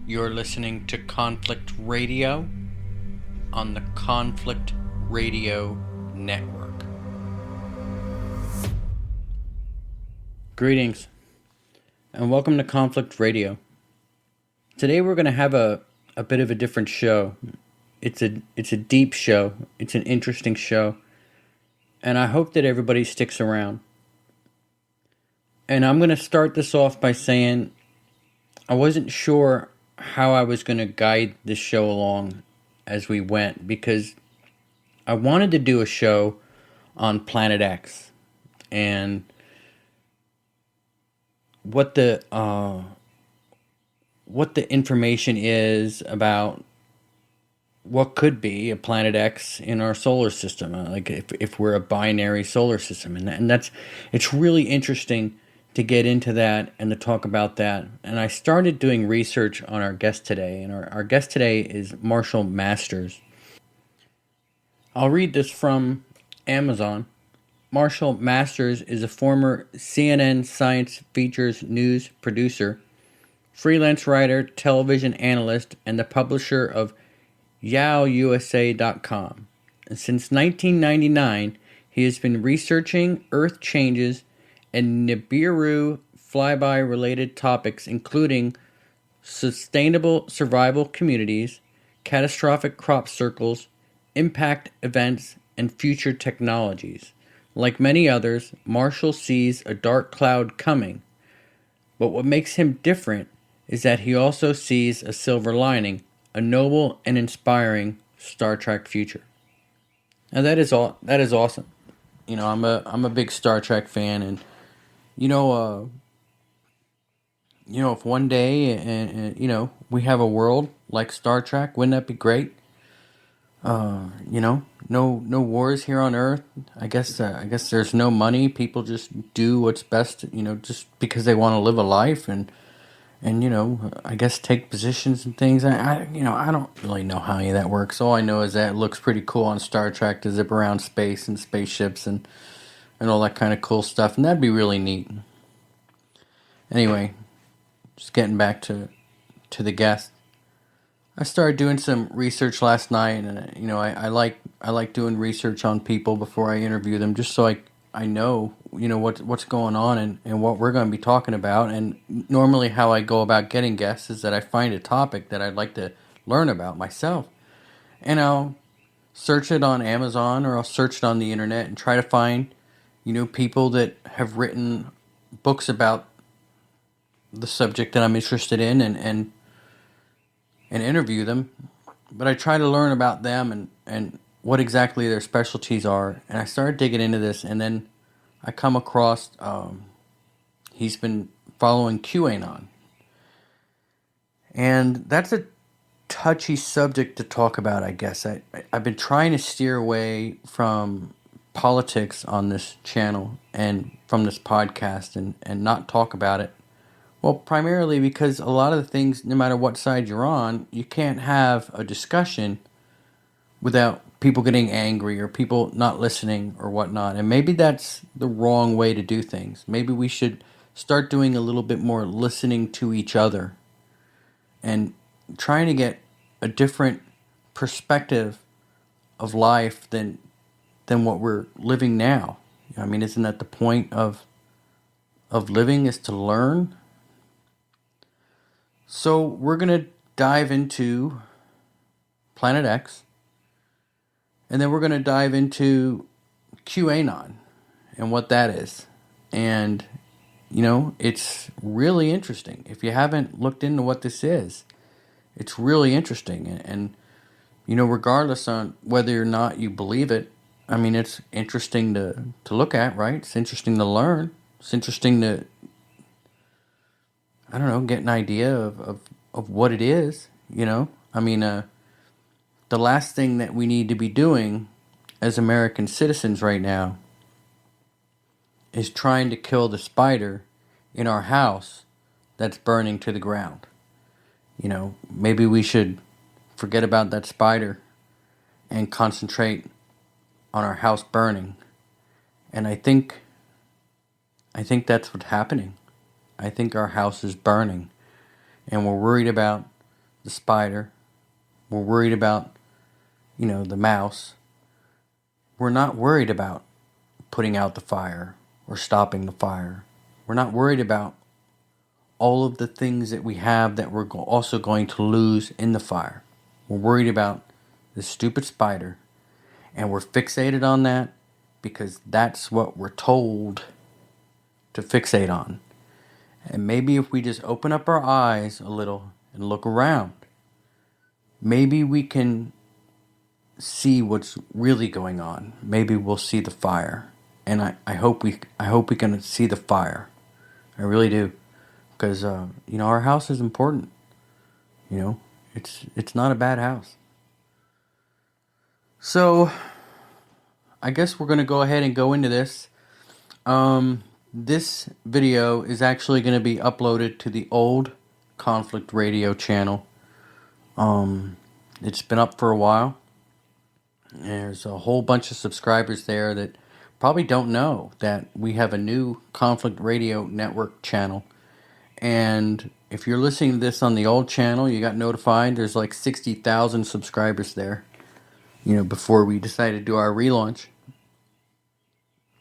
You're listening to Conflict Radio on the Conflict Radio Network. Greetings and welcome to Conflict Radio. Today we're going to have a bit of a different show. It's a deep show. It's an interesting show. And I hope that everybody sticks around. And I'm going to start this off by saying I wasn't sure how I was going to guide this show along as we went, because I wanted to do a show on Planet X and what the information is about what could be a Planet X in our solar system, like if we're a binary solar system, and it's really interesting to get into that and to talk about that. And I started doing research on our guest today, and our guest today is Marshall Masters. I'll read this from Amazon. Marshall Masters is a former CNN Science Features news producer, freelance writer, television analyst, and the publisher of YowUSA.com. And since 1999, he has been researching Earth changes and Nibiru flyby-related topics, including sustainable survival communities, catastrophic crop circles, impact events, and future technologies. Like many others, Marshall sees a dark cloud coming, but what makes him different is that he also sees a silver lining, a noble and inspiring Star Trek future. Now that is awesome. You know, I'm a big Star Trek fan, and if one day and we have a world like Star Trek, wouldn't that be great? No wars here on Earth. I guess there's no money. People just do what's best, just because they want to live a life and I guess take positions and things. I don't really know how any of that works. All I know is that it looks pretty cool on Star Trek to zip around space and spaceships and all that kind of cool stuff, and that'd be really neat. Anyway, just getting back to the guest. I started doing some research last night, and I like doing research on people before I interview them, just so I know what's going on and what we're going to be talking about. And normally, how I go about getting guests is that I find a topic that I'd like to learn about myself, and I'll search it on Amazon or I'll search it on the internet and try to find people that have written books about the subject that I'm interested in and interview them. But I try to learn about them and what exactly their specialties are. And I started digging into this, and then I come across he's been following QAnon. And that's a touchy subject to talk about, I guess. I've been trying to steer away from politics on this channel and from this podcast and not talk about it. Well, primarily because a lot of the things, no matter what side you're on, you can't have a discussion without people getting angry or people not listening or whatnot. And maybe that's the wrong way to do things. Maybe we should start doing a little bit more listening to each other and trying to get a different perspective of life than what we're living now. I mean, isn't that the point of living, is to learn? So we're going to dive into Planet X, and then we're going to dive into QAnon and what that is. And, it's really interesting. If you haven't looked into what this is, it's really interesting. And regardless on whether or not you believe it, I mean, it's interesting to look at, right? It's interesting to learn. It's interesting to get an idea of what it is, I mean, the last thing that we need to be doing as American citizens right now is trying to kill the spider in our house that's burning to the ground. Maybe we should forget about that spider and concentrate on our house burning. And I think that's what's happening. I think our house is burning, and we're worried about the spider. We're worried about, the mouse. We're not worried about putting out the fire or stopping the fire. We're not worried about all of the things that we have that we're also going to lose in the fire. We're worried about the stupid spider, and we're fixated on that because that's what we're told to fixate on. And maybe if we just open up our eyes a little and look around, maybe we can see what's really going on. Maybe we'll see the fire. And I hope we can see the fire. I really do. Because our house is important. It's not a bad house. So I guess we're gonna go ahead and go into this. This video is actually gonna be uploaded to the old Conflict Radio channel. It's been up for a while. There's a whole bunch of subscribers there that probably don't know that we have a new Conflict Radio Network channel. And if you're listening to this on the old channel, you got notified. There's like 60,000 subscribers there, before we decided to do our relaunch.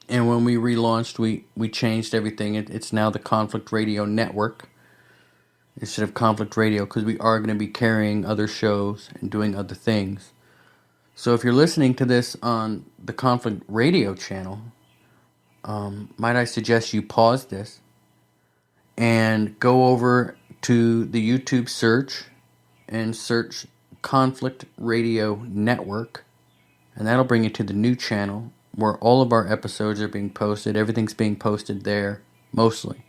And when we relaunched, we changed everything. It's now the Conflict Radio Network instead of Conflict Radio, because we are going to be carrying other shows and doing other things. So if you're listening to this on the Conflict Radio channel, might I suggest you pause this and go over to the YouTube search and search Conflict Radio Network, and that'll bring you to the new channel where all of our episodes are being posted. Everything's being posted there, mostly.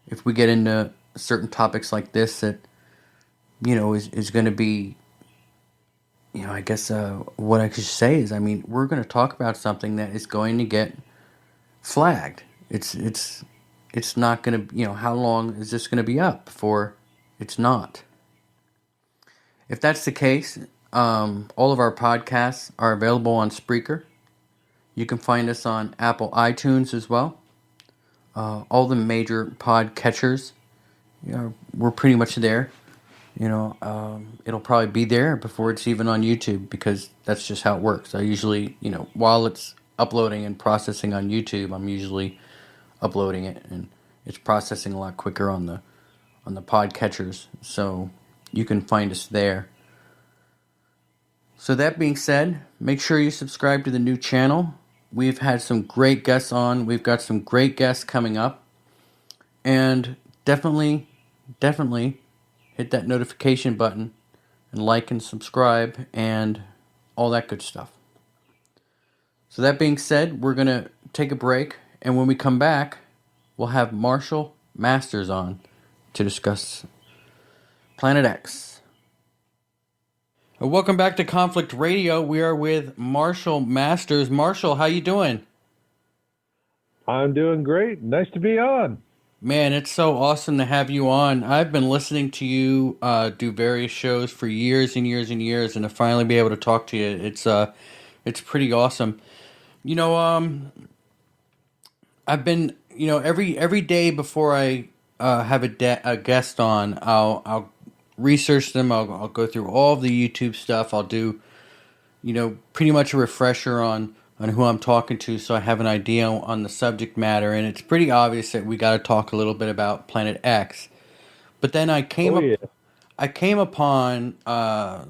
If we get into certain topics like this that, is going to be, I guess what I could say is, we're going to talk about something that is going to get flagged. It's not going to, how long is this going to be up before it's not? If that's the case, all of our podcasts are available on Spreaker. You can find us on Apple iTunes as well. All the major podcatchers, we're pretty much there. It'll probably be there before it's even on YouTube, because that's just how it works. I usually, while it's uploading and processing on YouTube, I'm usually uploading it, and it's processing a lot quicker on the podcatchers. So you can find us there. So that being said, make sure you subscribe to the new channel. We've had some great guests on. We've got some great guests coming up. And definitely hit that notification button and like and subscribe and all that good stuff. So that being said, we're going to take a break. And when we come back, we'll have Marshall Masters on to discuss Planet X. Welcome back to Conflict Radio. We are with Marshall Masters. Marshall, how you doing? I'm doing great. Nice to be on. Man, it's so awesome to have you on. I've been listening to you do various shows for years and years and years, and to finally be able to talk to you, it's pretty awesome. I've been, every day before I have a guest on, I'll research them. I'll go through all of the YouTube stuff. I'll do, pretty much a refresher on who I'm talking to, so I have an idea on the subject matter. And it's pretty obvious that we got to talk a little bit about Planet X. But then I came upon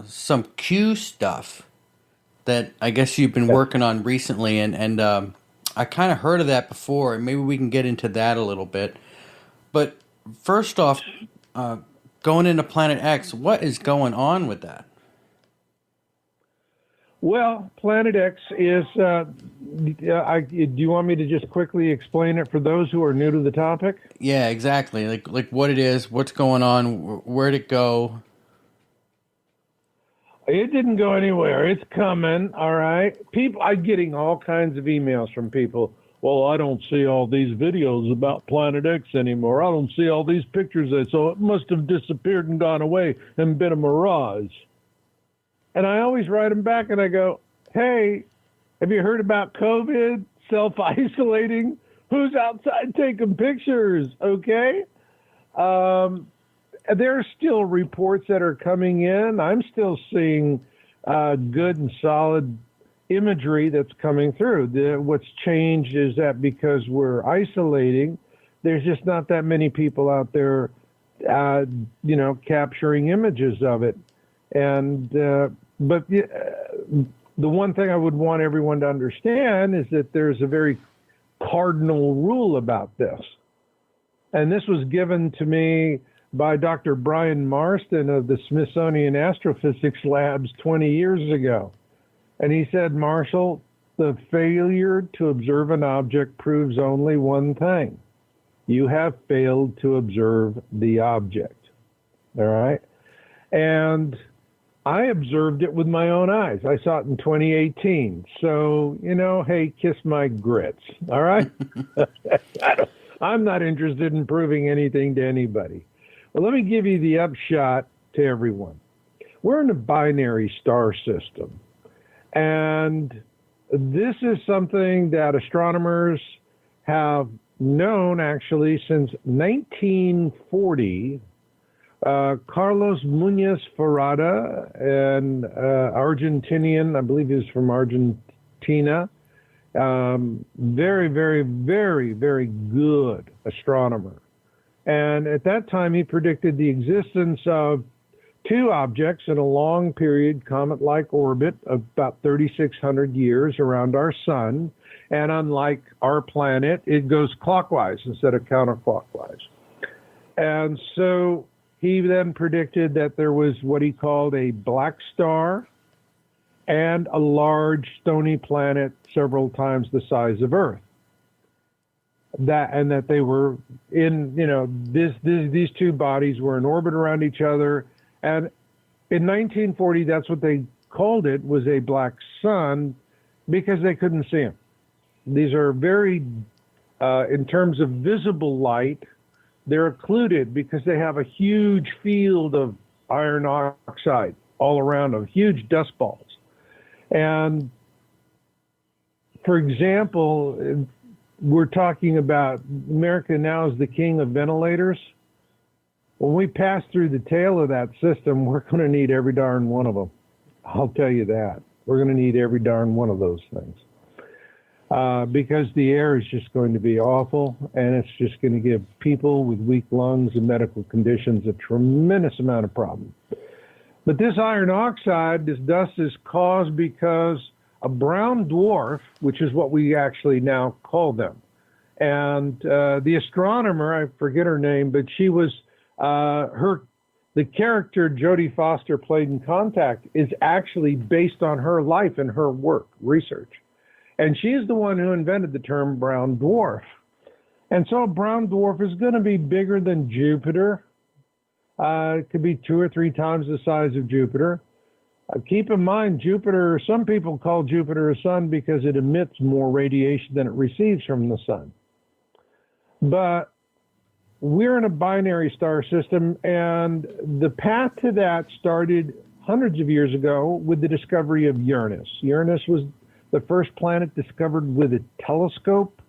some Q stuff that I guess you've been working on recently, and I kind of heard of that before, and maybe we can get into that a little bit. But first off, going into Planet X, what is going on with that? Well, Planet X is, do you want me to just quickly explain it for those who are new to the topic? Yeah, exactly. Like what it is, what's going on, where'd it go? It didn't go anywhere. It's coming, all right? I'm getting all kinds of emails from people. Well, I don't see all these videos about Planet X anymore. I don't see all these pictures. So it must have disappeared and gone away and been a mirage. And I always write them back and I go, hey, have you heard about COVID, self-isolating? Who's outside taking pictures, okay? There are still reports that are coming in. I'm still seeing good and solid imagery that's coming through. What's changed is that because we're isolating, there's just not that many people out there, capturing images of it. And but the one thing I would want everyone to understand is that there's a very cardinal rule about this. And this was given to me by Dr. Brian Marston of the Smithsonian Astrophysics Labs 20 years ago. And he said, Marshall, the failure to observe an object proves only one thing. You have failed to observe the object. All right? And I observed it with my own eyes. I saw it in 2018. So, hey, kiss my grits. All right? I'm not interested in proving anything to anybody. Well, let me give you the upshot to everyone. We're in a binary star system. And this is something that astronomers have known actually since 1940. Carlos Muñoz Ferrada, an Argentinian, I believe he's from Argentina, very, very, very, very good astronomer. And at that time, he predicted the existence of two objects in a long period comet-like orbit of about 3,600 years around our sun. And unlike our planet, it goes clockwise instead of counterclockwise. And so he then predicted that there was what he called a black star and a large stony planet several times the size of Earth. That they were in, these two bodies were in orbit around each other. And in 1940, that's what they called it, was a black sun, because they couldn't see them. These are very, in terms of visible light, they're occluded because they have a huge field of iron oxide all around them, huge dust balls. And for example, we're talking about America now is the king of ventilators. When we pass through the tail of that system, we're going to need every darn one of them. I'll tell you that. We're going to need every darn one of those things. Because the air is just going to be awful, and it's just going to give people with weak lungs and medical conditions a tremendous amount of problem. But this iron oxide, this dust, is caused because a brown dwarf, which is what we actually now call them, and the astronomer, I forget her name, but she was the character Jodie Foster played in Contact is actually based on her life and her work, research. And she's the one who invented the term brown dwarf. And so a brown dwarf is going to be bigger than Jupiter. It could be 2 or 3 times the size of Jupiter. Keep in mind, Jupiter, some people call Jupiter a sun because it emits more radiation than it receives from the sun. But we're in a binary star system, and the path to that started hundreds of years ago with the discovery of Uranus. Uranus was the first planet discovered with a telescope,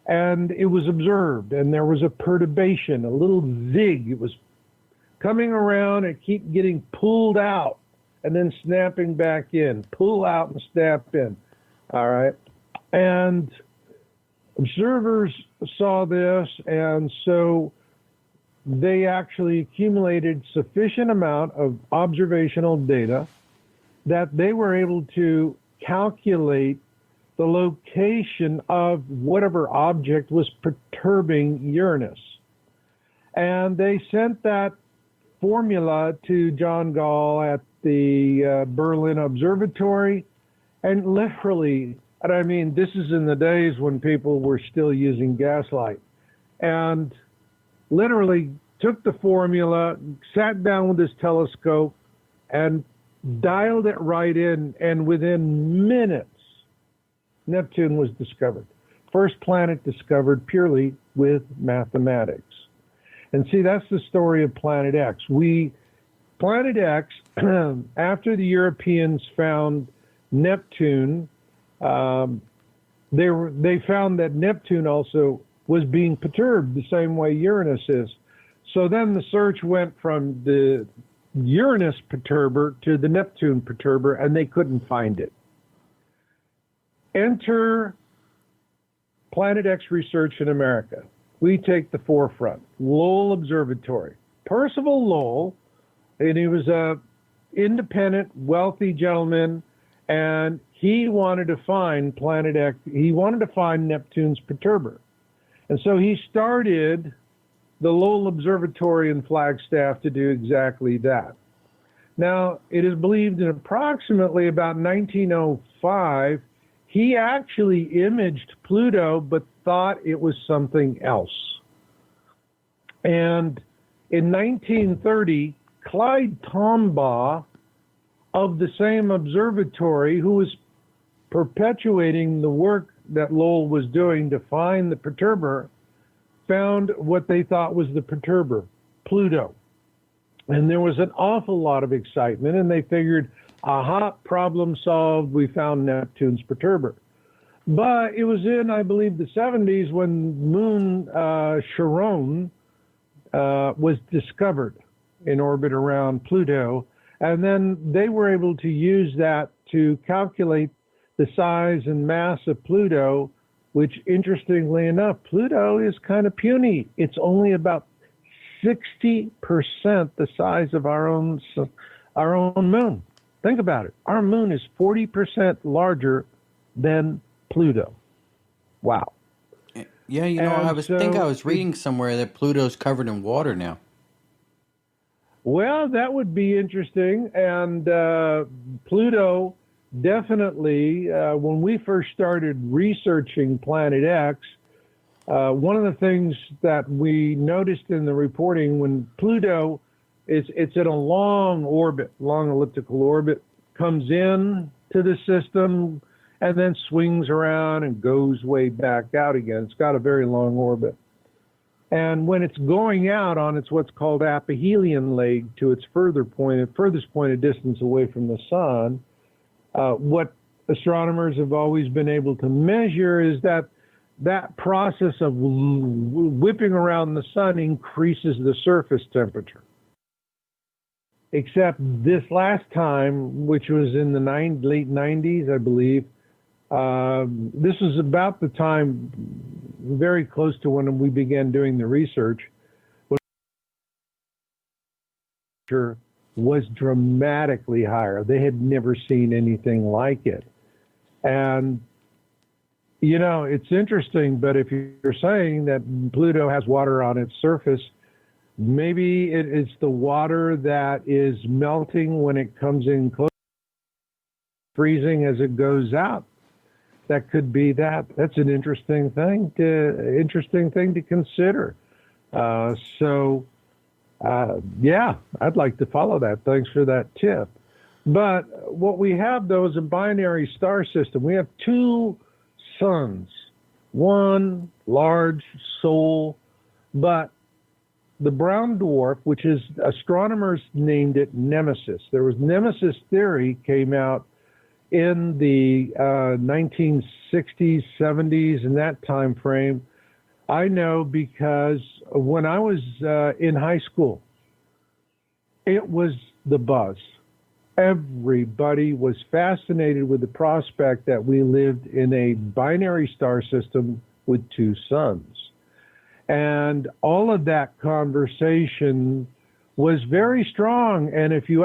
and it was observed, and there was a perturbation, a little zig. It was coming around and keep getting pulled out and then snapping back in, pull out and snap in. All right. And observers saw this, and so they actually accumulated sufficient amount of observational data that they were able to calculate the location of whatever object was perturbing Uranus. And they sent that formula to John Gall at the Berlin Observatory, and literally, and I mean, this is in the days when people were still using gaslight, and literally took the formula, sat down with his telescope, and dialed it right in, and within minutes, Neptune was discovered. First planet discovered purely with mathematics. And see, that's the story of Planet X. Planet X, after the Europeans found Neptune, they found that Neptune also was being perturbed the same way Uranus is. So then the search went from the Uranus perturber to the Neptune perturber, and they couldn't find it. Enter Planet X research in America. We take the forefront. Lowell Observatory. Percival Lowell, and he was a independent, wealthy gentleman, and he wanted to find Planet X. He wanted to find Neptune's perturber. And so he started the Lowell Observatory in Flagstaff to do exactly that. Now, it is believed in approximately about 1905, he actually imaged Pluto, but thought it was something else. And in 1930, Clyde Tombaugh of the same observatory, who was perpetuating the work that Lowell was doing to find the perturber, found what they thought was the perturber, Pluto. And there was an awful lot of excitement, and they figured, aha, problem solved, we found Neptune's perturber. But it was in, I believe, the 70s when Moon Charon was discovered in orbit around Pluto. And then they were able to use that to calculate the size and mass of Pluto, which, interestingly enough, Pluto is kind of puny. It's only about 60% the size of our own moon. Think about it. Our moon is 40% larger than Pluto. Wow. Yeah, I think I was reading somewhere that Pluto's covered in water now. Well, that would be interesting. And Pluto definitely, when we first started researching Planet X, one of the things that we noticed in the reporting when Pluto it's in a long orbit, long elliptical orbit, comes in to the system and then swings around and goes way back out again. It's got a very long orbit. And when it's going out on its what's called aphelion leg to its furthest point of distance away from the sun, what astronomers have always been able to measure is that process of whipping around the sun increases the surface temperature. Except this last time, which was in the late 90s, I believe, this was about the time very close to when we began doing the research, was dramatically higher. They had never seen anything like it. And, it's interesting, but if you're saying that Pluto has water on its surface, maybe it's the water that is melting when it comes in close, freezing as it goes out. That could be that. That's an interesting thing to consider. Yeah, I'd like to follow that. Thanks for that tip. But what we have, though, is a binary star system. We have two suns, one large Sol, but the brown dwarf, which is astronomers named it Nemesis. There was Nemesis theory came out in the 1960s, 70s, in that time frame. I know because when I was in high school, it was the buzz. Everybody was fascinated with the prospect that we lived in a binary star system with two suns. And all of that conversation was very strong. And if you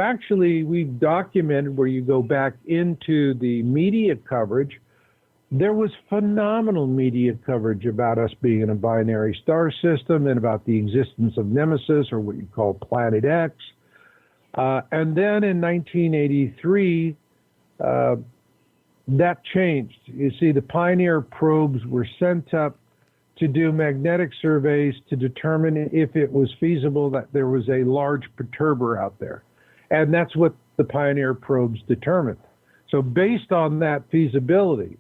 we've documented where you go back into the media coverage, there was phenomenal media coverage about us being in a binary star system and about the existence of Nemesis, or what you call Planet X. And then in 1983, that changed. You see, the Pioneer probes were sent up to do magnetic surveys to determine if it was feasible that there was a large perturber out there. And that's what the Pioneer probes determined. So based on that feasibility,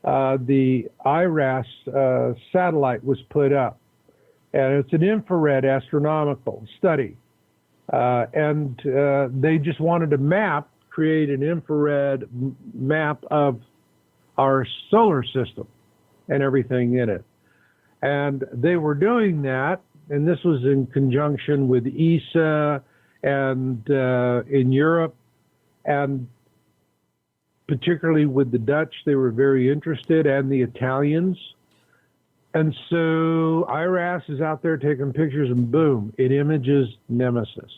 the IRAS satellite was put up. And it's an infrared astronomical study. And they just wanted to create an infrared map of our solar system and everything in it. And they were doing that and this was in conjunction with ESA and in Europe, and particularly with the Dutch, they were very interested, and the Italians. And so IRAS is out there taking pictures, and boom, it images Nemesis.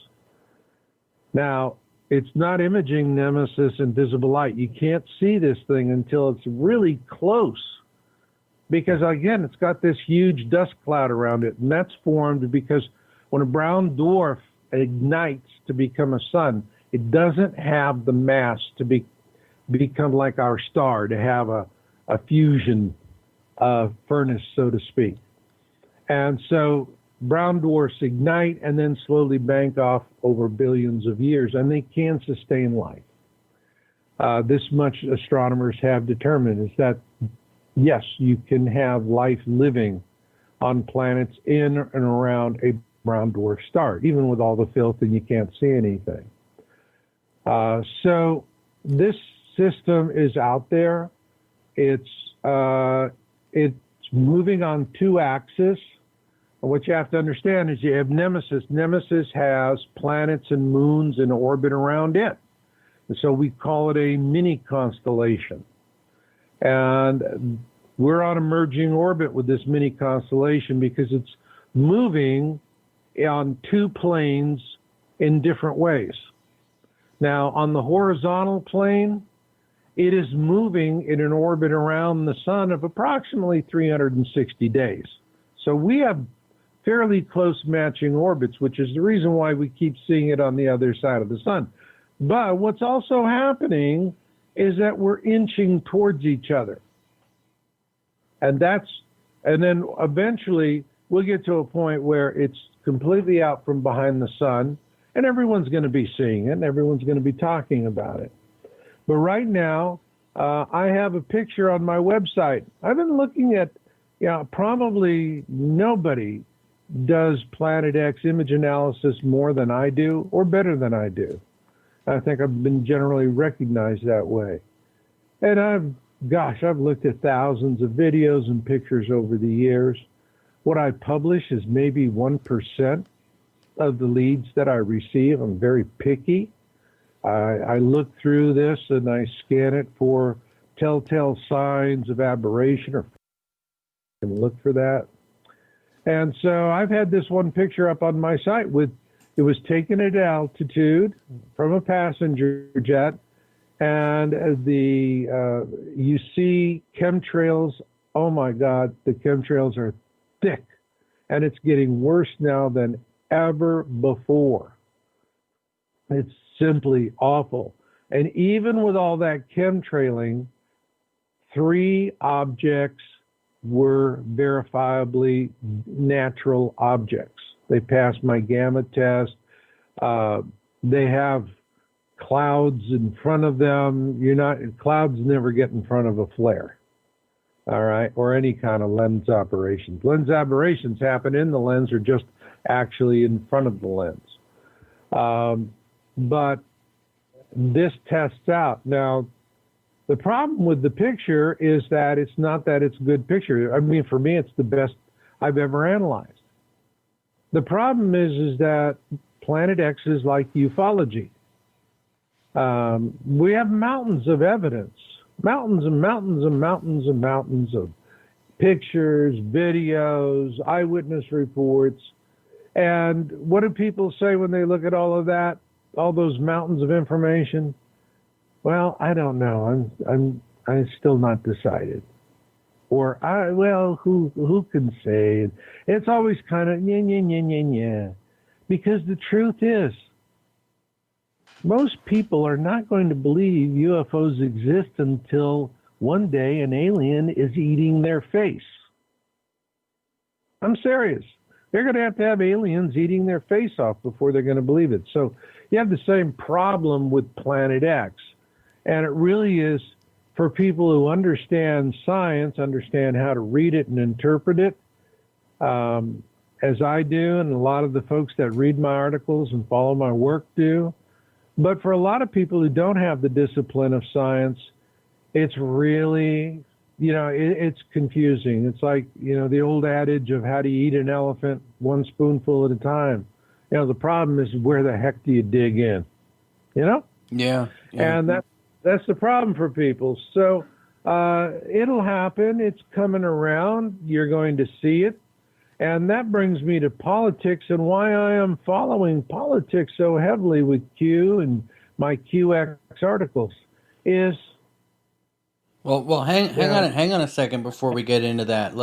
Now, it's not imaging Nemesis in visible light. You can't see this thing until it's really close, because again, it's got this huge dust cloud around it, and that's formed because when a brown dwarf ignites to become a sun, it doesn't have the mass to become like our star, to have a fusion furnace, so to speak. And so brown dwarfs ignite and then slowly bank off over billions of years, and they can sustain life. This much astronomers have determined is that, yes, you can have life living on planets in and around a brown dwarf star, even with all the filth and you can't see anything. So this system is out there. It's moving on two axes. And what you have to understand is you have Nemesis. Nemesis has planets and moons in orbit around it. And so we call it a mini constellation. And we're on a merging orbit with this mini constellation because it's moving on two planes in different ways. Now, on the horizontal plane, it is moving in an orbit around the sun of approximately 360 days. So we have fairly close matching orbits, which is the reason why we keep seeing it on the other side of the sun. But what's also happening is that we're inching towards each other. And then eventually we'll get to a point where it's completely out from behind the sun, and everyone's going to be seeing it, and everyone's going to be talking about it. But right now, I have a picture on my website. I've been looking at, probably nobody does Planet X image analysis more than I do, or better than I do. I think I've been generally recognized that way. And I've looked at thousands of videos and pictures over the years. What I publish is maybe 1% of the leads that I receive. I'm very picky. I look through this and I scan it for telltale signs of aberration, or can look for that. And so I've had this one picture up on my site it was taken at altitude from a passenger jet, and you see chemtrails. Oh my God, the chemtrails are thick, and it's getting worse now than ever before. It's simply awful. And even with all that chemtrailing, 3 objects were verifiably natural objects. They passed my gamma test. They have clouds in front of them. Clouds never get in front of a flare, all right, or any kind of lens operations. Lens aberrations happen in the lens or just actually in front of the lens. But this tests out. Now, the problem with the picture is that it's not that it's a good picture. I mean, for me, it's the best I've ever analyzed. The problem is that Planet X is like ufology. We have mountains of evidence, mountains and mountains and mountains and mountains of pictures, videos, eyewitness reports. And what do people say when they look at all of that, all those mountains of information? Well, I don't know. I'm still not decided. Or who can say? It's always kind of yeah. Because the truth is, most people are not going to believe UFOs exist until one day an alien is eating their face. I'm serious. They're going to have aliens eating their face off before they're going to believe it. So you have the same problem with Planet X. And it really is for people who understand science, understand how to read it and interpret it, as I do, and a lot of the folks that read my articles and follow my work do. But for a lot of people who don't have the discipline of science, it's really, it's confusing. It's like, the old adage of how do you eat an elephant one spoonful at a time. The problem is where the heck do you dig in? You know? Yeah, yeah. And that's the problem for people. So it'll happen. It's coming around. You're going to see it. And that brings me to politics and why I am following politics so heavily with Q and my QX articles is Well, yeah, hang on a second before we get into that.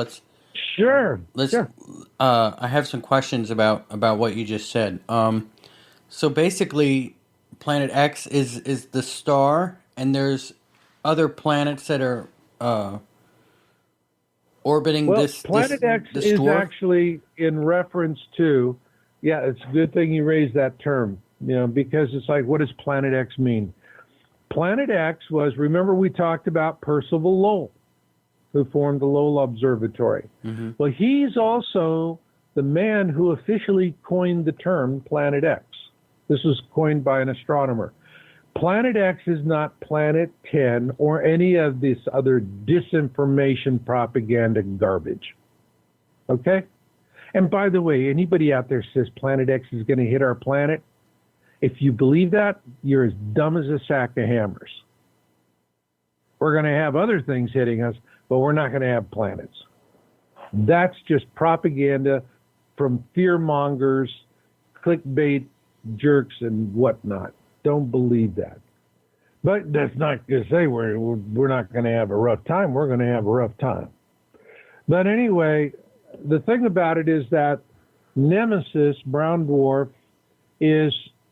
sure, Let's. sure. I have some questions about what you just said. So basically, Planet X is the star, and there's other planets that are orbiting Well, Planet X this is dwarf. actually in reference to, yeah, it's a good thing you raised that term, because it's like, what does Planet X mean? Planet X was, remember we talked about Percival Lowell, who formed the Lowell Observatory. Mm-hmm. Well, he's also the man who officially coined the term Planet X. This was coined by an astronomer. Planet X is not Planet 10 or any of this other disinformation propaganda garbage. Okay? And by the way, anybody out there says Planet X is going to hit our planet, if you believe that, you're as dumb as a sack of hammers. We're going to have other things hitting us, but we're not going to have planets. That's just propaganda from fear mongers, clickbait jerks, and whatnot. Don't believe that. But that's not to say we're not going to have a rough time. We're going to have a rough time. But anyway, the thing about it is that Nemesis, brown dwarf,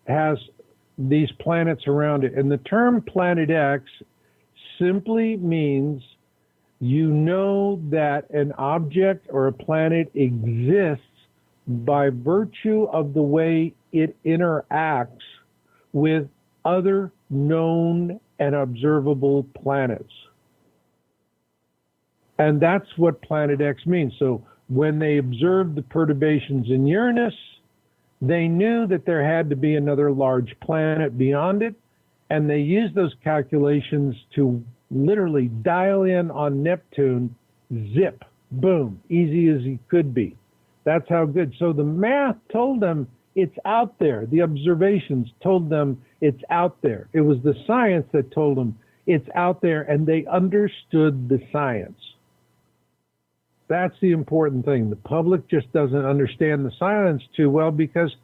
has these planets around it. And the term Planet X simply means that an object or a planet exists by virtue of the way it interacts with other known and observable planets. And that's what Planet X means. So when they observed the perturbations in Uranus, they knew that there had to be another large planet beyond it, and they used those calculations to literally dial in on Neptune, zip, boom, easy as he could be. That's how good. So the math told them it's out there. The observations told them it's out there. It was the science that told them it's out there, and they understood the science. That's the important thing. The public just doesn't understand the science too well because,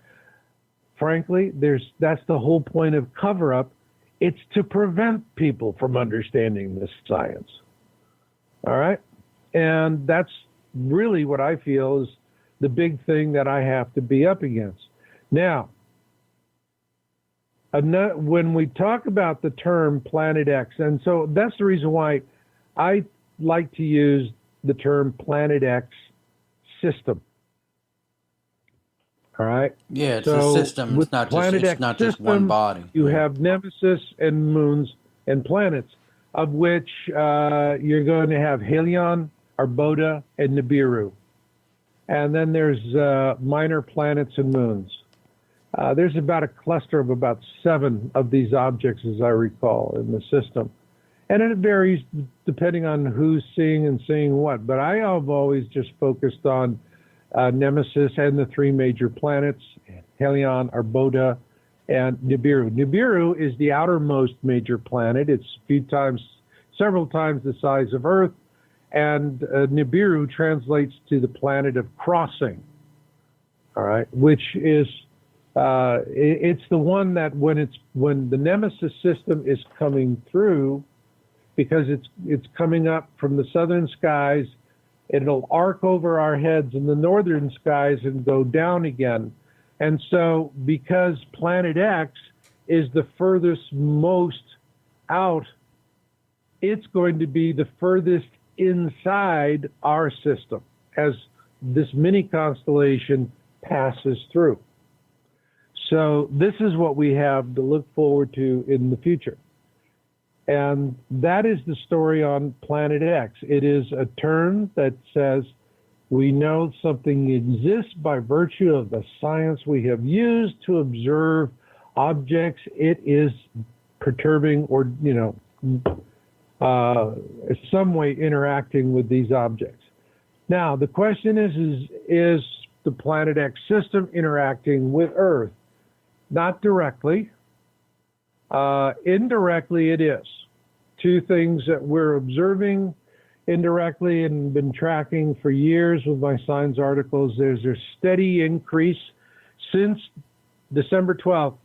frankly, that's the whole point of cover-up. It's to prevent people from understanding this science. All right? And that's really what I feel is the big thing that I have to be up against. Now, when we talk about the term Planet X, and so that's the reason why I like to use the term Planet X system. All right? Yeah, it's a So system. with Planet It's X not just one system, body. you Yeah. have Nemesis and moons and planets, of which you're going to have Helion, Arbota, and Nibiru. And then there's minor planets and moons. There's about a cluster of about 7 of these objects, as I recall, in the system. And it varies depending on who's seeing and seeing what. But I have always just focused on Nemesis and the 3 major planets, Helion, Arbota, and Nibiru. Nibiru is the outermost major planet. It's several times the size of Earth. And Nibiru translates to the planet of crossing, all right, which is it's the one that when the Nemesis system is coming through, because it's coming up from the southern skies, it'll arc over our heads in the northern skies and go down again. And so because Planet X is the furthest most out, it's going to be the furthest inside our system as this mini constellation passes through. So this is what we have to look forward to in the future. And that is the story on Planet X. It is a term that says we know something exists by virtue of the science we have used to observe objects. It is perturbing or, some way interacting with these objects. Now, the question is the Planet X system interacting with Earth? Not directly. Indirectly, it is. Two things that we're observing indirectly and been tracking for years with my science articles. There's a steady increase since December 12th,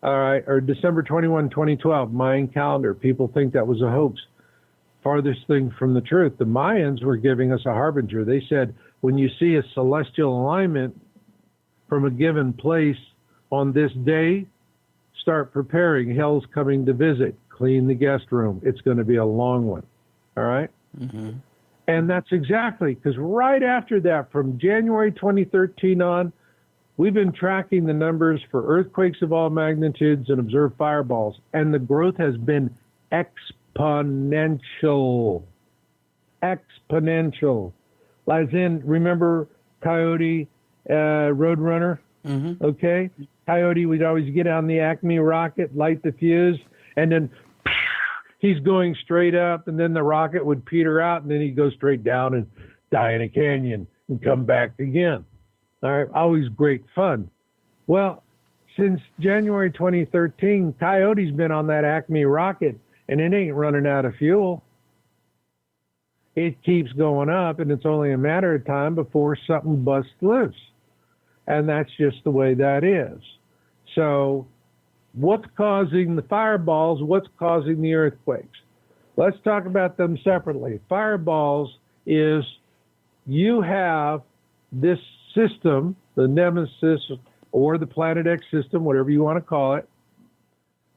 all right, or December 21, 2012, Mayan calendar. People think that was a hoax. Farthest thing from the truth. The Mayans were giving us a harbinger. They said, when you see a celestial alignment from a given place on this day, start preparing. Hell's coming to visit. Clean the guest room. It's going to be a long one. All right? Mm-hmm. And that's exactly, because right after that, from January 2013 on, we've been tracking the numbers for earthquakes of all magnitudes and observed fireballs, and the growth has been exponential. Exponential. As in, remember Coyote, Roadrunner? Mm-hmm. Okay? Coyote would always get on the Acme rocket, light the fuse, and then he's going straight up, and then the rocket would peter out, and then he'd go straight down and die in a canyon and come back again. All right, always great fun. Well, since January 2013, Coyote's been on that Acme rocket, and it ain't running out of fuel. It keeps going up, and it's only a matter of time before something busts loose. And that's just the way that is. So what's causing the fireballs? What's causing the earthquakes? Let's talk about them separately. Fireballs is you have this system, the Nemesis or the Planet X system, whatever you want to call it,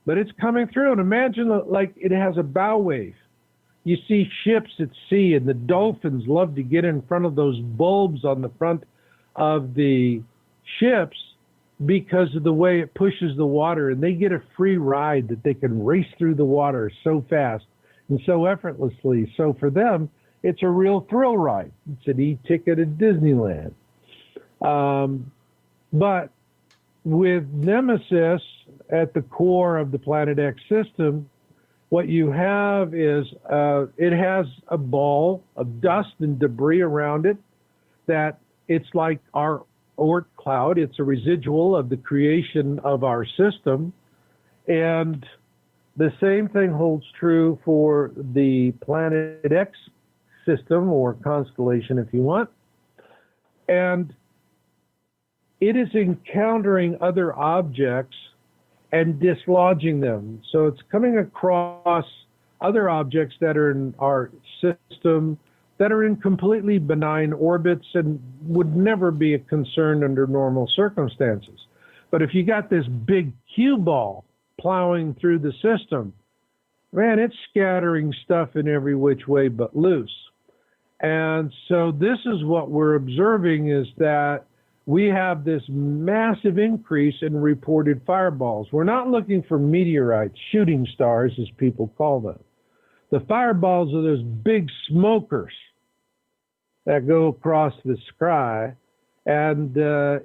but it's coming through. And imagine like it has a bow wave. You see ships at sea, and the dolphins love to get in front of those bulbs on the front of the ships because of the way it pushes the water, and they get a free ride that they can race through the water so fast and so effortlessly. So for them, it's a real thrill ride. It's an e-ticket at Disneyland. But with Nemesis at the core of the Planet X system, what you have is it has a ball of dust and debris around it that it's like our Oort cloud. It's a residual of the creation of our system. And the same thing holds true for the Planet X system, or constellation if you want. And it is encountering other objects and dislodging them. So it's coming across other objects that are in our system that are in completely benign orbits and would never be a concern under normal circumstances. But if you got this big cue ball plowing through the system, man, it's scattering stuff in every which way but loose. And so this is what we're observing, is that we have this massive increase in reported fireballs. We're not looking for meteorites, shooting stars, as people call them. The fireballs are those big smokers that go across the sky. And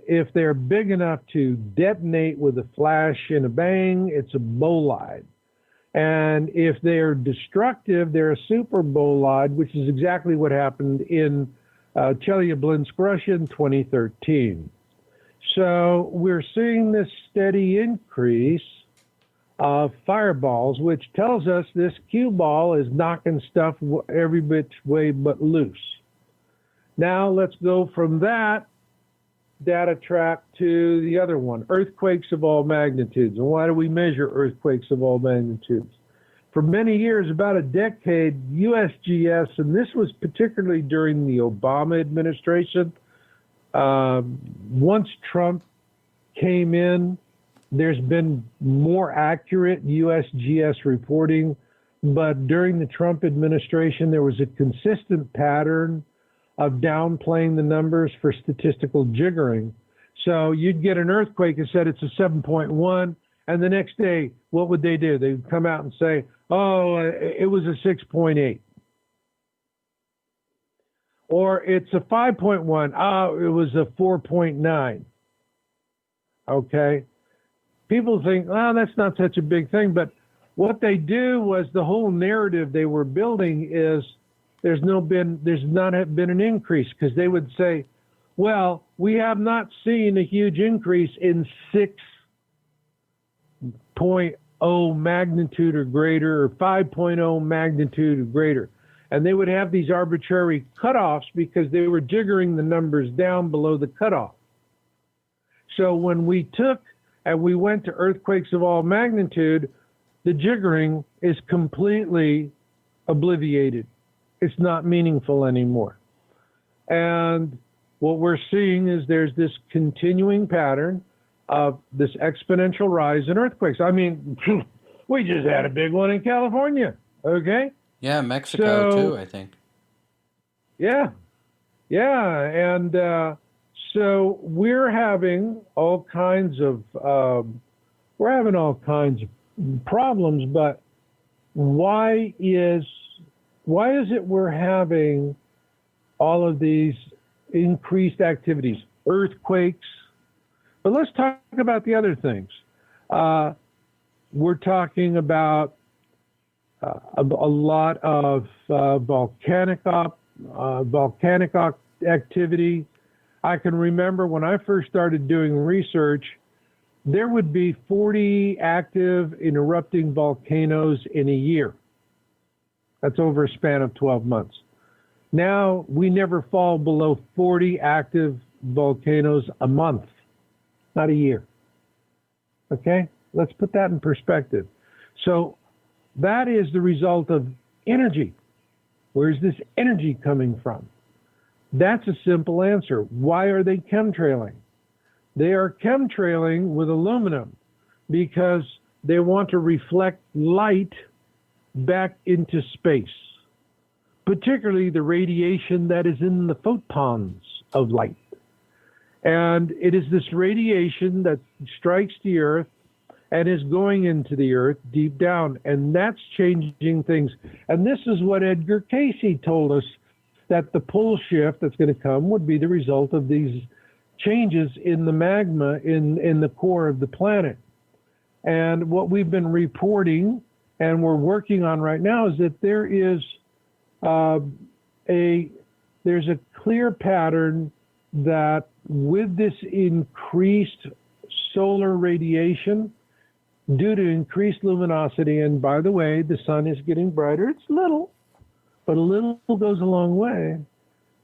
if they're big enough to detonate with a flash and a bang, it's a bolide. And if they're destructive, they're a super bolide, which is exactly what happened in Chelyabinsk, Russia in 2013. So we're seeing this steady increase of fireballs, which tells us this cue ball is knocking stuff every which way but loose. Now let's go from that data track to the other one, earthquakes of all magnitudes. And why do we measure earthquakes of all magnitudes? For many years, about a decade, USGS, and this was particularly during the Obama administration, once Trump came in, there's been more accurate USGS reporting, but during the Trump administration, there was a consistent pattern of downplaying the numbers for statistical jiggering. So you'd get an earthquake and said it's a 7.1, and the next day, what would they do? They'd come out and say, oh, it was a 6.8. Or it's a 5.1. Oh, it was a 4.9. Okay? People think, oh, that's not such a big thing, but what they do was the whole narrative they were building is there's not have been an increase because they would say, well, we have not seen a huge increase in 6.0 magnitude or greater or 5.0 magnitude or greater. And they would have these arbitrary cutoffs because they were jiggering the numbers down below the cutoff. So when we took and we went to earthquakes of all magnitude, the jiggering is completely obliterated. It's not meaningful anymore. And what we're seeing is there's this continuing pattern of this exponential rise in earthquakes. I mean, we just had a big one in California, okay? Yeah, Mexico too, I think. Yeah, yeah, and so we're having all kinds of problems. But why is it we're having all of these increased activities, earthquakes? But let's talk about the other things. We're talking about a lot of volcanic activity. I can remember when I first started doing research, there would be 40 active and erupting volcanoes in a year. That's over a span of 12 months. Now we never fall below 40 active volcanoes a month, not a year. Okay? Let's put that in perspective. So that is the result of energy. Where's this energy coming from? That's a simple answer. Why are they chemtrailing? They are chemtrailing with aluminum because they want to reflect light back into space, particularly the radiation that is in the photons of light. And it is this radiation that strikes the Earth and is going into the Earth deep down, and that's changing things. And this is what Edgar Cayce told us, that the pole shift that's going to come would be the result of these changes in the magma in the core of the planet. And what we've been reporting and we're working on right now is that there's a clear pattern that with this increased solar radiation due to increased luminosity, and by the way, the sun is getting brighter. It's little, but a little goes a long way.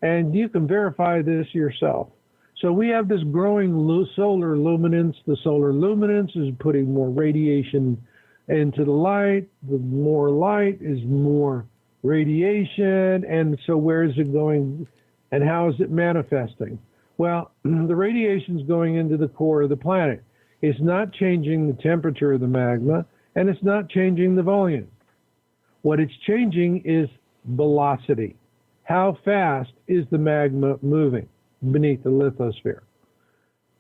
And you can verify this yourself. So we have this growing solar luminance. The solar luminance is putting more radiation into the light. The more light is more radiation. And so where is it going and how is it manifesting? Well, the radiation is going into the core of the planet. It's not changing the temperature of the magma, and it's not changing the volume. What it's changing is velocity. How fast is the magma moving beneath the lithosphere?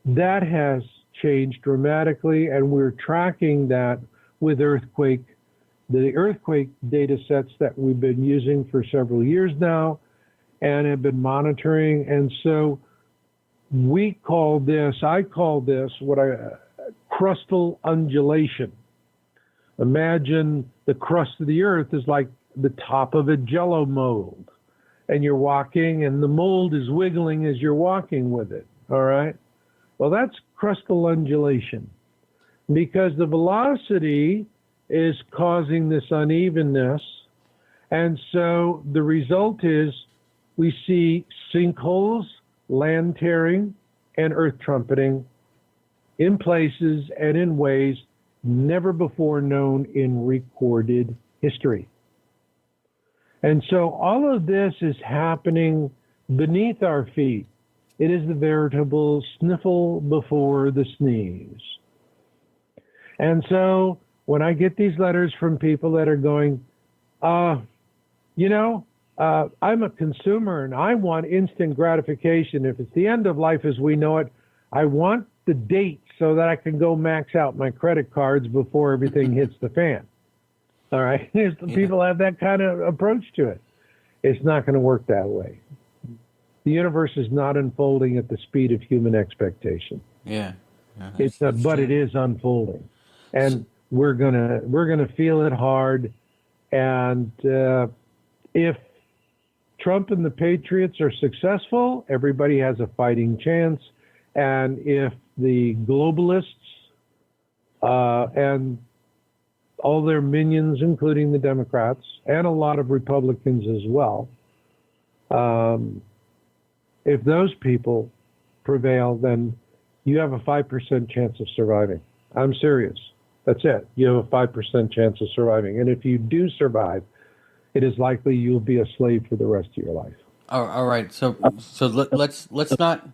That has changed dramatically, and we're tracking that with the earthquake data sets that we've been using for several years now and have been monitoring. And so I call this crustal undulation. Imagine the crust of the earth is like the top of a jello mold, and you're walking and the mold is wiggling as you're walking with it. All right. Well, that's crustal undulation because the velocity is causing this unevenness. And so the result is we see sinkholes, land tearing, and earth trumpeting in places and in ways never before known in recorded history. And so all of this is happening beneath our feet. It is the veritable sniffle before the sneeze. And so when I get these letters from people that are going, I'm a consumer and I want instant gratification. If it's the end of life as we know it, I want the date so that I can go max out my credit cards before everything hits the fan. All right. People have that kind of approach to it. It's not going to work that way. The universe is not unfolding at the speed of human expectation. Yeah. But it is unfolding. And we're gonna feel it hard. And if Trump and the Patriots are successful, everybody has a fighting chance. And if the globalists and all their minions, including the Democrats and a lot of Republicans as well, if those people prevail, then you have a 5% chance of surviving. I'm serious. That's it. You have a 5% chance of surviving. And if you do survive, it is likely you'll be a slave for the rest of your life. All right. Let's not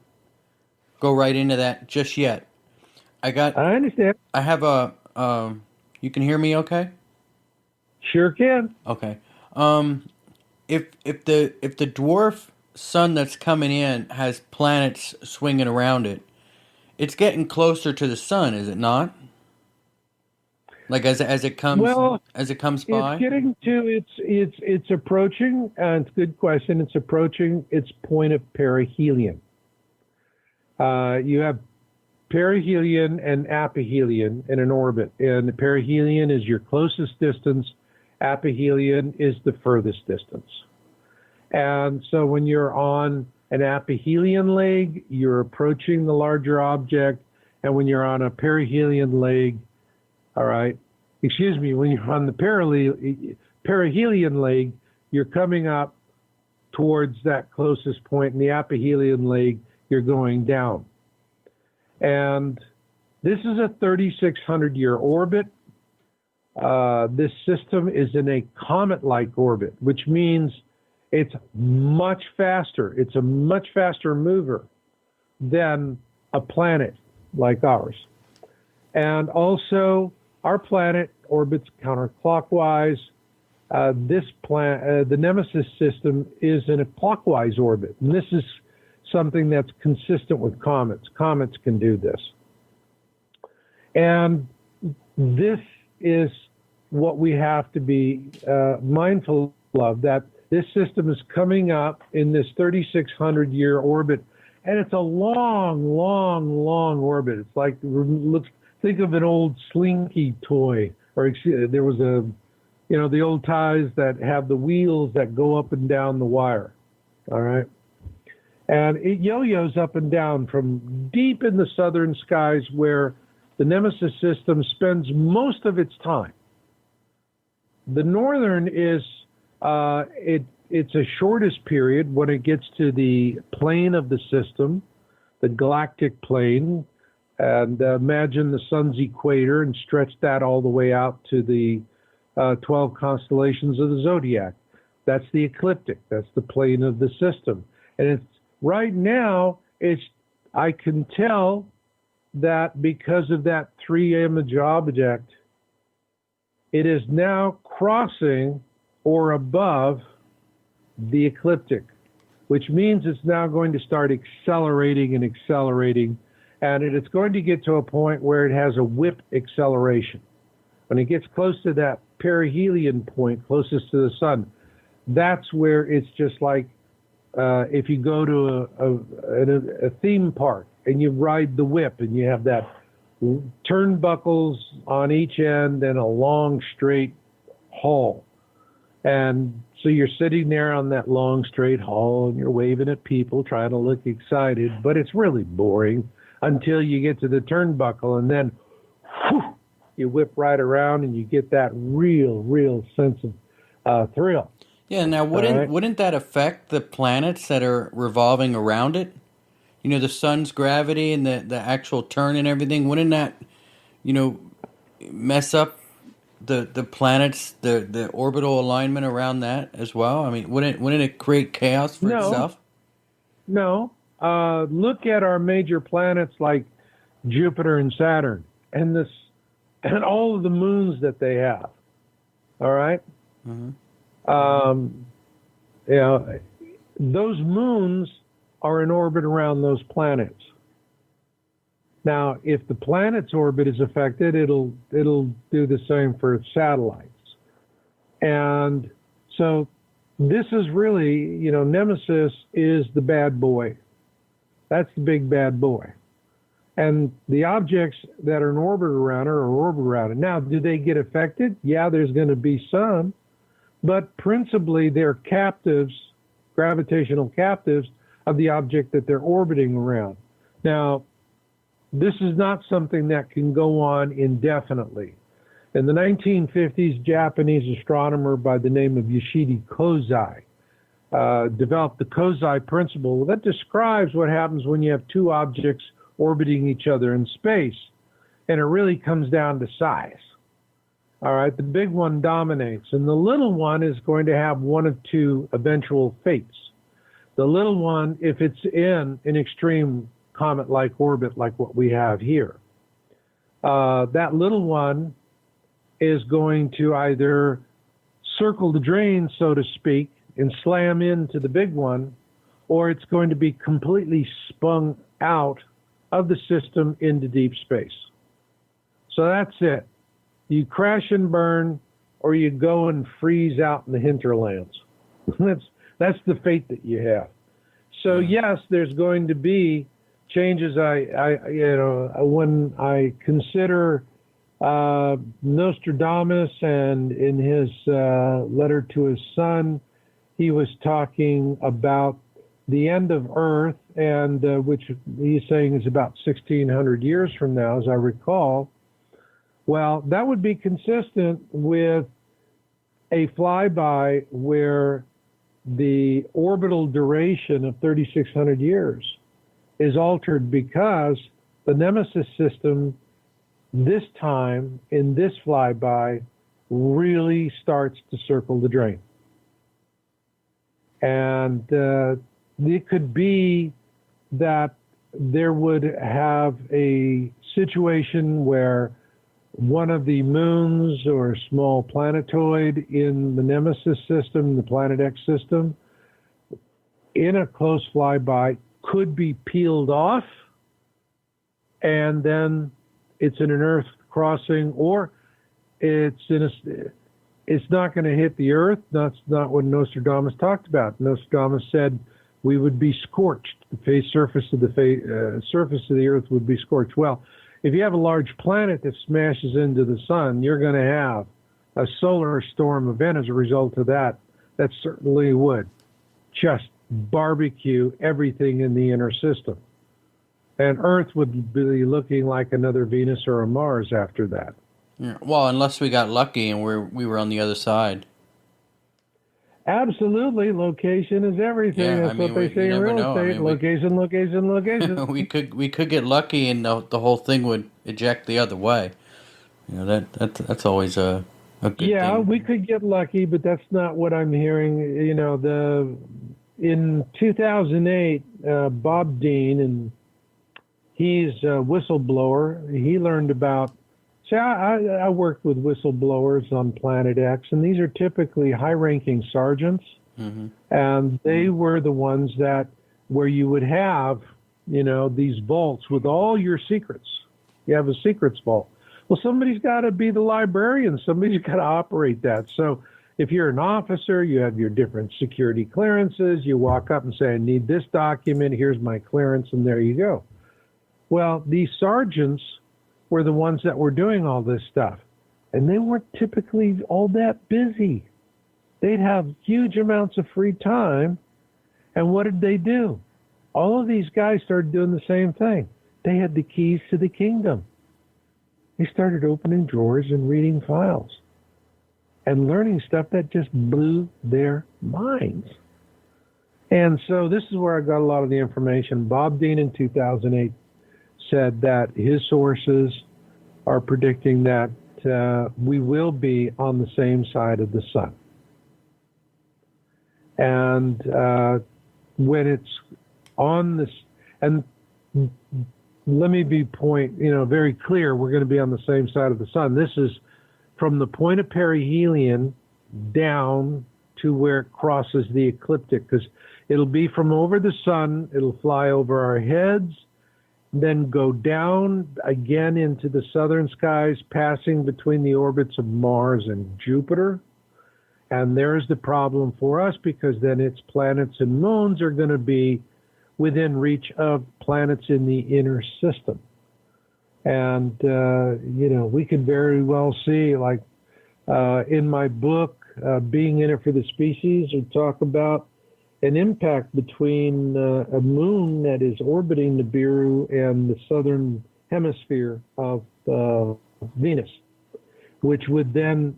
go right into that just yet. I got I understand. I have a you can hear me okay? Sure can. Okay. Um if the dwarf sun that's coming in has planets swinging around it, it's getting closer to the sun, is it not? Like Well, as it comes it's by? getting to it's approaching, and it's a good question. It's approaching its point of perihelion. You have perihelion and aphelion in an orbit, and the perihelion is your closest distance. Aphelion is the furthest distance. And so when you're on an aphelion leg, you're approaching the larger object, and when you're on a perihelion leg, all right, excuse me, when you're on the perihelion leg, you're coming up towards that closest point. In the aphelion leg, you're going down. And this is a 3,600-year orbit. This system is in a comet-like orbit, which means it's much faster. It's a much faster mover than a planet like ours. And also, our planet orbits counterclockwise. The Nemesis system is in a clockwise orbit. And this is something that's consistent with comets. Comets can do this. And this is what we have to be mindful of, that this system is coming up in this 3,600-year orbit, and it's a long, long, long orbit. It's like, think of an old Slinky toy, or there was the old ties that have the wheels that go up and down the wire, all right? And it yo-yos up and down from deep in the southern skies where the Nemesis system spends most of its time. The northern is, it's a shortest period when it gets to the plane of the system, the galactic plane, and imagine the sun's equator and stretch that all the way out to the 12 constellations of the zodiac. That's the ecliptic. That's the plane of the system. And it's right now, I can tell that because of that 3 image object, it is now crossing or above the ecliptic, which means it's now going to start accelerating and accelerating, and it's going to get to a point where it has a whip acceleration. When it gets close to that perihelion point, closest to the sun, that's where it's just like if you go to a theme park and you ride the whip and you have that turnbuckles on each end and a long straight hall. And so you're sitting there on that long straight hall and you're waving at people trying to look excited, but it's really boring until you get to the turnbuckle, and then whew, you whip right around and you get that real sense of thrill. Yeah, now wouldn't that affect the planets that are revolving around it? You know, the sun's gravity and the actual turn and everything, wouldn't that, you know, mess up the planets, the orbital alignment around that as well? I mean, wouldn't it create chaos for No, itself? no. Look at our major planets like Jupiter and Saturn, and all of the moons that they have. All right. Hmm. You know, those moons are in orbit around those planets. Now, if the planet's orbit is affected, it'll do the same for satellites. And so this is really, you know, Nemesis is the bad boy. That's the big bad boy. And the objects that are in orbit around her are orbit around it. Now, do they get affected? Yeah, there's going to be some, but principally they're captives, gravitational captives of the object that they're orbiting around. Now, this is not something that can go on indefinitely. In the 1950s, Japanese astronomer by the name of Yoshida Kozai developed the Kozai principle that describes what happens when you have two objects orbiting each other in space. And it really comes down to size. All right, the big one dominates, and the little one is going to have one of two eventual fates. The little one, if it's in an extreme comet-like orbit like what we have here, that little one is going to either circle the drain, so to speak, and slam into the big one, or it's going to be completely spun out of the system into deep space. So that's it. You crash and burn, or you go and freeze out in the hinterlands. That's the fate that you have. So yes, there's going to be changes. When I consider Nostradamus, and in his letter to his son, he was talking about the end of Earth, and which he's saying is about 1,600 years from now, as I recall. Well, that would be consistent with a flyby where the orbital duration of 3,600 years is altered because the Nemesis system this time in this flyby really starts to circle the drain. And it could be that there would have a situation where one of the moons or a small planetoid in the Nemesis system, the Planet X system, in a close flyby could be peeled off, and then it's in an Earth crossing, or it's not going to hit the Earth. That's not what Nostradamus talked about. Nostradamus said we would be scorched. The surface of the Earth would be scorched. Well, if you have a large planet that smashes into the sun, you're going to have a solar storm event as a result of that. That certainly would just barbecue everything in the inner system. And Earth would be looking like another Venus or a Mars after that. Yeah. Well, unless we got lucky and we were on the other side. Absolutely, location is everything. Yeah, That's what they say in real estate. Location, location, location. we could get lucky and the whole thing would eject the other way. You know, that's always a good thing. Yeah, we could get lucky, but that's not what I'm hearing. You know, in 2008, Bob Dean, and he's a whistleblower. He learned about. See, I worked with whistleblowers on Planet X, and these are typically high-ranking sergeants, and they were the ones where you would have, these vaults with all your secrets. You have a secrets vault. Well, somebody's got to be the librarian. Somebody's got to operate that. So if you're an officer, you have your different security clearances. You walk up and say, I need this document. Here's my clearance, and there you go. Well, these sergeants were the ones that were doing all this stuff. And they weren't typically all that busy. They'd have huge amounts of free time. And what did they do? All of these guys started doing the same thing. They had the keys to the kingdom. They started opening drawers and reading files and learning stuff that just blew their minds. And so this is where I got a lot of the information. Bob Dean in 2008 said that his sources are predicting that we will be on the same side of the sun. And when it's on this, and let me be very clear, we're going to be on the same side of the sun. This is from the point of perihelion down to where it crosses the ecliptic, because it'll be from over the sun, it'll fly over our heads, then go down again into the southern skies, passing between the orbits of Mars and Jupiter. And there's the problem for us, because then its planets and moons are going to be within reach of planets in the inner system. And, we could very well see, like in my book, Being in It for the Species, we talk about an impact between a moon that is orbiting Nibiru and the southern hemisphere of Venus, which would then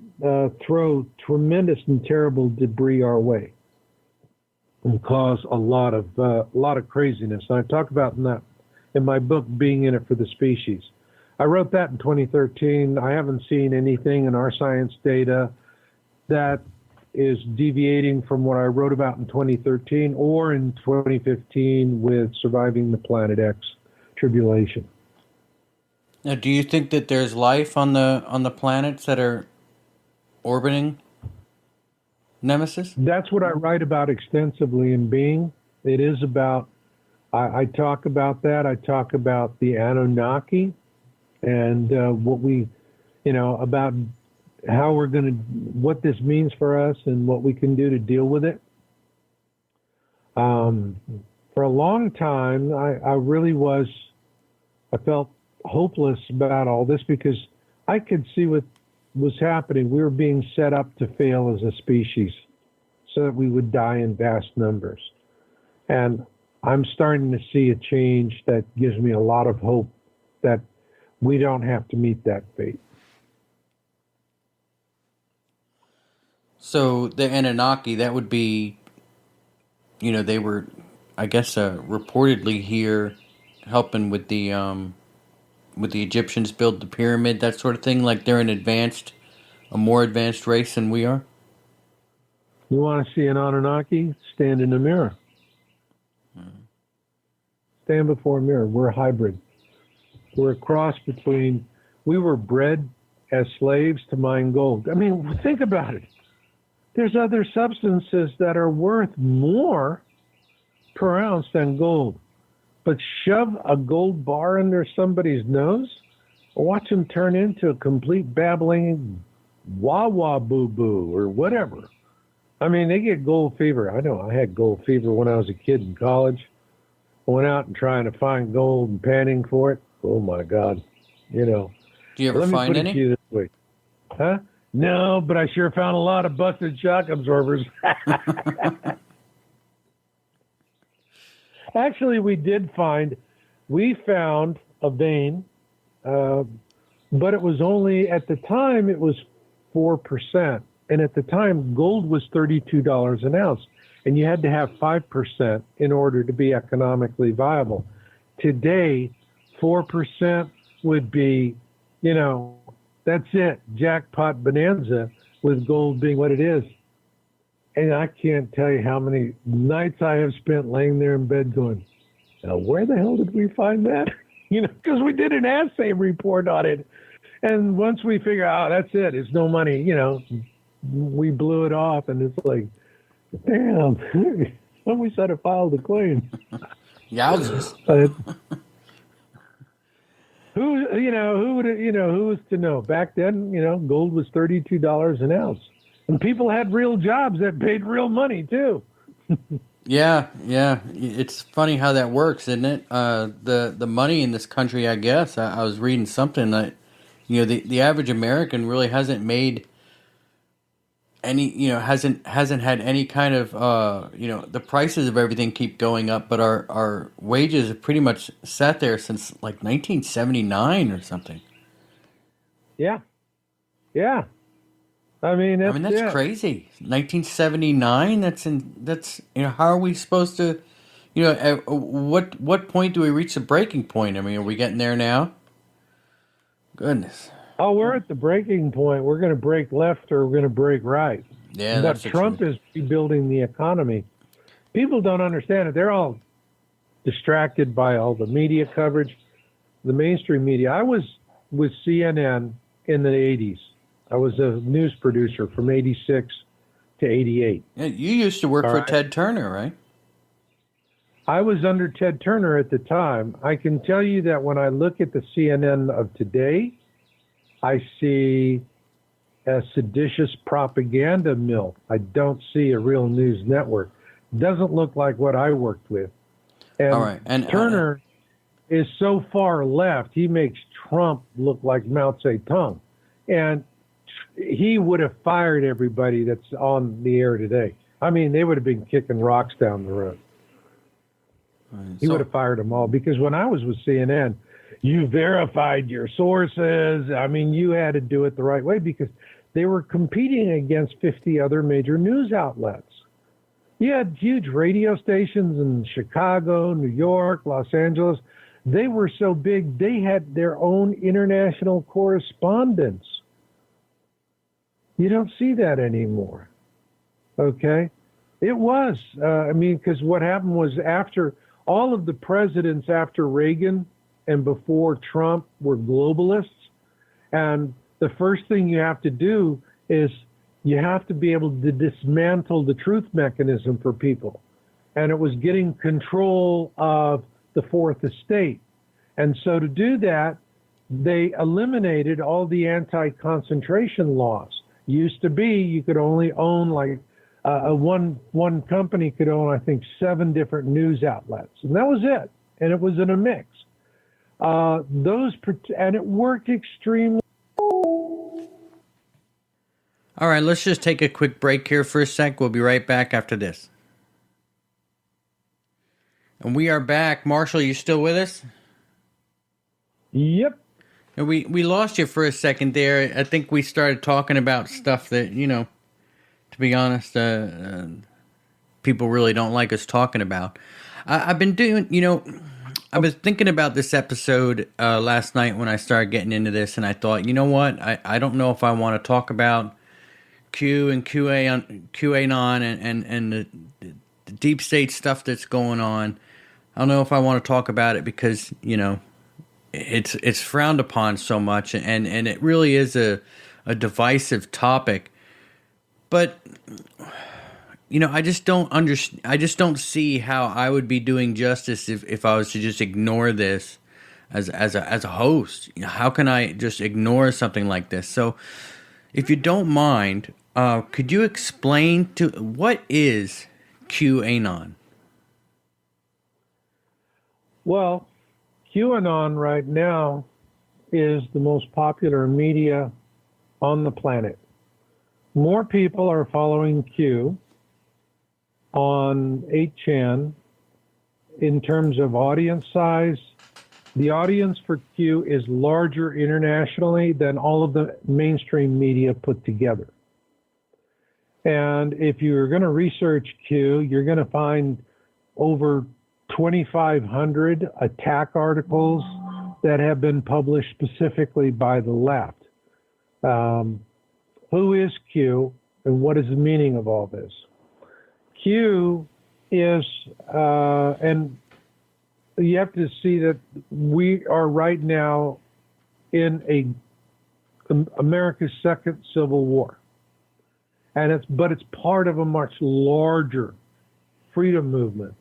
throw tremendous and terrible debris our way and cause a lot of craziness. And I talk about in my book, Being in It for the Species. I wrote that in 2013. I haven't seen anything in our science data that is deviating from what I wrote about in 2013 or in 2015 with Surviving the Planet X tribulation. Now, do you think that there's life on the planets that are orbiting Nemesis? That's what I write about extensively in Being. It is about, I talk about that. I talk about the Anunnaki and about how what this means for us and what we can do to deal with it. For a long time, I felt hopeless about all this because I could see what was happening. We were being set up to fail as a species so that we would die in vast numbers. And I'm starting to see a change that gives me a lot of hope that we don't have to meet that fate. So the Anunnaki, that would be, they were, I guess, reportedly here helping with the Egyptians build the pyramid, that sort of thing. Like they're a more advanced race than we are. You want to see an Anunnaki? Stand in the mirror. Stand before a mirror. We're a hybrid. We're a cross between, we were bred as slaves to mine gold. I mean, think about it. There's other substances that are worth more per ounce than gold. But shove a gold bar under somebody's nose, watch them turn into a complete babbling wah-wah boo-boo or whatever. I mean, they get gold fever. I know I had gold fever when I was a kid in college. I went out and trying to find gold and panning for it. Oh, my God. Do you ever find any? Let me put it to you this way. Huh? No, but I sure found a lot of busted shock absorbers. Actually, we found a vein, but it was only, at the time, it was 4%. And at the time, gold was $32 an ounce. And you had to have 5% in order to be economically viable. Today, 4% would be, that's it, jackpot bonanza, with gold being what it is. And I can't tell you how many nights I have spent laying there in bed going, now, where the hell did we find that? Because we did an assay report on it. And once we figure out, that's it, it's no money, we blew it off. And it's like, damn, when we said it filed a claim. Yowzers. Who was to know? Back then, gold was $32 an ounce. And people had real jobs that paid real money, too. Yeah. It's funny how that works, isn't it? The money in this country, I guess. I was reading something that, the average American really hasn't made any, hasn't had any kind of, the prices of everything keep going up, but our wages have pretty much sat there since like 1979 or something. Yeah. I mean, that's crazy. 1979. That's how are we supposed to, at what point do we reach the breaking point? I mean, are we getting there now? Goodness. Oh, we're at the breaking point. We're going to break left or we're going to break right. Yeah, but Trump is rebuilding the economy. People don't understand it. They're all distracted by all the media coverage, the mainstream media. I was with CNN in the 80s. I was a news producer from 86 to 88. Yeah, you used to work for Ted Turner, right? I was under Ted Turner at the time. I can tell you that when I look at the CNN of today, I see a seditious propaganda mill. I don't see a real news network. Doesn't look like what I worked with. And, all right. And Turner is so far left, he makes Trump look like Mao Zedong. And he would have fired everybody that's on the air today. I mean, they would have been kicking rocks down the road. He would So have fired them all because when I was with CNN, you verified your sources. I mean, you had to do it the right way because they were competing against 50 other major news outlets. You had huge radio stations in Chicago, New York, Los Angeles. They were so big, they had their own international correspondents. You don't see that anymore. Okay? It was. I mean, because what happened was after all of the presidents after Reagan and before Trump were globalists. And the first thing you have to do is you have to be able to dismantle the truth mechanism for people. And it was getting control of the fourth estate. And so to do that, they eliminated all the anti-concentration laws. Used to be you could only own like one company could own, I think, 7 different news outlets, and that was it. And it was in a mix. And it worked extremely. all right, let's just take a quick break here for a sec. We'll be right back after this. And we are back. Marshall, you still with us? Yep. And we lost you for a second there. I think we started talking about stuff that, to be honest, people really don't like us talking about. I've been doing, I was thinking about this episode last night when I started getting into this, and I thought, you know what? I don't know if I want to talk about Q and QAnon and the deep state stuff that's going on. I don't know if I want to talk about it because, it's frowned upon so much, and it really is a divisive topic. But I just don't understand. I just don't see how I would be doing justice if I was to just ignore this as a host. How can I just ignore something like this? So, if you don't mind, could you explain to what is QAnon? Well, QAnon right now is the most popular media on the planet. More people are following Q on 8chan in terms of audience size. The audience for Q is larger internationally than all of the mainstream media put together. And if you're going to research Q, you're going to find over 2,500 attack articles that have been published specifically by the left. Who is Q and what is the meaning of all this? Q is, and you have to see that we are right now in America's second civil war. And it's part of a much larger freedom movement.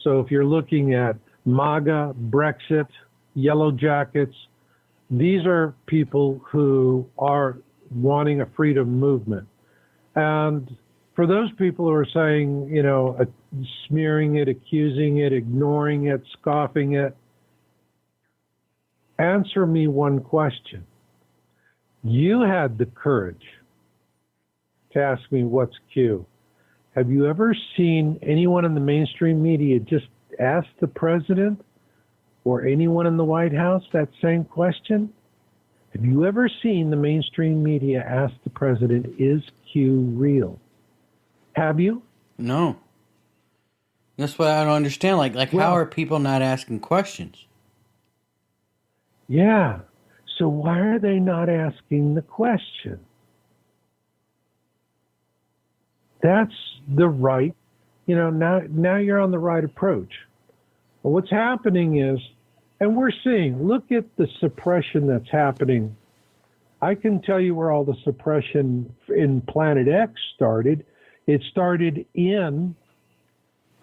So if you're looking at MAGA, Brexit, Yellow Jackets, these are people who are wanting a freedom movement. And for those people who are saying, smearing it, accusing it, ignoring it, scoffing it, answer me one question. You had the courage to ask me what's Q. Have you ever seen anyone in the mainstream media just ask the president or anyone in the White House that same question? Have you ever seen the mainstream media ask the president, is Q real? Have you? No. That's what I don't understand. Well, how are people not asking questions? Yeah. So why are they not asking the question? That's the right, now you're on the right approach. But what's happening is, and we're seeing, look at the suppression that's happening. I can tell you where all the suppression in Planet X started. It started in,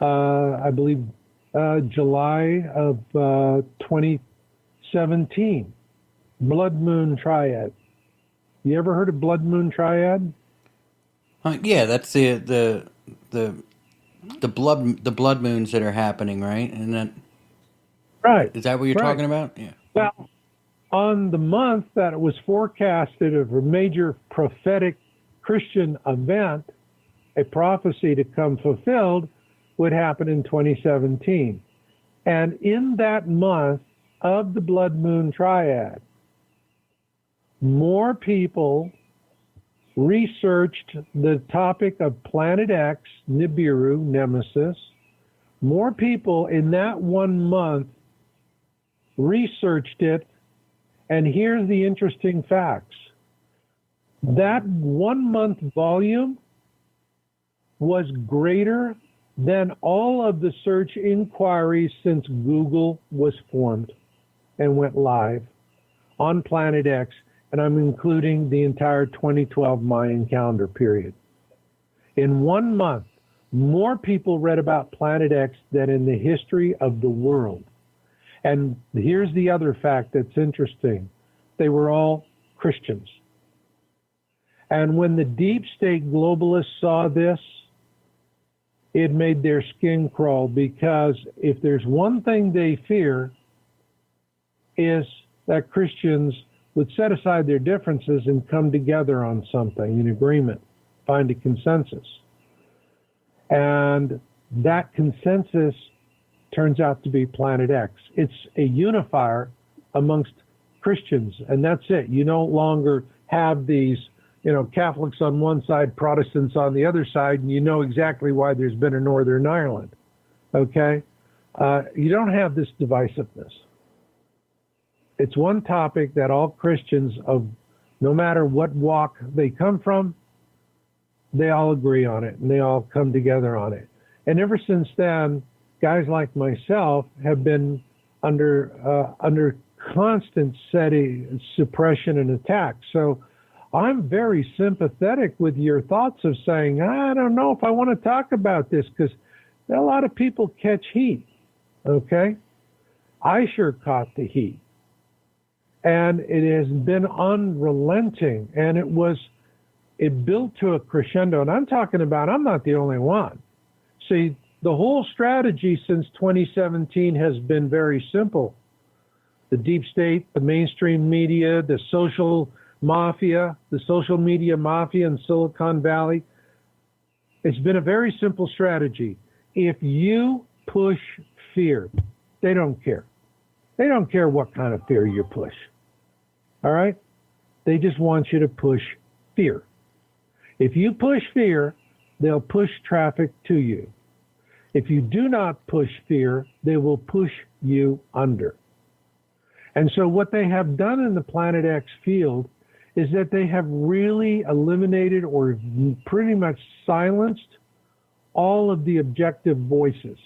I believe, July of 2017. Blood Moon Triad. You ever heard of Blood Moon Triad? Yeah, that's the blood moons that are happening, right? And that. Right, Is that what you're right. talking about? Yeah. Well, on the month that it was forecasted of a major prophetic Christian event, a prophecy to come fulfilled would happen in 2017. And in that month of the blood moon triad, more people researched the topic of Planet X, Nibiru, Nemesis. More people in that 1 month researched it. And here's the interesting facts. That 1 month volume was greater than all of the search inquiries since Google was formed and went live on Planet X, and I'm including the entire 2012 Mayan calendar period. In 1 month, more people read about Planet X than in the history of the world. And here's the other fact that's interesting. They were all Christians. And when the deep state globalists saw this, it made their skin crawl, because if there's one thing they fear is that Christians would set aside their differences and come together on something, in agreement, find a consensus. And that consensus turns out to be Planet X. It's a unifier amongst Christians, and that's it. You no longer have these, Catholics on one side, Protestants on the other side, and you know exactly why there's been a Northern Ireland. Okay? You don't have this divisiveness. It's one topic that all Christians, of no matter what walk they come from, they all agree on it, and they all come together on it. And ever since then, guys like myself have been under constant suppression and attack. So I'm very sympathetic with your thoughts of saying, I don't know if I want to talk about this, because a lot of people catch heat. Okay? I sure caught the heat. And it has been unrelenting, and it built to a crescendo. And I'm talking about, I'm not the only one. See, the whole strategy since 2017 has been very simple. The deep state, the mainstream media, the social mafia, the social media mafia in Silicon Valley. It's been a very simple strategy. If you push fear, they don't care. They don't care what kind of fear you push. All right? They just want you to push fear. If you push fear, they'll push traffic to you. If you do not push fear, they will push you under. And so what they have done in the Planet X field is that they have really eliminated or pretty much silenced all of the objective voices.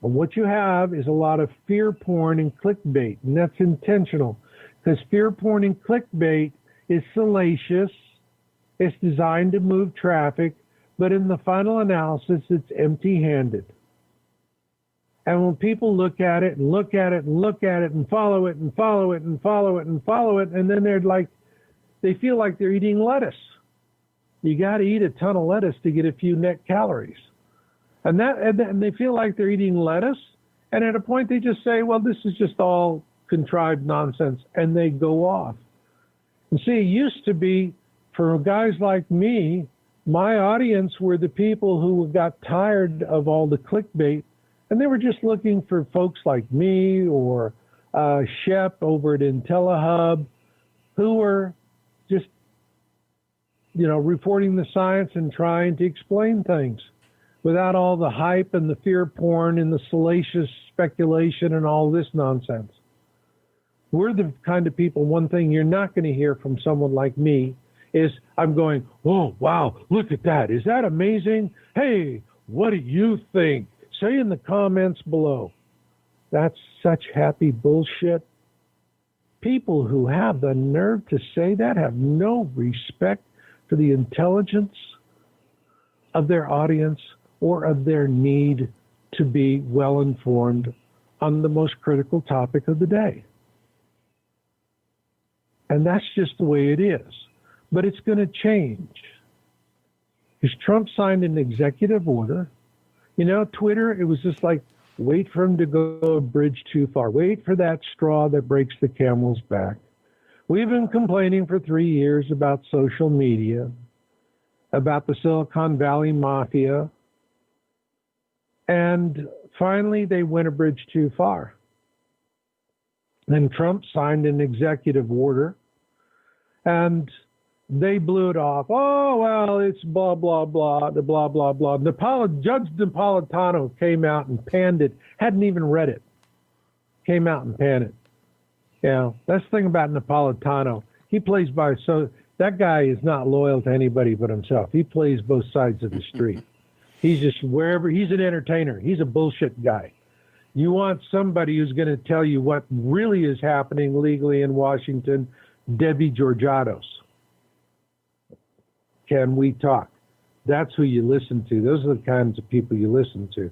And what you have is a lot of fear porn and clickbait, and that's intentional, because fear porn and clickbait is salacious. It's designed to move traffic, but in the final analysis, it's empty-handed. And when people look at it and look at it and look at it and follow it and follow it and follow it and follow it, and then they feel like they're eating lettuce. You got to eat a ton of lettuce to get a few net calories. And they feel like they're eating lettuce, and at a point they just say, well, this is just all contrived nonsense, and they go off. And see, it used to be, for guys like me, my audience were the people who got tired of all the clickbait, and they were just looking for folks like me or Shep over at IntelliHub, who were just, reporting the science and trying to explain things without all the hype and the fear porn and the salacious speculation and all this nonsense. We're the kind of people, one thing you're not going to hear from someone like me is I'm going, oh, wow, look at that. Is that amazing? Hey, what do you think? Say in the comments below. That's such happy bullshit. People who have the nerve to say that have no respect for the intelligence of their audience or of their need to be well informed on the most critical topic of the day. And that's just the way it is. But it's going to change. Because Trump signed an executive order. Twitter, it was just like, Wait for them to go a bridge too far. Wait for that straw that breaks the camel's back. We've been complaining for 3 years about social media, about the Silicon Valley mafia, and finally they went a bridge too far. Then Trump signed an executive order, and they blew it off. Oh, well, it's blah, blah, blah, the blah, blah, blah. Judge Napolitano came out and panned it, hadn't even read it, came out and panned it. Yeah, that's the thing about Napolitano. He plays by, so that guy is not loyal to anybody but himself. He plays both sides of the street. He's just wherever, he's an entertainer. He's a bullshit guy. You want somebody who's going to tell you what really is happening legally in Washington, Debbie Georgiados. Can we talk? That's who you listen to. Those are the kinds of people you listen to.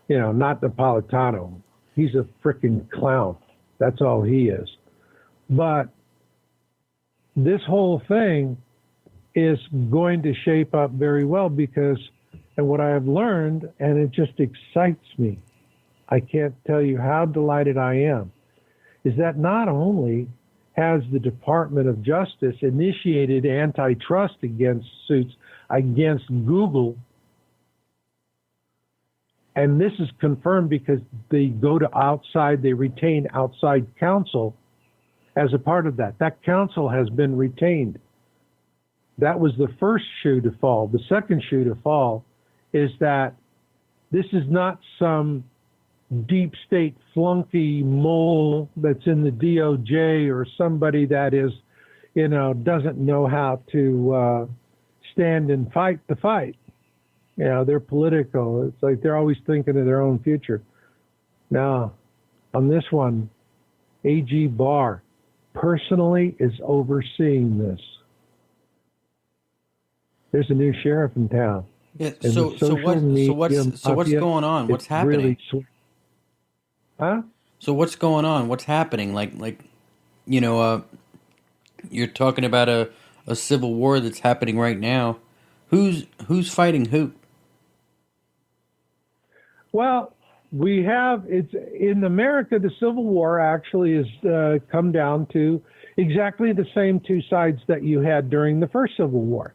You know, not Napolitano. He's a freaking clown. That's all he is. But this whole thing is going to shape up very well because, and what I have learned, and it just excites me, I can't tell you how delighted I am, is that not only has the Department of Justice initiated antitrust suits against Google, and this is confirmed because they go to outside, they retain outside counsel as a part of that. That counsel has been retained. That was the first shoe to fall. The second shoe to fall is that this is not some deep state flunky mole that's in the DOJ or somebody that is, you know, doesn't know how to stand and fight the fight. You know, they're political. It's like they're always thinking of their own future. Now, on this one, AG Barr personally is overseeing this. There's a new sheriff in town. Yeah. And So the so social what so media what's mafia, going on? What's it's happening? really, huh? So what's going on? What's happening? You know, you're talking about a civil war that's happening right now. Who's fighting who? Well, we have, it's in America, the Civil War actually has come down to exactly the same two sides that you had during the first Civil War.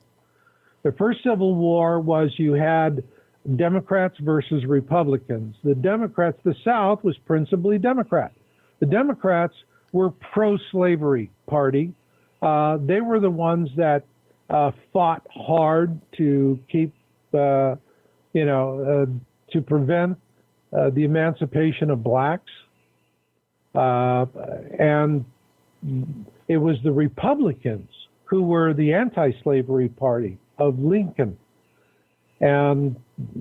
The first Civil War was you had Democrats versus Republicans. The Democrats, the South was principally Democrat. The Democrats were pro-slavery party. They were the ones that fought hard to keep, to prevent the emancipation of blacks. And it was the Republicans who were the anti-slavery party of Lincoln. And,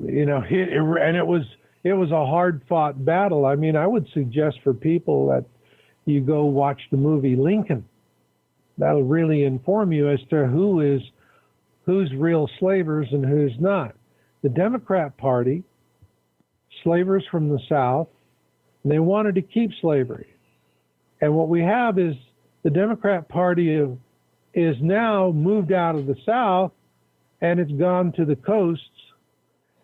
you know, it was a hard-fought battle. I mean, I would suggest for people that you go watch the movie Lincoln. That'll really inform you as to who's real slavers and who's not. The Democrat Party, slavers from the South, and they wanted to keep slavery. And what we have is the Democrat Party is now moved out of the South and it's gone to the coasts.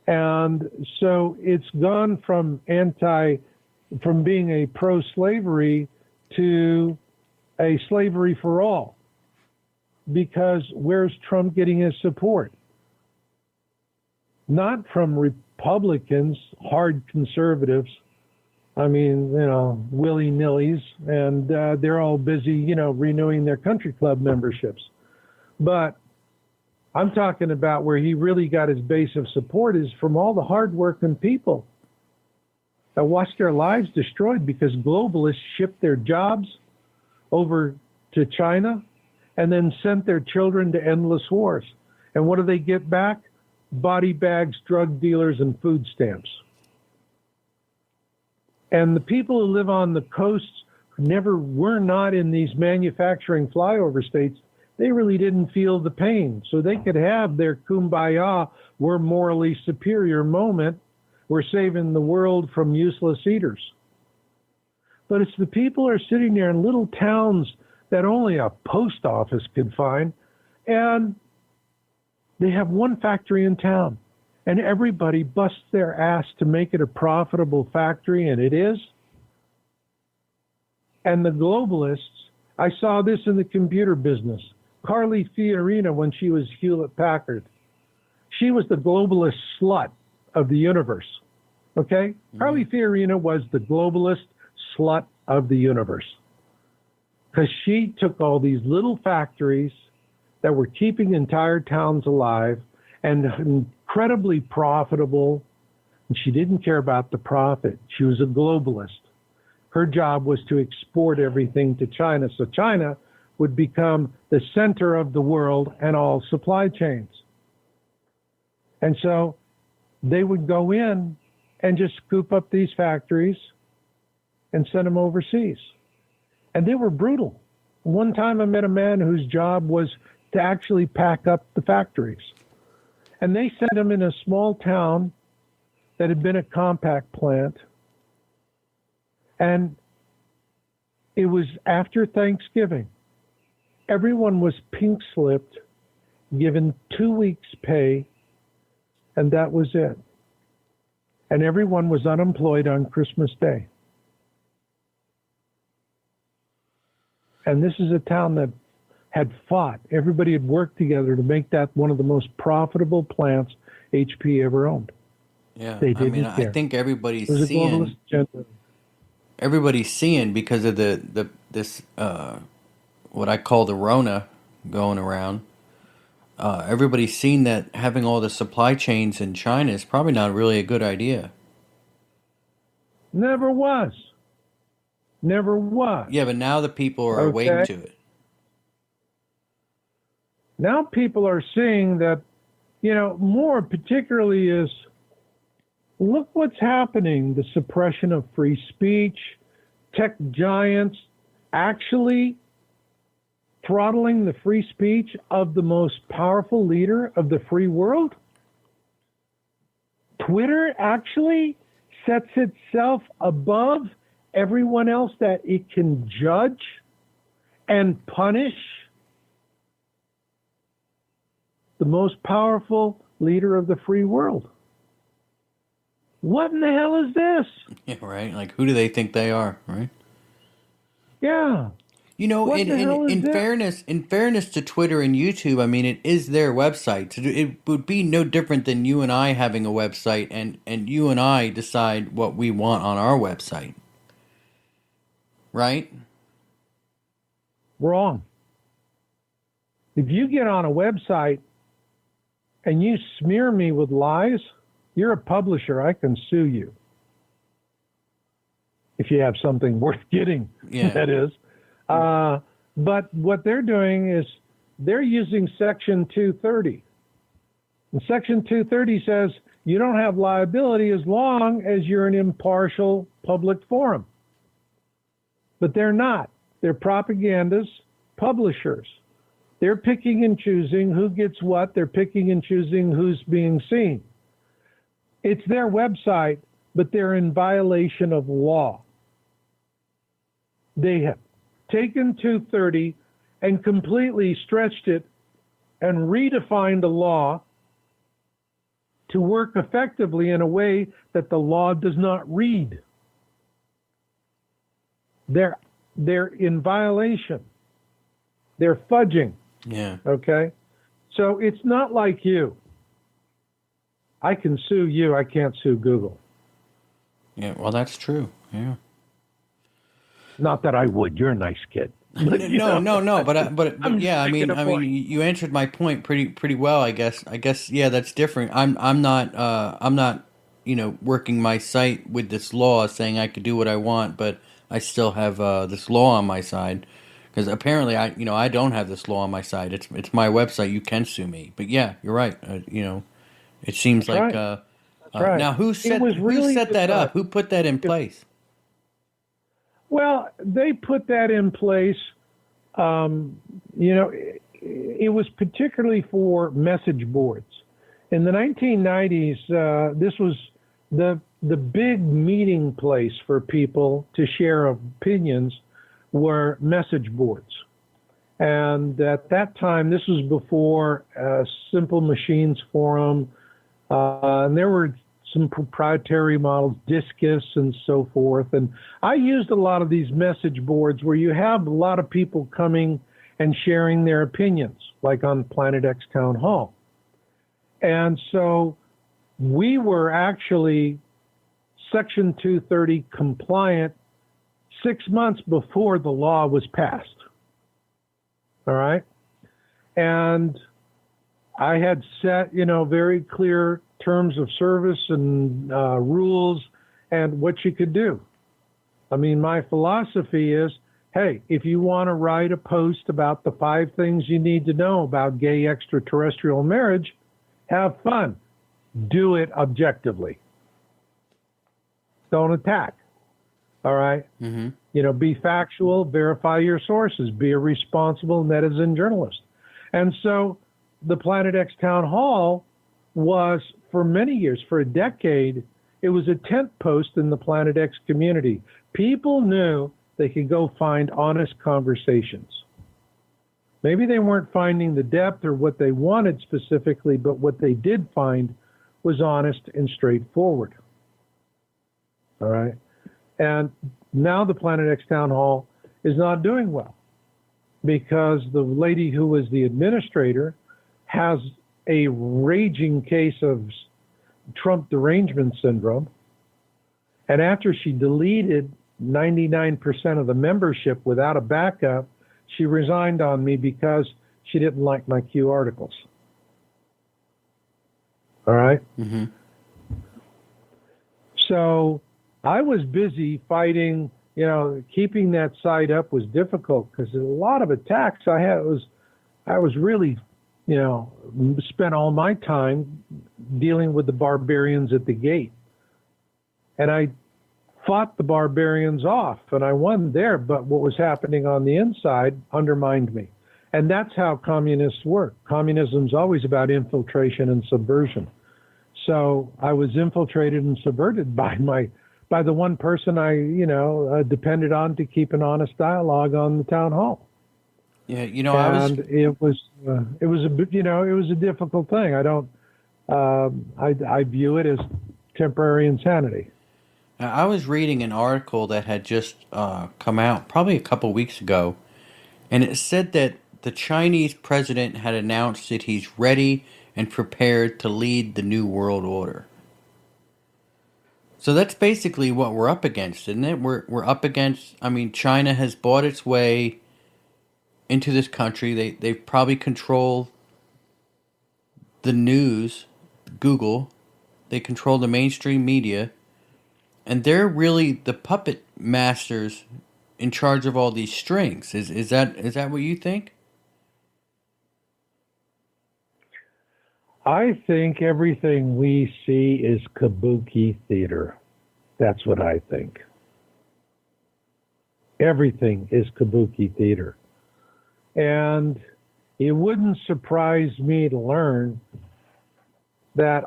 And so it's gone from being a pro-slavery to a slavery for all. Because where's Trump getting his support? Not from Republicans, hard conservatives. I mean, you know, willy-nillys, and they're all busy, you know, renewing their country club memberships. But I'm talking about where he really got his base of support is from all the hardworking people that watched their lives destroyed because globalists shipped their jobs over to China and then sent their children to endless wars. And what do they get back? Body bags, drug dealers, and food stamps. And the people who live on the coasts were not in these manufacturing flyover states. They really didn't feel the pain. So they could have their kumbaya, we're morally superior moment. We're saving the world from useless eaters. But it's the people who are sitting there in little towns that only a post office could find. And they have one factory in town. and everybody busts their ass to make it a profitable factory, and it is. And the globalists, I saw this in the computer business. Carly Fiorina, when she was Hewlett Packard, she was the globalist slut of the universe. Okay? Mm-hmm. Carly Fiorina was the globalist slut of the universe. Because she took all these little factories that were keeping entire towns alive and incredibly profitable, and she didn't care about the profit. She was a globalist. Her job was to export everything to China, so China would become the center of the world and all supply chains. And so they would go in and just scoop up these factories and send them overseas. And they were brutal. One time I met a man whose job was to actually pack up the factories. And they sent him in a small town that had been a compact plant. And it was after Thanksgiving. Everyone was pink slipped, given 2 weeks' pay, and that was it. And everyone was unemployed on Christmas Day. And this is a town that had fought. Everybody had worked together to make that one of the most profitable plants HP ever owned. Yeah, they didn't care. I think everybody's it was seeing. A globalist agenda. Everybody's seeing because of this what I call the Rona going around. Everybody's seen that having all the supply chains in China is probably not really a good idea. Never was. Never was. Yeah, but now the people are awake to it. Now people are seeing that, more particularly is, look what's happening. The suppression of free speech, tech giants actually throttling the free speech of the most powerful leader of the free world. Twitter actually sets itself above everyone else that it can judge and punish. The most powerful leader of the free world. What in the hell is this? Yeah, right. Like, who do they think they are, right? Yeah. In fairness to Twitter and YouTube, I mean, it is their website. It would be no different than you and I having a website, and you and I decide what we want on our website, right? Wrong. If you get on a website and you smear me with lies, you're a publisher. I can sue you. If you have something worth getting, that is. But what they're doing is they're using Section 230. And Section 230 says you don't have liability as long as you're an impartial public forum. But they're not. They're propagandists, publishers. They're picking and choosing who gets what. They're picking and choosing who's being seen. It's their website, but they're in violation of law. They have taken 230 and completely stretched it and redefined the law to work effectively in a way that the law does not read. They're in violation. They're fudging. Yeah. Okay? So it's not like you. I can sue you. I can't sue Google. Yeah, well, that's true. Yeah. Not that I would. You're a nice kid. But, no. But yeah. I mean, you answered my point pretty well. I guess. Yeah, that's different. I'm not working my site with this law saying I could do what I want, but I still have this law on my side. Because apparently, I don't have this law on my side. It's my website. You can sue me. But yeah, you're right. It seems That's like right. Right. Now who set that up? Who put that in place? Well, they put that in place. It was particularly for message boards. In the 1990s, this was the big meeting place for people to share opinions were message boards. And at that time, this was before Simple Machines Forum, And there were some proprietary models, Discus and so forth. And I used a lot of these message boards where you have a lot of people coming and sharing their opinions, like on Planet X Town Hall. And so we were actually Section 230 compliant 6 months before the law was passed. All right. And I had set, very clear terms of service and rules and what you could do. I mean, my philosophy is, hey, if you want to write a post about the 5 things you need to know about gay extraterrestrial marriage, have fun. Do it objectively. Don't attack. All right? Mm-hmm. Be factual, verify your sources, be a responsible netizen journalist. And so the Planet X Town Hall was, for many years, for a decade, it was a tent post in the Planet X community. People knew they could go find honest conversations. Maybe they weren't finding the depth or what they wanted specifically, but what they did find was honest and straightforward. All right? And now the Planet X Town Hall is not doing well because the lady who was the administrator has a raging case of Trump derangement syndrome. And after she deleted 99% of the membership without a backup, she resigned on me because she didn't like my Q articles. All right? Mm-hmm. So I was busy fighting, keeping that site up was difficult because a lot of attacks I was really, spent all my time dealing with the barbarians at the gate. And I fought the barbarians off and I won there, but what was happening on the inside undermined me. And that's how communists work. Communism's always about infiltration and subversion. So I was infiltrated and subverted by the one person I, depended on to keep an honest dialogue on the town hall. Yeah, it was a difficult thing. I view it as temporary insanity. I was reading an article that had just come out probably a couple weeks ago, and it said that the Chinese president had announced that he's ready and prepared to lead the New World Order. So that's basically what we're up against, isn't it? We're up against. I mean, China has bought its way into this country. They probably control the news, Google. They control the mainstream media, and they're really the puppet masters in charge of all these strings. Is that what you think? I think everything we see is kabuki theater. That's what I think. Everything is kabuki theater. And it wouldn't surprise me to learn that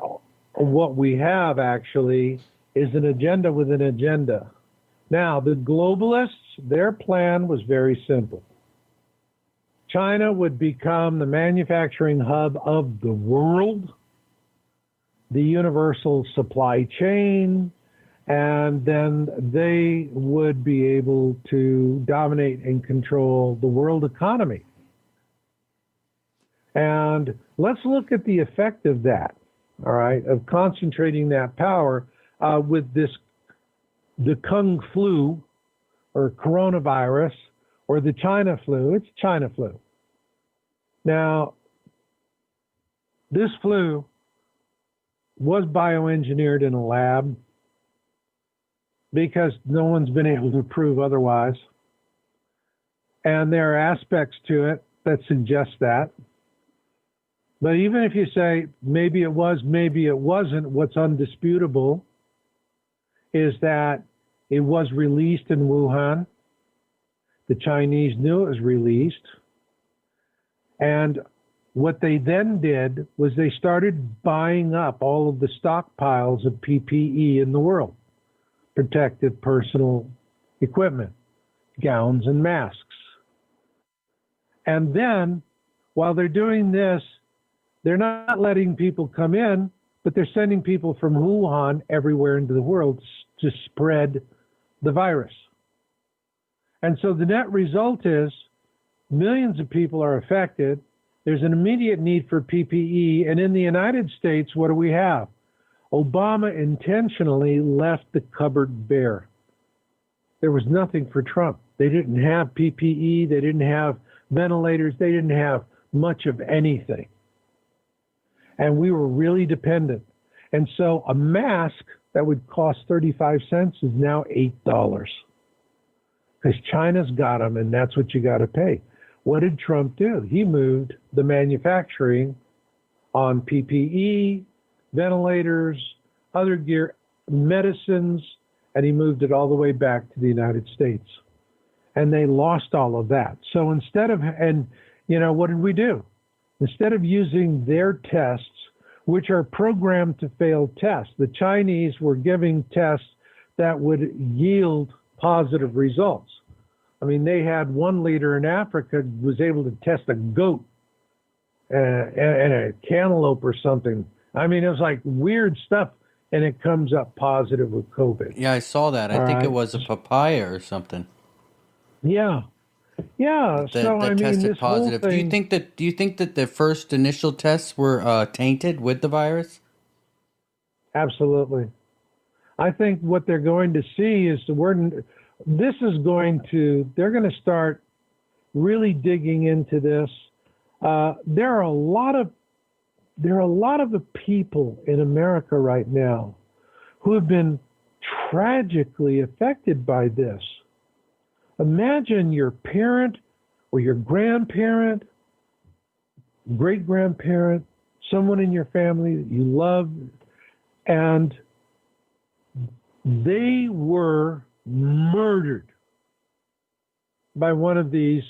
what we have actually is an agenda with an agenda. Now, the globalists, their plan was very simple. China would become the manufacturing hub of the world, the universal supply chain, and then they would be able to dominate and control the world economy. And let's look at the effect of that, all right, of concentrating that power with the Kung flu or coronavirus or the China flu. It's China flu. Now, this flu was bioengineered in a lab because no one's been able to prove otherwise. And there are aspects to it that suggest that. But even if you say maybe it was, maybe it wasn't, what's undisputable is that it was released in Wuhan. The Chinese knew it was released. And what they then did was they started buying up all of the stockpiles of PPE in the world, protective personal equipment, gowns and masks. And then, while they're doing this, they're not letting people come in, but they're sending people from Wuhan everywhere into the world to spread the virus. And so the net result is millions of people are affected. There's an immediate need for PPE. And in the United States, what do we have? Obama intentionally left the cupboard bare. There was nothing for Trump. They didn't have PPE. They didn't have ventilators. They didn't have much of anything. And we were really dependent. And so a mask that would cost 35 cents is now $8. Because China's got them, and that's what you got to pay. What did Trump do? He moved the manufacturing on PPE, ventilators, other gear, medicines, and he moved it all the way back to the United States. And they lost all of that. So instead of, and what did we do? Instead of using their tests, which are programmed to fail tests, the Chinese were giving tests that would yield positive results. I mean, they had one leader in Africa was able to test a goat and a cantaloupe or something. I mean, it was like weird stuff, and it comes up positive with COVID. Yeah, I saw that. I think it was a papaya or something. Yeah. Yeah. That tested this positive. whole thing. Do you think that the first initial tests were tainted with the virus? Absolutely. I think what they're going to see is they're going to start really digging into this. There are a lot of the people in America right now who have been tragically affected by this. Imagine your parent or your grandparent, great-grandparent, someone in your family that you love, and they were murdered by one of these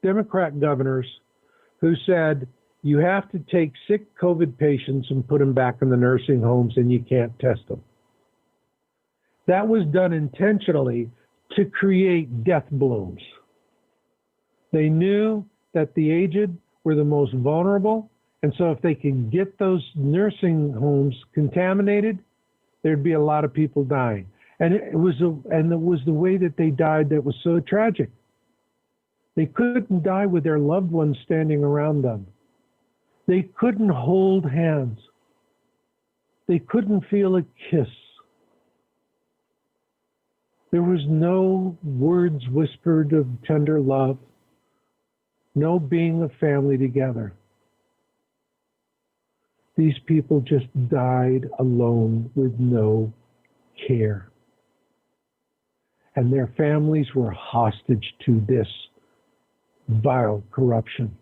Democrat governors who said, you have to take sick COVID patients and put them back in the nursing homes and you can't test them. That was done intentionally to create death blooms. They knew that the aged were the most vulnerable, and so if they could get those nursing homes contaminated, there'd be a lot of people dying. And it was the way that they died that was so tragic. They couldn't die with their loved ones standing around them. They couldn't hold hands. They couldn't feel a kiss. There was no words whispered of tender love, no being a family together. These people just died alone with no care. And their families were hostage to this vile corruption.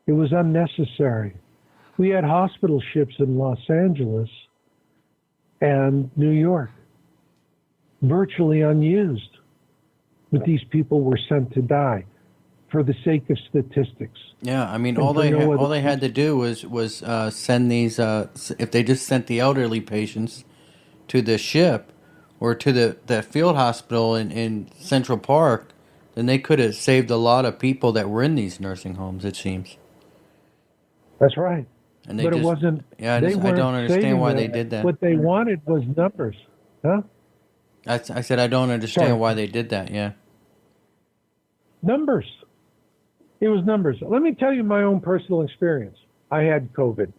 It was unnecessary. We had hospital ships in Los Angeles and New York, virtually unused, but these people were sent to die for the sake of statistics. Yeah, I mean, all they had to do was send these. If they just sent the elderly patients to the ship or to the field hospital in Central Park, then they could have saved a lot of people that were in these nursing homes. It seems. That's right. And they but just, it wasn't. Yeah, I don't understand why they did that. What they wanted was numbers, huh? I said I don't understand why they did that. Yeah. Numbers. It was numbers. Let me tell you my own personal experience. I had COVID.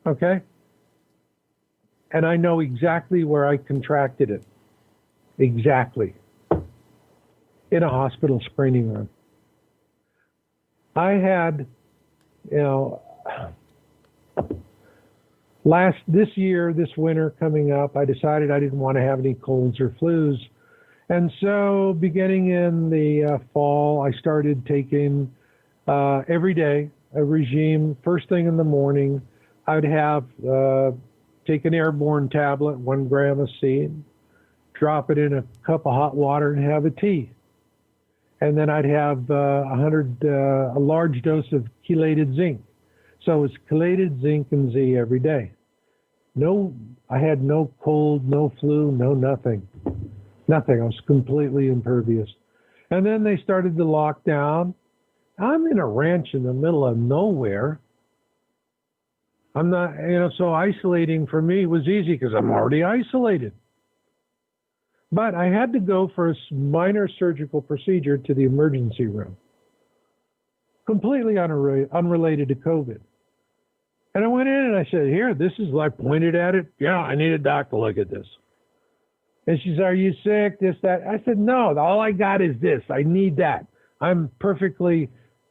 Okay? And I know exactly where I contracted it. Exactly. In a hospital screening room. I had, this winter coming up, I decided I didn't want to have any colds or flus. And so beginning in the fall, I started taking every day a regime. First thing in the morning, I'd have take an airborne tablet, 1 gram of seed, drop it in a cup of hot water and have a tea. And then I'd have a large dose of chelated zinc. So it's chelated zinc and Z every day. I had no cold, no flu, no nothing. Nothing. I was completely impervious. And then they started the lockdown. I'm in a ranch in the middle of nowhere. I'm not, so isolating for me was easy because I'm already isolated. But I had to go for a minor surgical procedure to the emergency room, completely unrelated to COVID. And I went in and I said, here, this is, I pointed at it. Yeah, I need a doc to look at this. And she said, are you sick? This, that. I said, no, all I got is this. I need that. I'm perfectly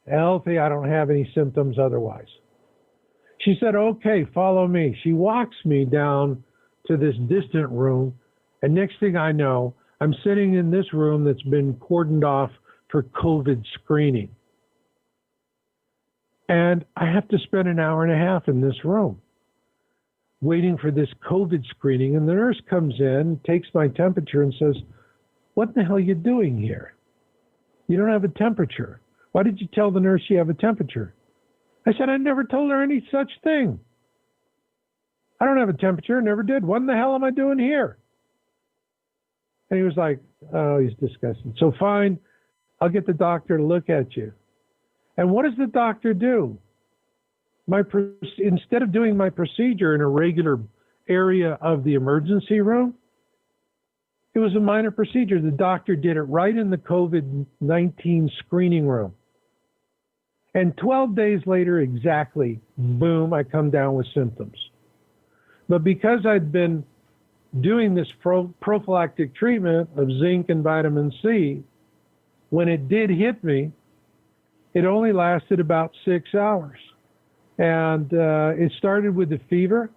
healthy. I don't have any symptoms otherwise. She said, okay, follow me. She walks me down to this distant room. And next thing I know, I'm sitting in this room that's been cordoned off for COVID screening. And I have to spend an hour and a half in this room waiting for this COVID screening. And the nurse comes in, takes my temperature and says, what the hell are you doing here? You don't have a temperature. Why did you tell the nurse you have a temperature? I said, I never told her any such thing. I don't have a temperature, never did. What in the hell am I doing here? And he was like, oh, he's disgusting. So fine, I'll get the doctor to look at you. And what does the doctor do? Instead of doing my procedure in a regular area of the emergency room, it was a minor procedure. The doctor did it right in the COVID-19 screening room. And 12 days later, exactly, boom, I come down with symptoms. But because I'd been doing this prophylactic treatment of zinc and vitamin C, when it did hit me, it only lasted about 6 hours. And it started with the fever,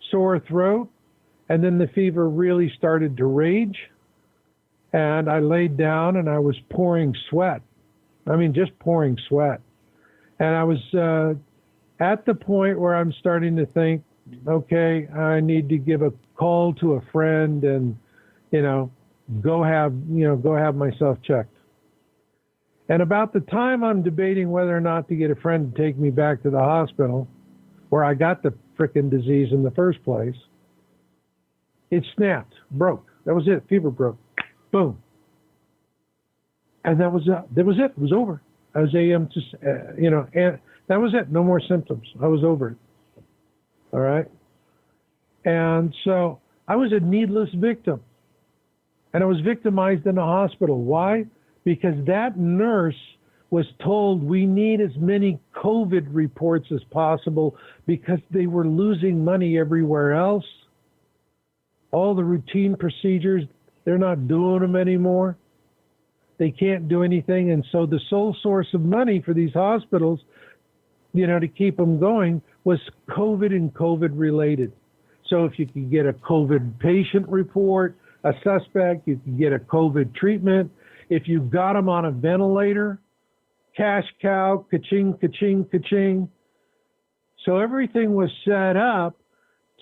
sore throat, and then the fever really started to rage. And I laid down and I was pouring sweat. I mean, just pouring sweat. And I was at the point where I'm starting to think, okay, I need to give a call to a friend and, go have myself checked. And about the time I'm debating whether or not to get a friend to take me back to the hospital where I got the frickin' disease in the first place, it snapped, broke. That was it. Fever broke. Boom. And that was it. It was over. I was and that was it. No more symptoms. I was over it. All right. And so I was a needless victim. And I was victimized in the hospital. Why? Because that nurse was told we need as many COVID reports as possible because they were losing money everywhere else. All the routine procedures, they're not doing them anymore. They can't do anything. And so the sole source of money for these hospitals, to keep them going was COVID and COVID related. So if you could get a COVID patient report, a suspect, you could get a COVID treatment. If you got them on a ventilator, cash cow, ka-ching, ka-ching, ka-ching. So everything was set up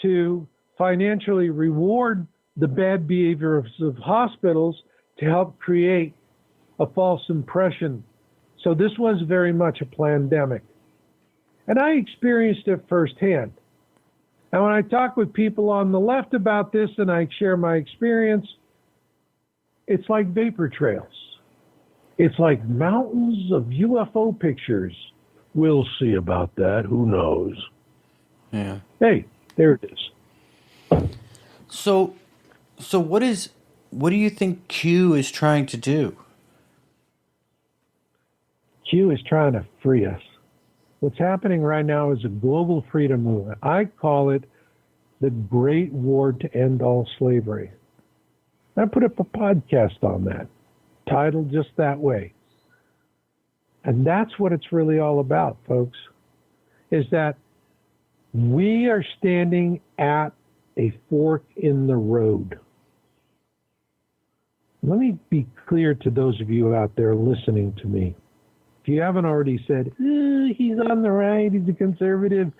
to financially reward the bad behavior of hospitals to help create a false impression. So this was very much a pandemic. And I experienced it firsthand. And when I talk with people on the left about this and I share my experience, it's like vapor trails. It's like mountains of UFO pictures. We'll see about that. Who knows? Yeah. Hey, there it is. So what do you think Q is trying to do? Q is trying to free us. What's happening right now is a global freedom movement. I call it the Great War to End All Slavery. I put up a podcast on that, titled just that way. And that's what it's really all about, folks, is that we are standing at a fork in the road. Let me be clear to those of you out there listening to me. If you haven't already said, he's on the right, he's a conservative,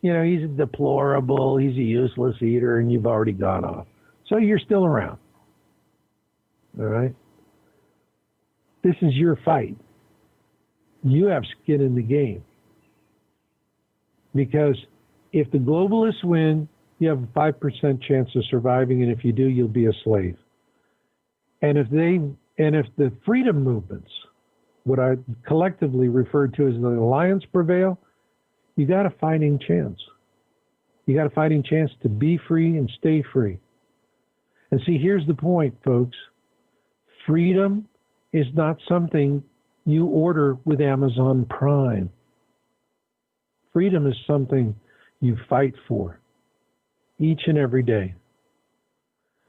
he's a deplorable, he's a useless eater, and you've already gone off. So you're still around. All right? This is your fight. You have skin in the game. Because if the globalists win, you have a 5% chance of surviving, and if you do, you'll be a slave. And if the freedom movements, what I collectively refer to as the alliance, prevail, you got a fighting chance. You got a fighting chance to be free and stay free. And see, here's the point, folks. Freedom is not something you order with Amazon Prime. Freedom is something you fight for each and every day.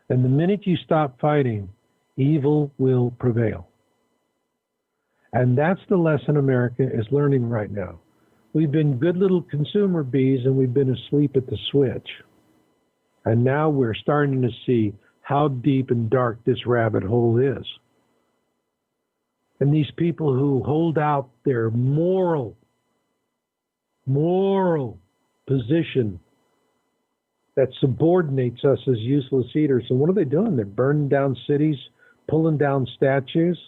And the minute you stop fighting, evil will prevail. And that's the lesson America is learning right now. We've been good little consumer bees and we've been asleep at the switch. And now we're starting to see how deep and dark this rabbit hole is. And these people who hold out their moral position that subordinates us as useless eaters. And what are they doing? They're burning down cities, pulling down statues.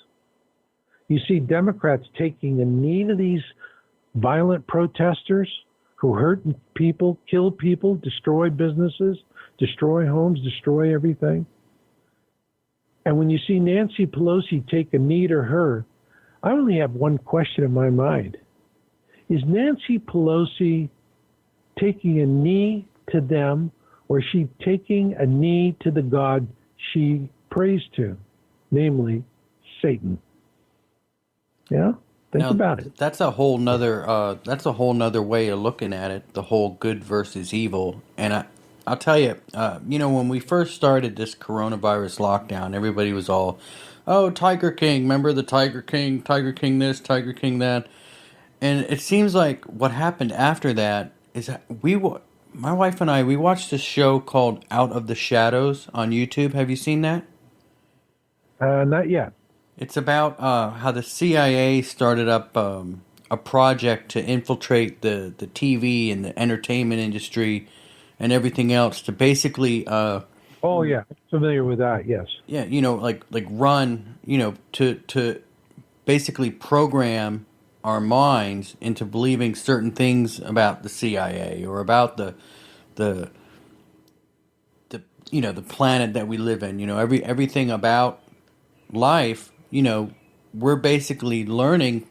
You see Democrats taking a knee to these violent protesters who hurt people, kill people, destroy businesses, destroy homes, destroy everything. And when you see Nancy Pelosi take a knee to her, I only have one question in my mind. Is Nancy Pelosi taking a knee to them, or is she taking a knee to the God she prays to, namely Satan? Yeah? Think about it. That's a whole nother way of looking at it, the whole good versus evil. And I'll tell you, when we first started this coronavirus lockdown, everybody was all, oh, Tiger King, remember the Tiger King this, Tiger King that. And it seems like what happened after that is that my wife and I, we watched this show called Out of the Shadows on YouTube. Have you seen that? Not yet. It's about how the CIA started up a project to infiltrate the TV and the entertainment industry and everything else to basically Oh yeah, familiar with that. Yes. yeah, like run, to basically program our minds into believing certain things about the CIA or about the the planet that we live in. Everything about life. We're basically learning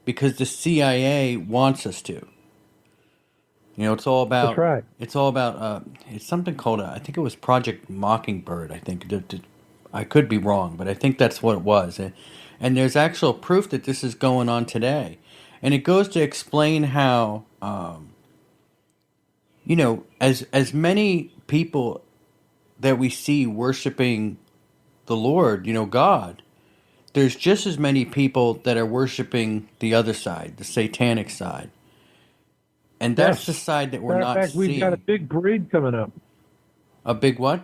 because the CIA wants us to. It's all That's about. right. It's all about. It's something called. I think it was Project Mockingbird. I think. I could be wrong, but I think that's what it was. And there's actual proof that this is going on today, and it goes to explain how, as many people that we see worshiping the Lord, God, there's just as many people that are worshiping the other side, the satanic side. And Yes. that's the side that we're Matter of not fact, we've got a seeing. big parade coming up. A big what?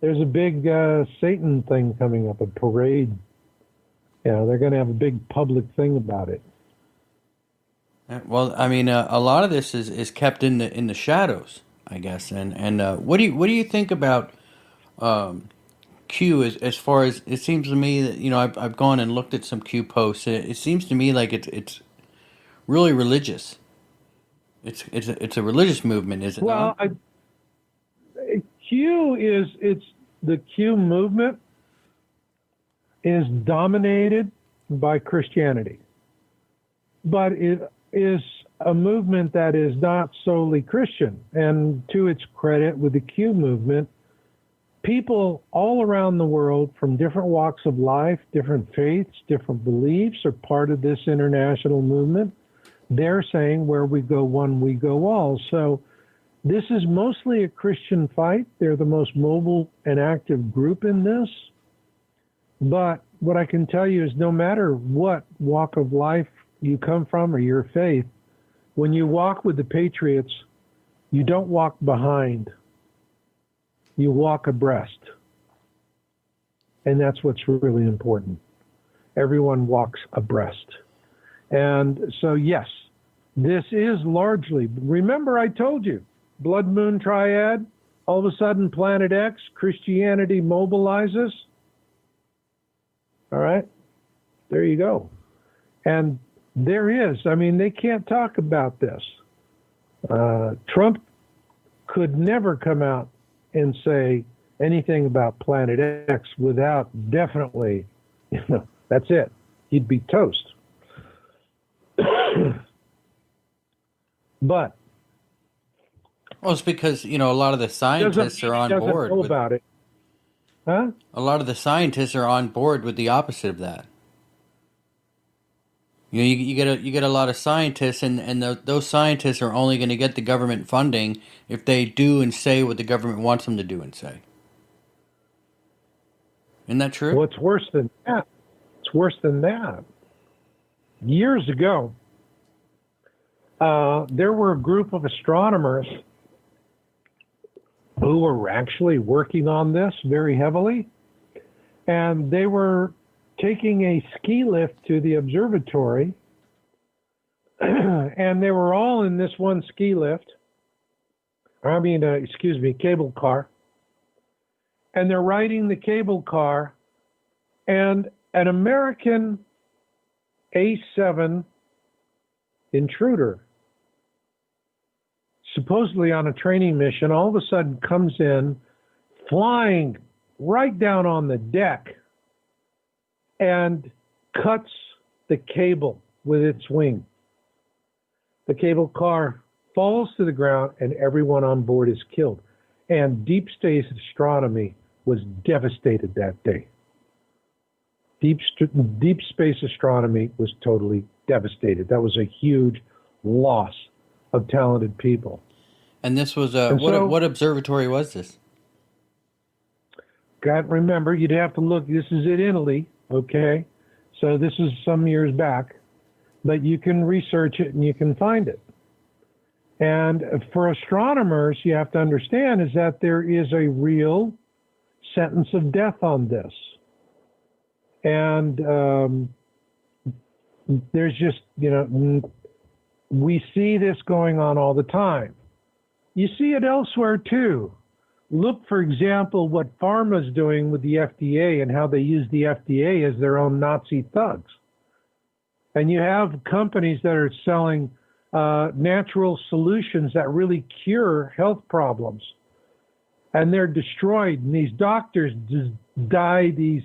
There's a big Satan thing coming up, a parade. Yeah, they're going to have a big public thing about it. Well, I mean, a lot of this is kept in the shadows, I guess. And what do you think about Q as far as it seems to me that I've gone and looked at some Q posts. It seems to me like it's really religious. It's a religious movement, is it Well, not? it's the Q movement is dominated by Christianity, but it is a movement that is not solely Christian. And to its credit, with the Q movement, people all around the world from different walks of life, different faiths, different beliefs are part of this international movement. They're saying where we go one, we go all. So this is mostly a Christian fight. They're the most mobile and active group in this. But what I can tell you is no matter what walk of life you come from or your faith, when you walk with the Patriots, you don't walk behind. You walk abreast. And that's what's really important. Everyone walks abreast. And so, yes, this is largely, remember I told you, blood moon triad, all of a sudden planet X, Christianity mobilizes. All right, there you go. And there is, they can't talk about this. Trump could never come out and say anything about planet X without definitely, that's it. He'd be toast. But Well, it's because, a lot of the doesn't scientists mean are he on doesn't board know with about it. Huh? a lot of the scientists are on board with the opposite of that. You get a lot of scientists, and those scientists are only going to get the government funding if they do and say what the government wants them to do and say. Isn't that true? What's worse than that? It's worse than that. Years ago, there were a group of astronomers who were actually working on this very heavily, and they were taking a ski lift to the observatory, and they were all in this one ski lift. Cable car. And they're riding the cable car, and an American A7 intruder, supposedly on a training mission, all of a sudden comes in, flying right down on the deck, and cuts the cable with its wing. The cable car falls to the ground, and everyone on board is killed. And deep space astronomy was devastated that day. Deep space astronomy was totally devastated. That was a huge loss of talented people. And this was And so, what observatory was this? remember, you'd have to look. This is in Italy, okay? So this is some years back, but you can research it and you can find it. And for astronomers, you have to understand is that there is a real sentence of death on this. And there's just, we see this going on all the time. You see it elsewhere too. Look, for example, what pharma's doing with the FDA and how they use the FDA as their own Nazi thugs. And you have companies that are selling natural solutions that really cure health problems. And they're destroyed. And these doctors die these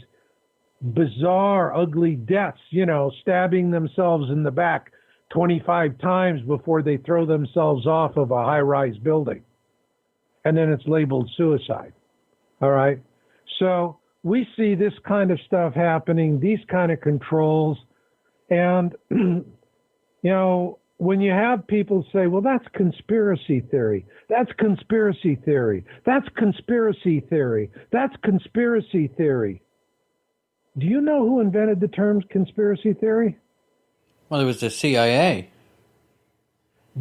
bizarre, ugly deaths, stabbing themselves in the back 25 times before they throw themselves off of a high-rise building. And then it's labeled suicide. All right? So we see this kind of stuff happening, these kind of controls. And, when you have people say, well, that's conspiracy theory, that's conspiracy theory, that's conspiracy theory, that's conspiracy theory. Do you know who invented the term conspiracy theory? Well, it was the CIA.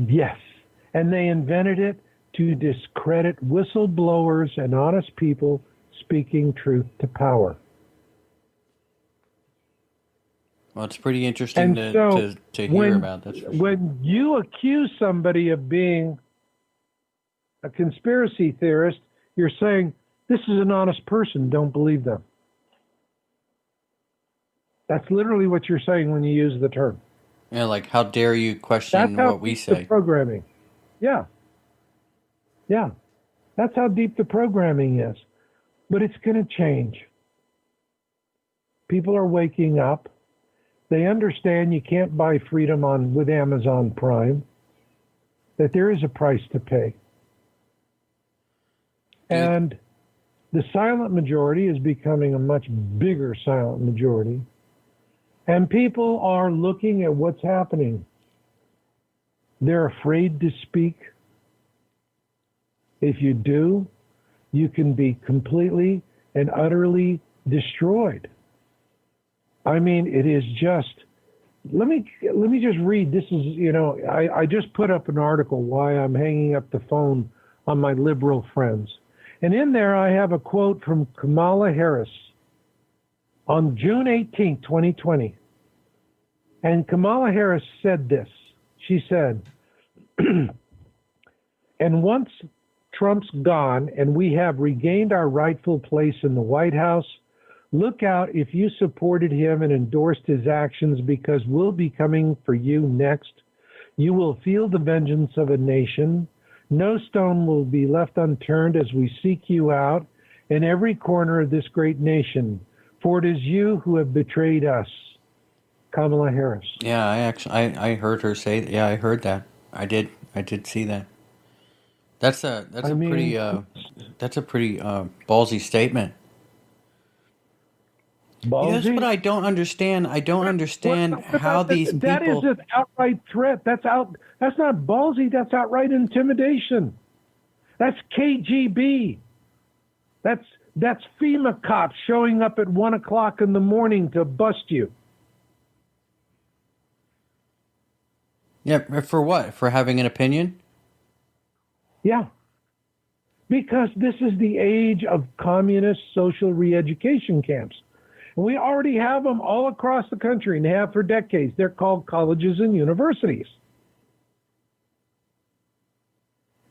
Yes. And they invented it to discredit whistleblowers and honest people speaking truth to power. Well, it's pretty interesting to hear about. That's for sure. When you accuse somebody of being a conspiracy theorist, you're saying, this is an honest person, don't believe them. That's literally what you're saying when you use the term. Yeah, like, how dare you question what we say? The programming. Yeah. Yeah. That's how deep the programming is. But it's going to change. People are waking up. They understand you can't buy freedom with Amazon Prime, that there is a price to pay. And the silent majority is becoming a much bigger silent majority. And people are looking at what's happening. They're afraid to speak. If you do, you can be completely and utterly destroyed. I mean, it is just, let me just read. This is, I just put up an article why I'm hanging up the phone on my liberal friends. And in there, I have a quote from Kamala Harris on June 18, 2020. And Kamala Harris said this. She said, and once Trump's gone and we have regained our rightful place in the White House, look out if you supported him and endorsed his actions, because we'll be coming for you next. You will feel the vengeance of a nation. No stone will be left unturned as we seek you out in every corner of this great nation. For it is you who have betrayed us. Kamala Harris. Yeah, I heard her say. Yeah, I heard that. I did see that. That's I a mean, pretty ballsy statement. You know, that's what ballsy. I don't understand. I don't What, understand what how about this? these That is people. an outright threat. That's out. That's not ballsy. That's outright intimidation. That's KGB. That's that's FEMA cops showing up at 1 o'clock in the morning to bust you. Yeah, for what? For having an opinion? Yeah, because this is the age of communist social re-education camps. And we already have them all across the country and have for decades. They're called colleges and universities.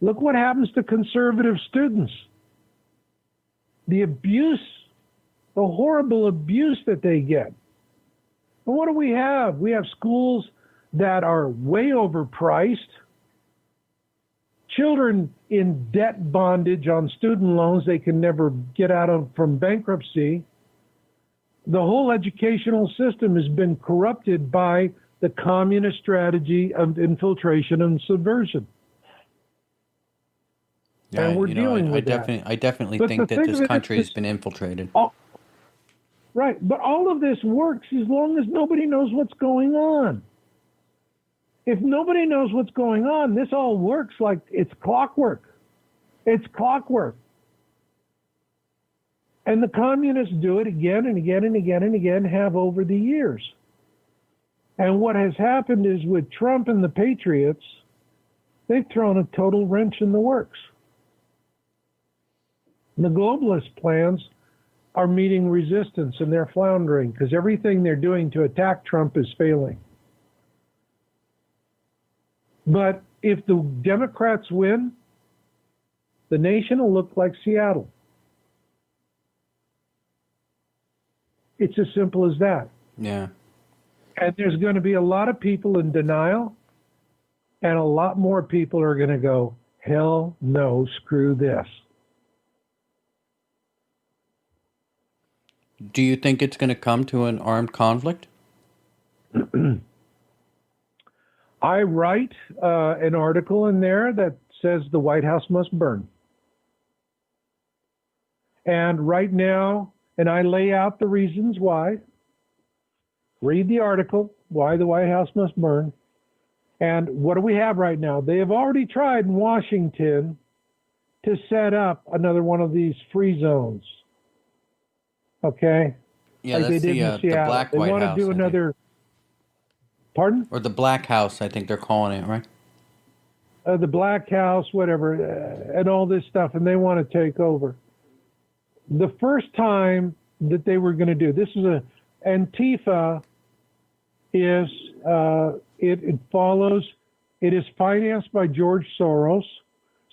Look what happens to conservative students. The abuse, the horrible abuse that they get. And what do we have? We have schools that are way overpriced, children in debt bondage on student loans they can never get out of from bankruptcy. The whole educational system has been corrupted by the communist strategy of infiltration and subversion. Yeah, And we're you know, dealing with that. I definitely But the think that thing this of it country has is, been infiltrated. all, right, but all of this works as long as nobody knows what's going on. If nobody knows what's going on, this all works like it's clockwork. It's clockwork. And the communists do it again and again and again and again, have over the years. And what has happened is with Trump and the Patriots, they've thrown a total wrench in the works. The globalist plans are meeting resistance and they're floundering because everything they're doing to attack Trump is failing. But if the Democrats win, the nation will look like Seattle. It's as simple as that. Yeah. And there's going to be a lot of people in denial, and a lot more people are going to go, hell no, screw this. Do you think it's going to come to an armed conflict? I write an article in there that says the White House must burn. And right now, and I lay out the reasons why. Read the article, why the White House must burn. And what do we have right now? They have already tried in Washington to set up another one of these free zones. Okay? Yeah, like that's they did in the Seattle. Black They White want to House, do I think. another. Pardon? Or the Black House, I think they're calling it, right? The Black House, whatever, and all this stuff, and they want to take over. The first time that they were going to do this is Antifa is it follows. It is financed by George Soros.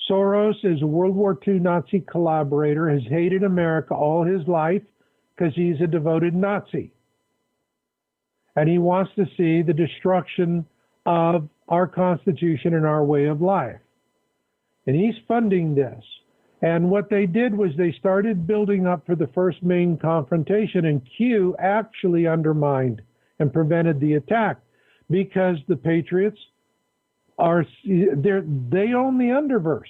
Soros is a World War II Nazi collaborator. Has hated America all his life because he's a devoted Nazi, and he wants to see the destruction of our Constitution and our way of life. And he's funding this. And what they did was they started building up for the first main confrontation, and Q actually undermined and prevented the attack because the Patriots they own the underverse.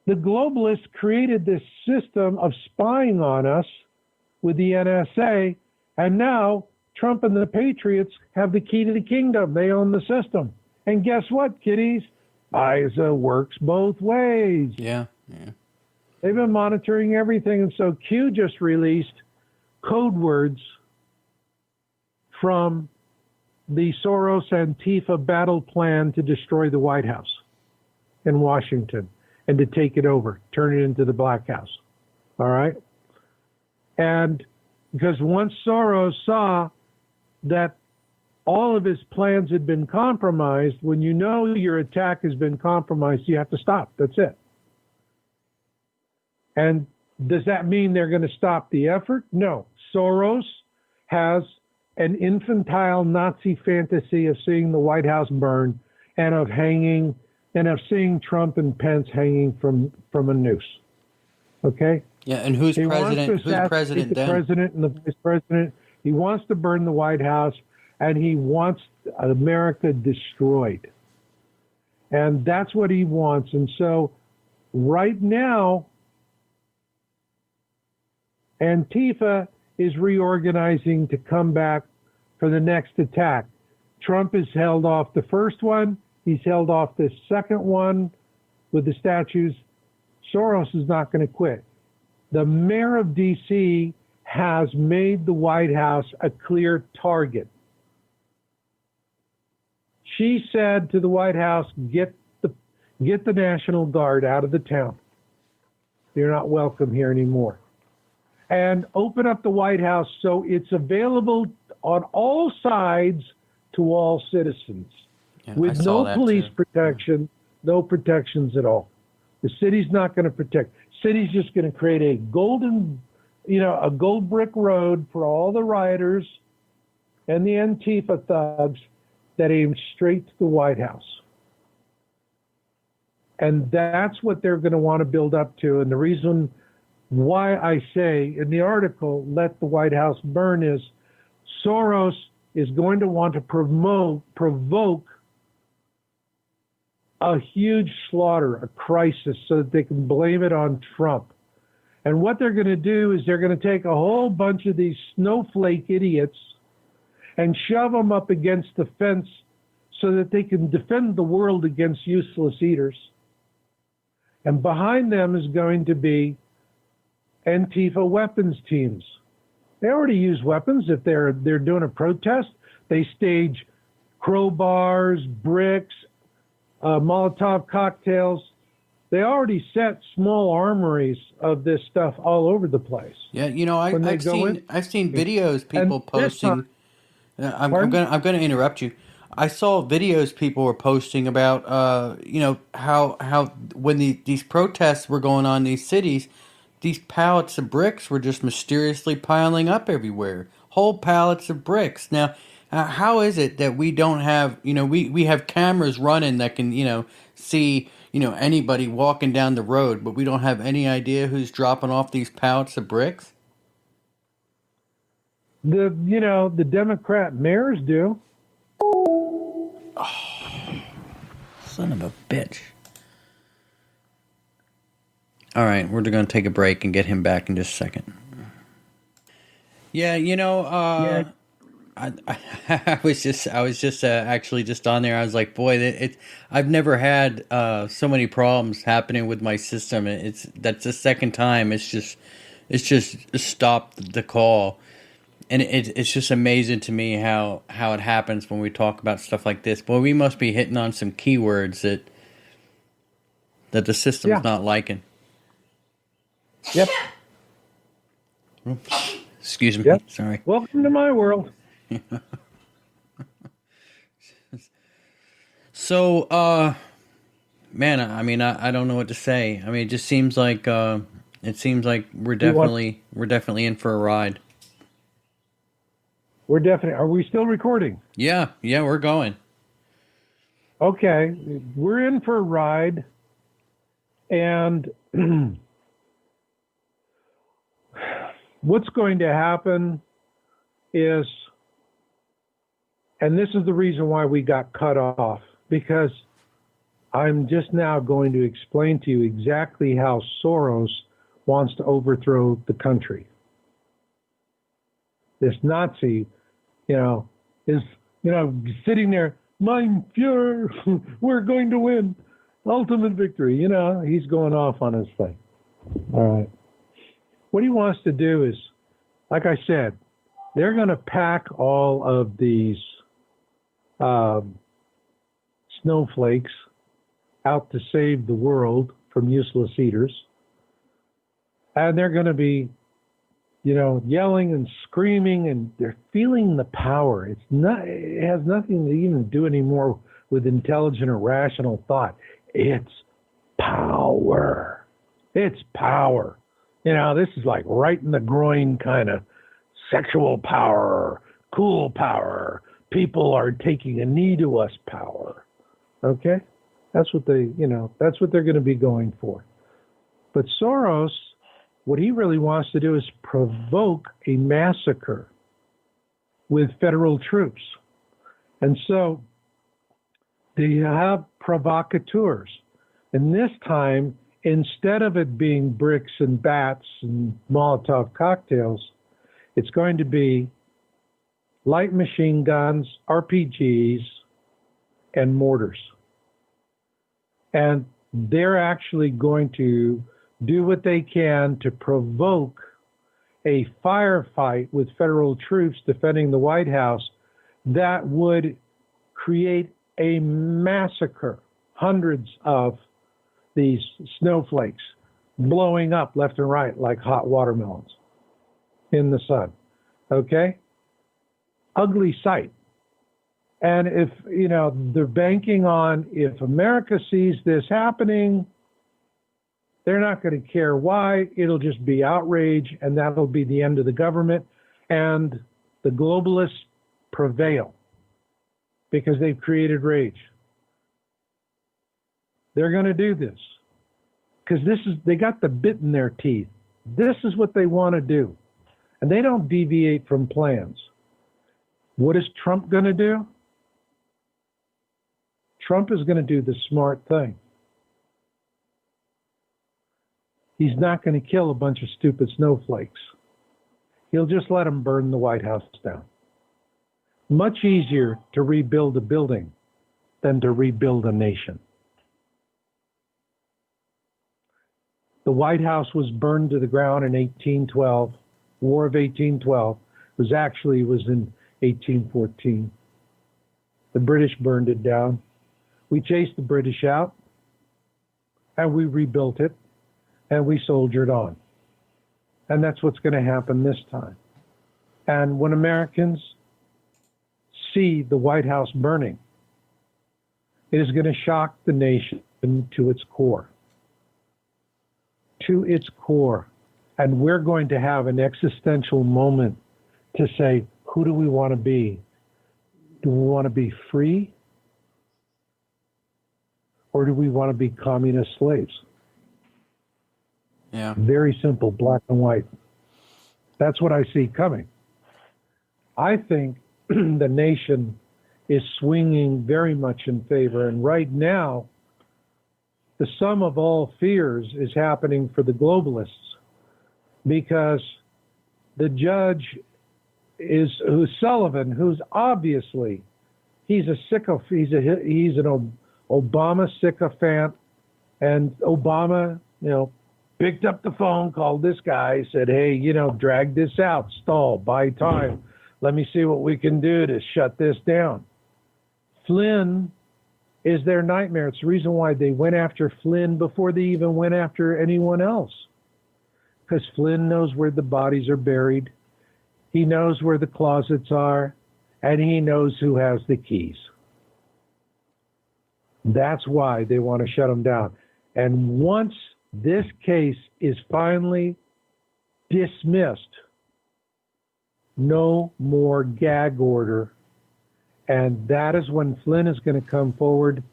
The globalists created this system of spying on us with the NSA, and now Trump and the Patriots have the key to the kingdom. They own the system. And guess what, kiddies? ISA works both ways. Yeah, yeah. They've been monitoring everything. And so Q just released code words from the Soros Antifa battle plan to destroy the White House in Washington and to take it over, turn it into the Black House. All right? And because once Soros saw that all of his plans had been compromised, when you know your attack has been compromised, you have to stop. That's it. And does that mean they're going to stop the effort? No. Soros has an infantile Nazi fantasy of seeing the White House burn and of seeing Trump and Pence hanging from a noose. Okay? Yeah, and who's president? Who's president the then? president and the vice president. He wants to burn the White House, and he wants America destroyed. And that's what he wants. And so right now, Antifa is reorganizing to come back for the next attack. Trump has held off the first one. He's held off the second one with the statues. Soros is not going to quit. The mayor of D.C. has made the White House a clear target. She said to the White House, get the National Guard out of the town. They're not welcome here anymore. And open up the White House so it's available on all sides to all citizens, Yeah, with no police too. protection, no protections at all. The city's not going to protect. City's just going to create a gold brick road for all the rioters and the Antifa thugs that aim straight to the White House. And that's what they're going to want to build up to. And the reason why I say in the article, let the White House burn, is Soros is going to want to provoke a huge slaughter, a crisis, so that they can blame it on Trump. And what they're going to do is they're going to take a whole bunch of these snowflake idiots and shove them up against the fence so that they can defend the world against useless eaters. And behind them is going to be Antifa weapons teams. They already use weapons. If they're doing a protest, they stage crowbars, bricks, Molotov cocktails. They already set small armories of this stuff all over the place. Yeah, I've seen videos people posting. I'm gonna interrupt you. I saw videos people were posting about how when these protests were going on in these cities, these pallets of bricks were just mysteriously piling up everywhere. Whole pallets of bricks. Now, how is it that we don't have, we have cameras running that can, see, anybody walking down the road, but we don't have any idea who's dropping off these pallets of bricks? The Democrat mayors do. Son of a bitch. All right, we're going to take a break and get him back in just a second. Yeah, Yeah. I was just actually just on there. I was like, boy, I've never had so many problems happening with my system. That's the second time. It's just stopped the call, and it's just amazing to me how it happens when we talk about stuff like this. Boy, we must be hitting on some keywords that the system's not liking. Yep. Excuse me. Yep. Sorry. Welcome to my world. So, man, I mean, I don't know what to say. I mean, it just seems like we're definitely in for a ride. Are we still recording? Yeah, we're going. Okay, we're in for a ride, and what's going to happen is, and this is the reason why we got cut off, because I'm just now going to explain to you exactly how Soros wants to overthrow the country. This Nazi, is, sitting there, Mein Fuhrer, we're going to win, ultimate victory. He's going off on his thing. All right. What he wants to do is, like I said, they're going to pack all of these snowflakes out to save the world from useless eaters. And they're going to be, yelling and screaming, and they're feeling the power. It has nothing to even do anymore with intelligent or rational thought. It's power. It's power. This is like right in the groin kind of sexual power, cool power. People are taking a knee to us power. Okay? That's what that's what they're going to be going for. But Soros, what he really wants to do is provoke a massacre with federal troops. And so They have provocateurs. And this time, instead of it being bricks and bats and Molotov cocktails, it's going to be light machine guns, RPGs, and mortars. And they're actually going to do what they can to provoke a firefight with federal troops defending the White House that would create a massacre. Hundreds of these snowflakes blowing up left and right like hot watermelons in the sun. Okay? Ugly sight. And if, they're banking on if America sees this happening, they're not going to care why. It'll just be outrage, and that'll be the end of the government. And the globalists prevail because they've created rage. They're going to do this because they got the bit in their teeth. This is what they want to do. And they don't deviate from plans. What is Trump going to do? Trump is going to do the smart thing. He's not going to kill a bunch of stupid snowflakes. He'll just let them burn the White House down. Much easier to rebuild a building than to rebuild a nation. The White House was burned to the ground in 1812, War of 1812. It was in 1814. The British burned it down. We chased the British out, and we rebuilt it, and we soldiered on. And that's what's going to happen this time. And when Americans see the White House burning, it is going to shock the nation to its core. To its core. And we're going to have an existential moment to say, who do we want to be? Do we want to be free? Or do we want to be communist slaves? Yeah. Very simple, black and white. That's what I see coming. I think the nation is swinging very much in favor. And right now, the sum of all fears is happening for the globalists because the judge who's Sullivan, who's obviously, he's an Obama sycophant, and Obama, picked up the phone, called this guy, said, hey, drag this out, stall, buy time. Let me see what we can do to shut this down. Flynn is their nightmare. It's the reason why they went after Flynn before they even went after anyone else. Because Flynn knows where the bodies are buried. He knows where the closets are, and he knows who has the keys. That's why they want to shut him down. And once this case is finally dismissed, no more gag order. And that is when Flynn is going to come forward,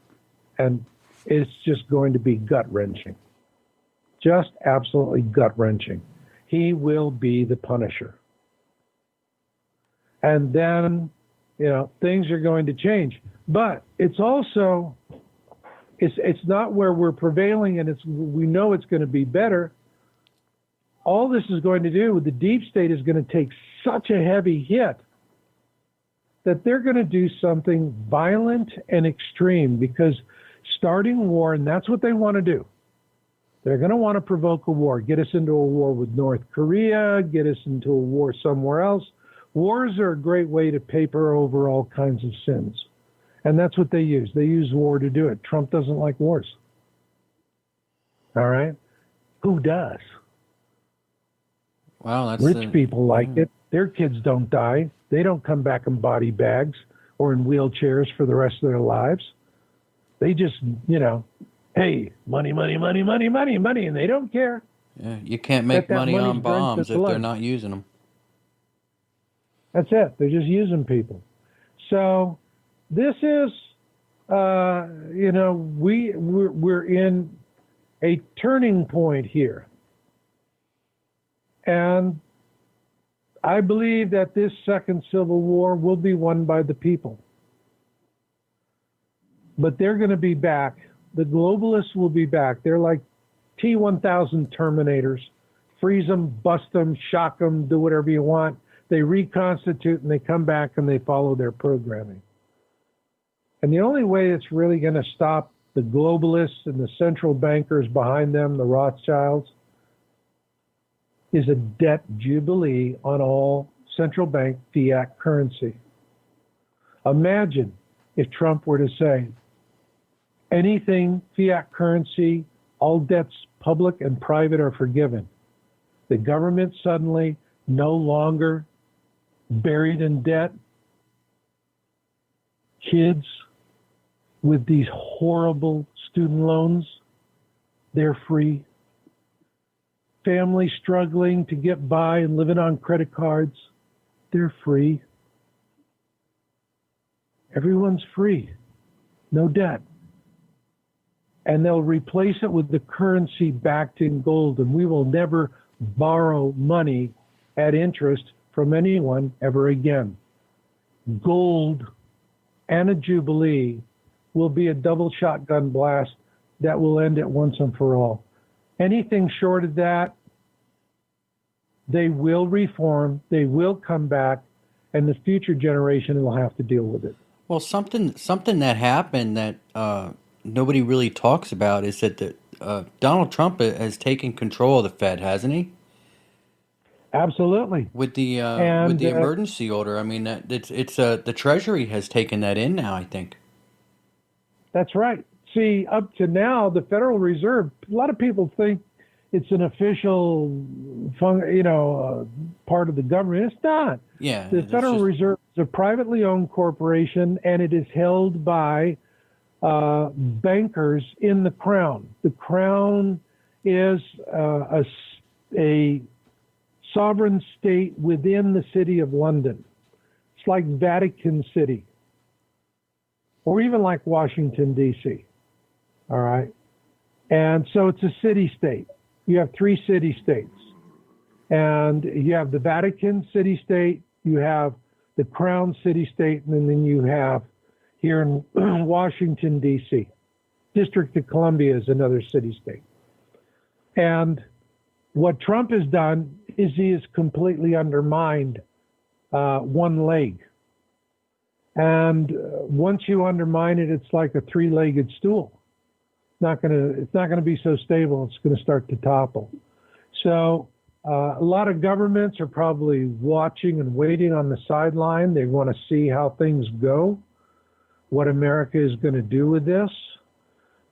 and it's just going to be gut-wrenching. Just absolutely gut-wrenching. He will be the Punisher. And then, things are going to change. But it's also, it's not where we're prevailing and we know it's going to be better. All this is going to do with the deep state is going to take such a heavy hit that they're going to do something violent and extreme, because starting war, and that's what they want to do. They're going to want to provoke a war, get us into a war with North Korea, get us into a war somewhere else. Wars are a great way to paper over all kinds of sins. And that's what they use. They use war to do it. Trump doesn't like wars. All right? Who does? Wow, that's Rich people like it. Their kids don't die. They don't come back in body bags or in wheelchairs for the rest of their lives. They just, hey, money, money, money, money, money, money, and they don't care. Yeah, you can't make money on bombs if they're not using them. That's it. They're just using people. So this is, we're in a turning point here. And I believe that this second civil war will be won by the people. but they're going to be back. The globalists will be back. They're like T-1000 Terminators. Freeze them, bust them, shock them, do whatever you want. They reconstitute and they come back and they follow their programming. And the only way it's really going to stop the globalists and the central bankers behind them, the Rothschilds, is a debt jubilee on all central bank fiat currency. Imagine if Trump were to say, anything fiat currency, all debts, public and private, are forgiven. The government suddenly no longer buried in debt. Kids with these horrible student loans, they're free. Families struggling to get by and living on credit cards, they're free. Everyone's free, no debt. And they'll replace it with the currency backed in gold, and we will never borrow money at interest from anyone ever again. Gold and a jubilee will be a double shotgun blast that will end it once and for all. Anything short of that, they will reform, they will come back, and the future generation will have to deal with it. Well, something that happened that nobody really talks about is that Donald Trump has taken control of the Fed, hasn't he? Absolutely. With And the emergency order. I mean, it's the Treasury has taken that in now, I think. that's right. See, up to now, the Federal Reserve, a lot of people think it's an official, part of the government. It's not. Yeah, The Federal Reserve is a privately owned corporation, and it is held by bankers in the Crown. The Crown is a sovereign state within the City of London. It's like Vatican City, or even like Washington, D.C. All right. And so it's a city state. You have 3 city states. And you have the Vatican city state, you have the Crown city state, and then you have here in Washington, D.C. District of Columbia is another city state. And what Trump has done is he has completely undermined one leg. And once you undermine it, it's like a 3-legged stool. It's not gonna be so stable. It's gonna start to topple. So a lot of governments are probably watching and waiting on the sideline. They want to see how things go, what America is going to do with this.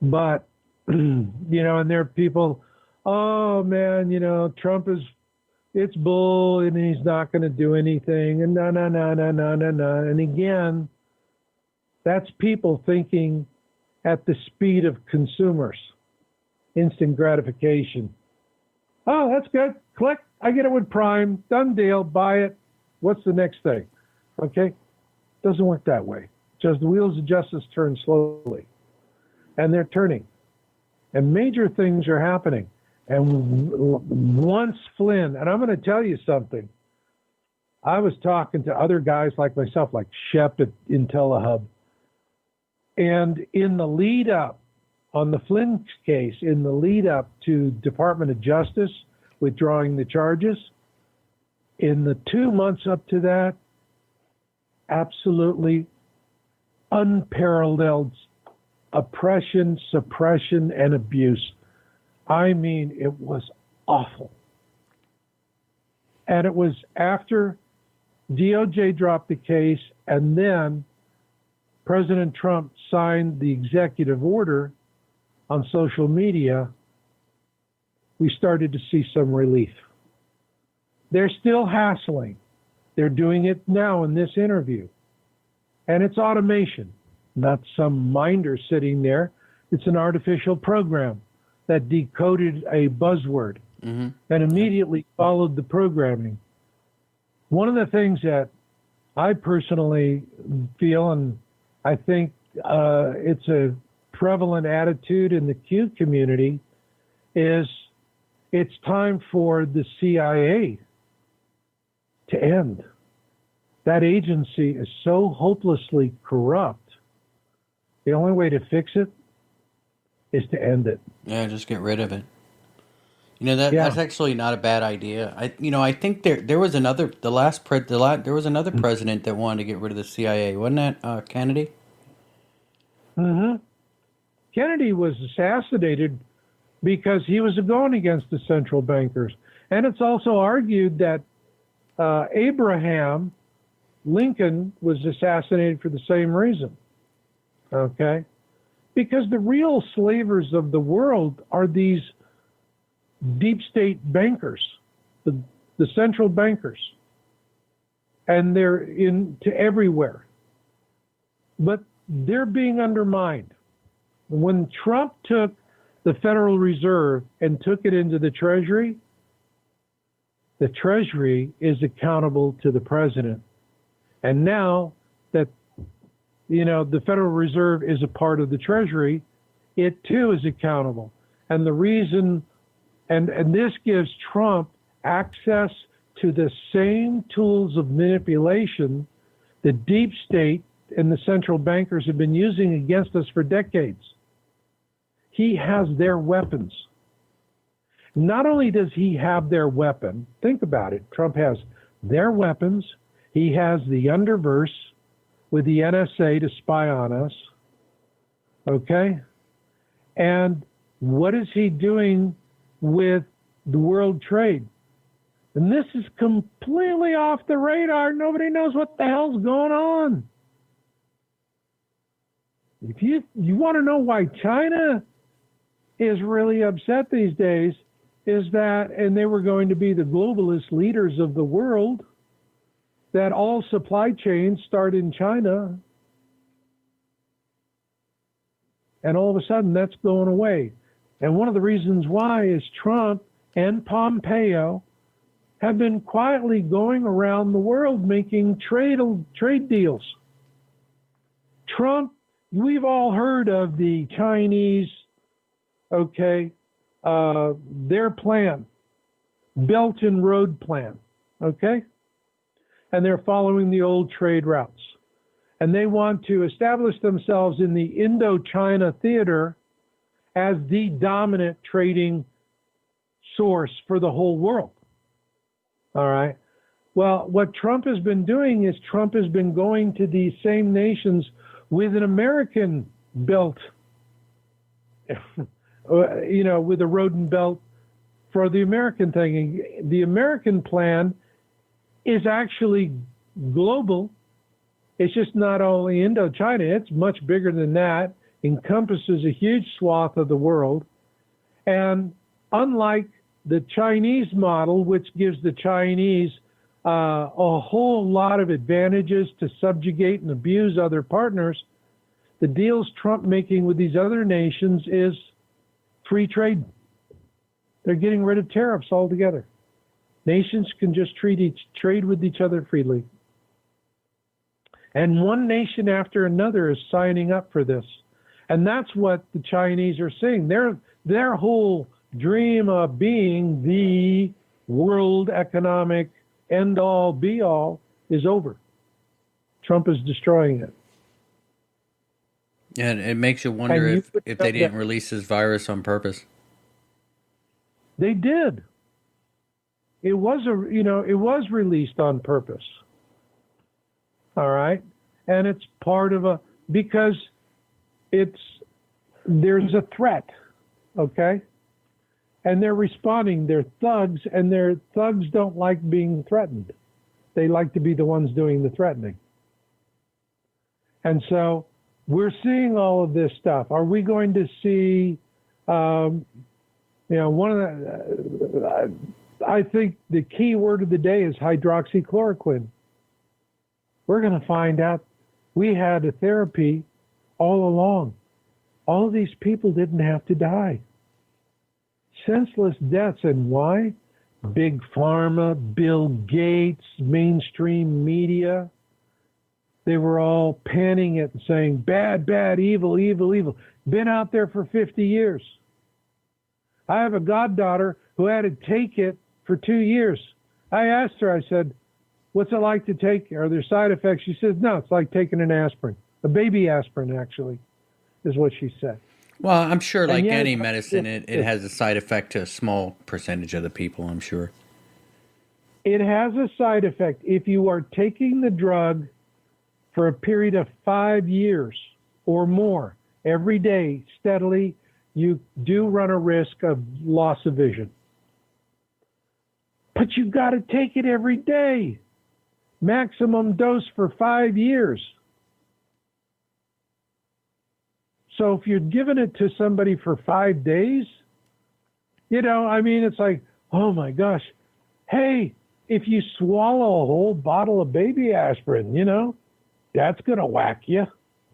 But and there are people, oh man, Trump it's bull and he's not going to do anything, and no. And again, that's people thinking at the speed of consumers, instant gratification. Oh, that's good. Click. I get it with Prime. Done deal. Buy it. What's the next thing? Okay. Doesn't work that way. Just the wheels of justice turn slowly. And they're turning. And major things are happening. And once Flynn, and I'm going to tell you something. I was talking to other guys like myself, like Shep at IntelliHub. And in the lead up, on the Flynn case, in the lead up to Department of Justice withdrawing the charges, in the 2 months up to that, absolutely unparalleled oppression, suppression, and abuse. I mean, it was awful. And it was after DOJ dropped the case, and then President Trump signed the executive order on social media, we started to see some relief. They're still hassling. They're doing it now in this interview. And it's automation, not some minder sitting there. It's an artificial program that decoded a buzzword and immediately followed the programming. One of the things that I personally feel, and I think it's a prevalent attitude in the Q community, is it's time for the CIA to end. That agency is so hopelessly corrupt The only way to fix it is to end it. Yeah, just get rid of it. You know that Yeah. that's actually not a bad idea. I think there was another there was another president that wanted to get rid of the CIA, wasn't that Kennedy? hmm Kennedy was assassinated because he was going against the central bankers. And it's also argued that Abraham Lincoln was assassinated for the same reason. Okay? Because the real slavers of the world are these deep state bankers, the, the central bankers. And they're into everywhere. But they're being undermined. When Trump took the Federal Reserve and took it into the Treasury is accountable to the president. And now that the Federal Reserve is a part of the Treasury, it too is accountable. And the reason, and this gives Trump access to the same tools of manipulation the deep state and the central bankers have been using against us for decades. He has their weapons. Not only does he have their weapon, think about it, Trump has their weapons, he has the underverse with the NSA to spy on us, okay? And what is he doing with the world trade? And this is completely off the radar. Nobody knows what the hell's going on. If you want to know why China is really upset these days, is that, and they were going to be the globalist leaders of the world, that all supply chains start in China. And all of a sudden that's going away. And one of the reasons why is Trump and Pompeo have been quietly going around the world making trade deals. Trump, we've all heard of the Chinese, their plan, Belt and Road Plan, okay? And they're following the old trade routes. And they want to establish themselves in the Indochina theater as the dominant trading source for the whole world. All right. Well, what Trump has been doing is Trump has been going to these same nations with an American belt, with a road and belt for the American thing. The American plan is actually global. It's just not only Indochina, it's much bigger than that, encompasses a huge swath of the world. And unlike the Chinese model, which gives the Chinese a whole lot of advantages to subjugate and abuse other partners, the deals Trump making with these other nations is free trade. They're getting rid of tariffs altogether. Nations can just trade with each other freely. And one nation after another is signing up for this. And that's what the Chinese are saying. Their whole dream of being the world economic end-all, be-all is over. Trump is destroying it. And it makes you wonder if they didn't release this virus on purpose. They did. It was released on purpose. All right? And it's part of because there's a threat, okay? And they're responding. They're thugs, and their thugs don't like being threatened. They like to be the ones doing the threatening. And so we're seeing all of this stuff. Are we going to see, I think the key word of the day is hydroxychloroquine. We're going to find out we had a therapy all along. All of these people didn't have to die. Senseless deaths. And why? Big Pharma, Bill Gates, mainstream media. They were all panning it and saying, bad, bad, evil, evil, evil. Been out there for 50 years. I have a goddaughter who had to take it for 2 years. I asked her, I said, what's it like to take? Are there side effects? She says, no, it's like taking an aspirin, a baby aspirin, actually. is what she said. Well, I'm sure, And like yet, any medicine, it has a side effect to a small percentage of the people, I'm sure. it has a side effect. If you are taking the drug for a period of 5 years or more, every day, steadily, you do run a risk of loss of vision. But you've got to take it every day. Maximum dose for 5 years. So if you're giving it to somebody for 5 days, I mean, it's like, oh my gosh, hey, if you swallow a whole bottle of baby aspirin, that's going to whack you.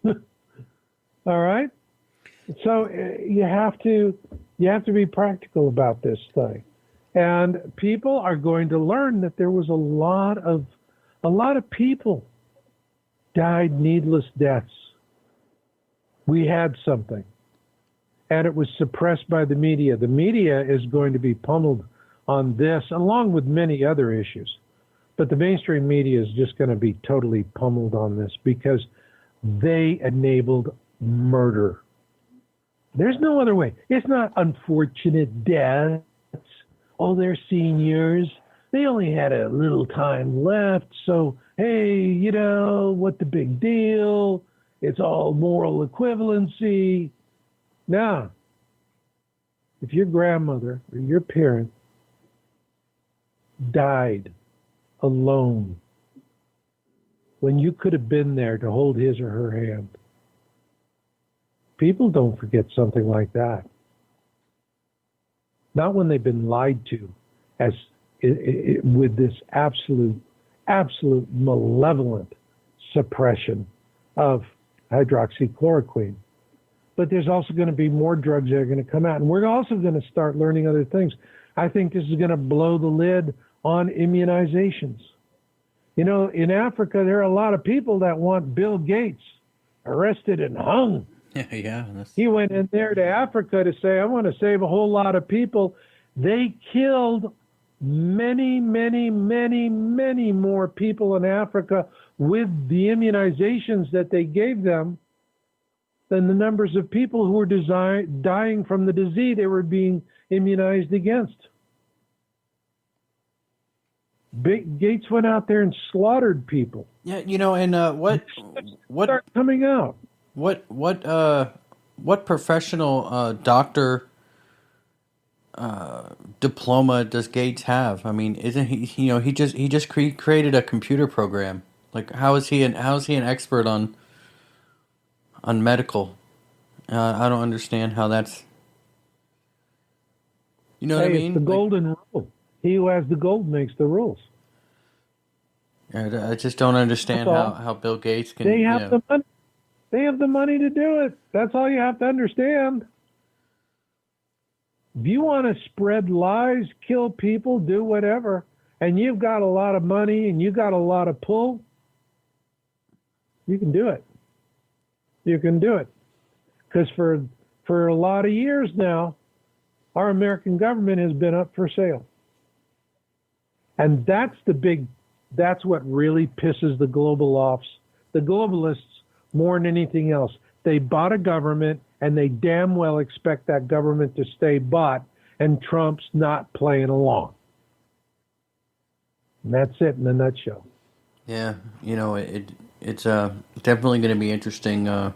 All right. So you have to be practical about this thing. And people are going to learn that there was a lot of people died needless deaths. We had something, and it was suppressed by the media. The media is going to be pummeled on this, along with many other issues. But the mainstream media is just going to be totally pummeled on this because they enabled murder. There's no other way. It's not unfortunate deaths. Oh, they're seniors. They only had a little time left. So, hey, what the big deal? It's all moral equivalency. Now, if your grandmother or your parent died alone when you could have been there to hold his or her hand, people don't forget something like that. Not when they've been lied to with this absolute malevolent suppression of hydroxychloroquine. But there's also going to be more drugs that are going to come out. And we're also going to start learning other things. I think this is going to blow the lid on immunizations. In Africa, there are a lot of people that want Bill Gates arrested and hung. Yeah. He went in there to Africa to say, I want to save a whole lot of people. They killed many, many, many, many more people in Africa with the immunizations that they gave them than the numbers of people who were dying from the disease they were being immunized against. Gates went out there and slaughtered people. Yeah, and what Start coming out. What professional doctor diploma does Gates have? I mean, isn't he? He just created a computer program. Like, how is he an expert on medical? I don't understand how that's. You know what I Hey, mean? it's the golden rule. He who has the gold makes the rules. I just don't understand how Bill Gates can. They have the money. They have the money to do it. That's all you have to understand. If you want to spread lies, kill people, do whatever, and you've got a lot of money and you got a lot of pull, you can do it. You can do it. Because for a lot of years now, our American government has been up for sale. And that's what really pisses the globalists more than anything else. They bought a government and they damn well expect that government to stay bought, and Trump's not playing along. And that's it in a nutshell. Yeah, it's definitely going to be interesting. I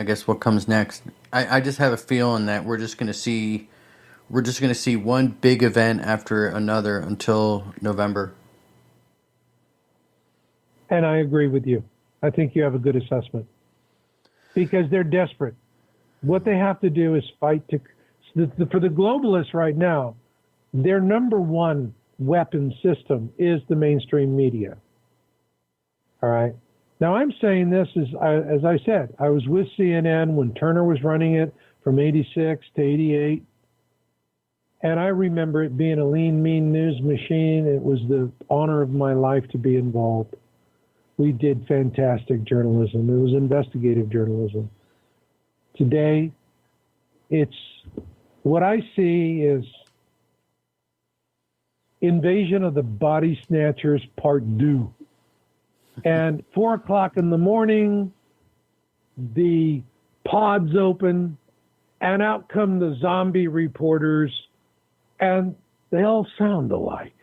guess what comes next. I just have a feeling that we're just going to see one big event after another until November. And I agree with you. I think you have a good assessment. Because they're desperate. What they have to do is fight for the globalists right now, their number one weapon system is the mainstream media. All right. Now I'm saying this as I said, I was with CNN when Turner was running it from 86 to 88. And I remember it being a lean, mean news machine. It was the honor of my life to be involved. We did fantastic journalism. It was investigative journalism. Today, what I see is Invasion of the Body Snatchers Part 2. And 4 o'clock in the morning, the pods open, and out come the zombie reporters, and they all sound alike.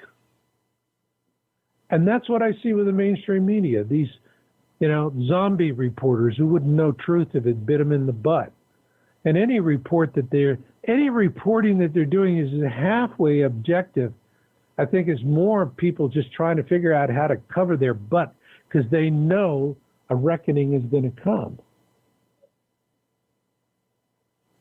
And that's what I see with the mainstream media. These, zombie reporters who wouldn't know truth if it bit them in the butt. And any reporting that they're doing is halfway objective. I think is more people just trying to figure out how to cover their butt because they know a reckoning is going to come.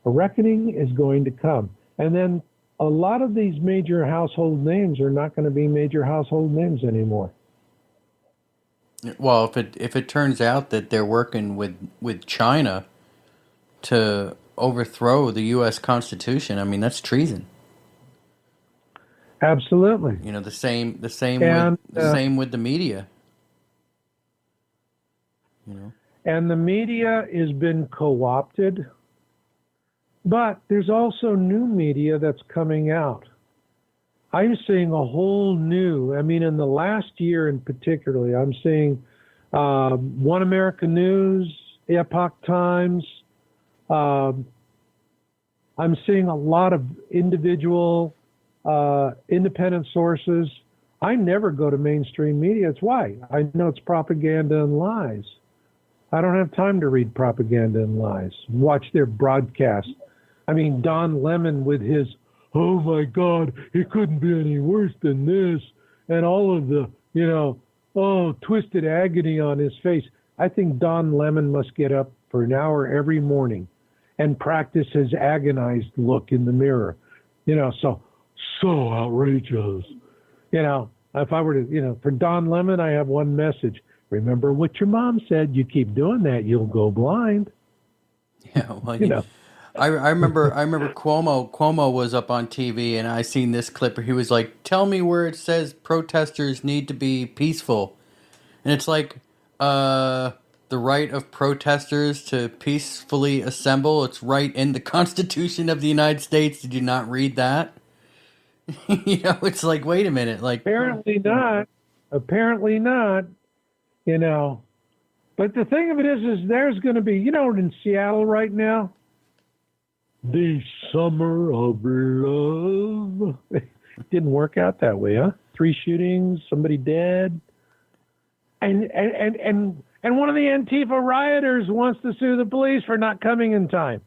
A reckoning is going to come. And then a lot of these major household names are not going to be major household names anymore. Well, if it turns out that they're working with China to overthrow the U.S. Constitution, I mean that's treason. Absolutely. The same And with the media. And the media has been co-opted, but there's also new media that's coming out. I'm seeing a whole new, in the last year in particularly, I'm seeing One American News, Epoch Times. I'm seeing a lot of individual, independent sources. I never go to mainstream media. It's why? I know it's propaganda and lies. I don't have time to read propaganda and lies, watch their broadcasts. Don Lemon with his, oh my God, it couldn't be any worse than this, and all of the, twisted agony on his face. I think Don Lemon must get up for an hour every morning and practice his agonized look in the mirror. So outrageous. If I were to, for Don Lemon, I have one message. Remember what your mom said. You keep doing that, you'll go blind. Yeah, well, I remember Cuomo was up on TV and I seen this clip where he was like, "Tell me where it says protesters need to be peaceful," and it's like, the right of protesters to peacefully assemble. It's right in the Constitution of the United States. Did you not read that? It's like, wait a minute, like apparently not. But the thing of it is there's going to be, in Seattle right now, the summer of love. It didn't work out that way, huh? 3 shootings, somebody dead. And one of the Antifa rioters wants to sue the police for not coming in time.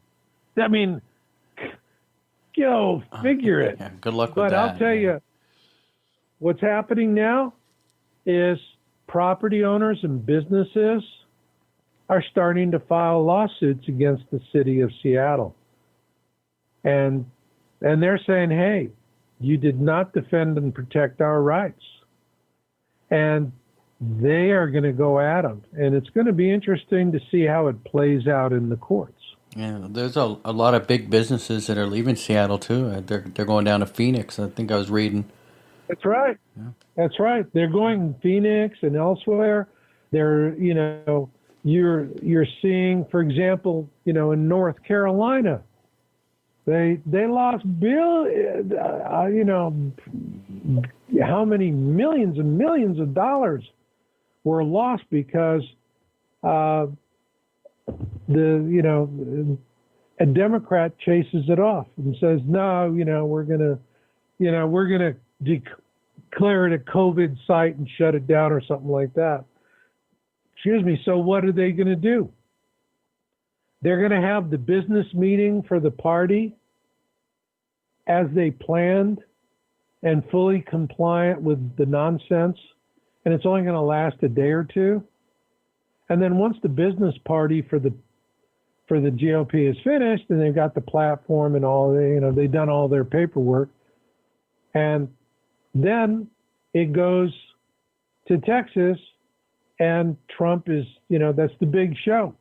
Figure it. Yeah, good luck with that. But I'll tell you, what's happening now is property owners and businesses are starting to file lawsuits against the city of Seattle. And they're saying, hey, you did not defend and protect our rights. And they are going to go at them. And it's going to be interesting to see how it plays out in the courts. Yeah, there's a lot of big businesses that are leaving Seattle too. They're going down to Phoenix. I think I was reading. That's right. Yeah. That's right. They're going Phoenix and elsewhere. They're, you're seeing, for example, in North Carolina, they lost how many millions and millions of dollars were lost because a Democrat chases it off and says, no, we're gonna declare it a COVID site and shut it down or something like that. Excuse me. So what are they going to do? They're going to have the business meeting for the party as they planned and fully compliant with the nonsense. And it's only going to last a day or two. And then once the business party for the GOP is finished and they've got the platform and all, they've done all their paperwork. And then it goes to Texas and Trump is, that's the big show.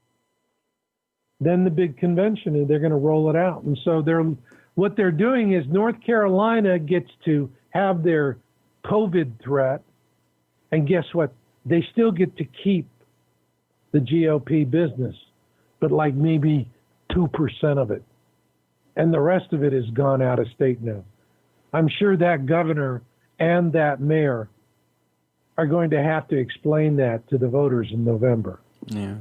Then the big convention, and they're going to roll it out. And so what they're doing is North Carolina gets to have their COVID threat. And guess what? They still get to keep the GOP business, but like maybe 2% of it. And the rest of it is gone out of state now. I'm sure that governor and that mayor are going to have to explain that to the voters in November. Yeah.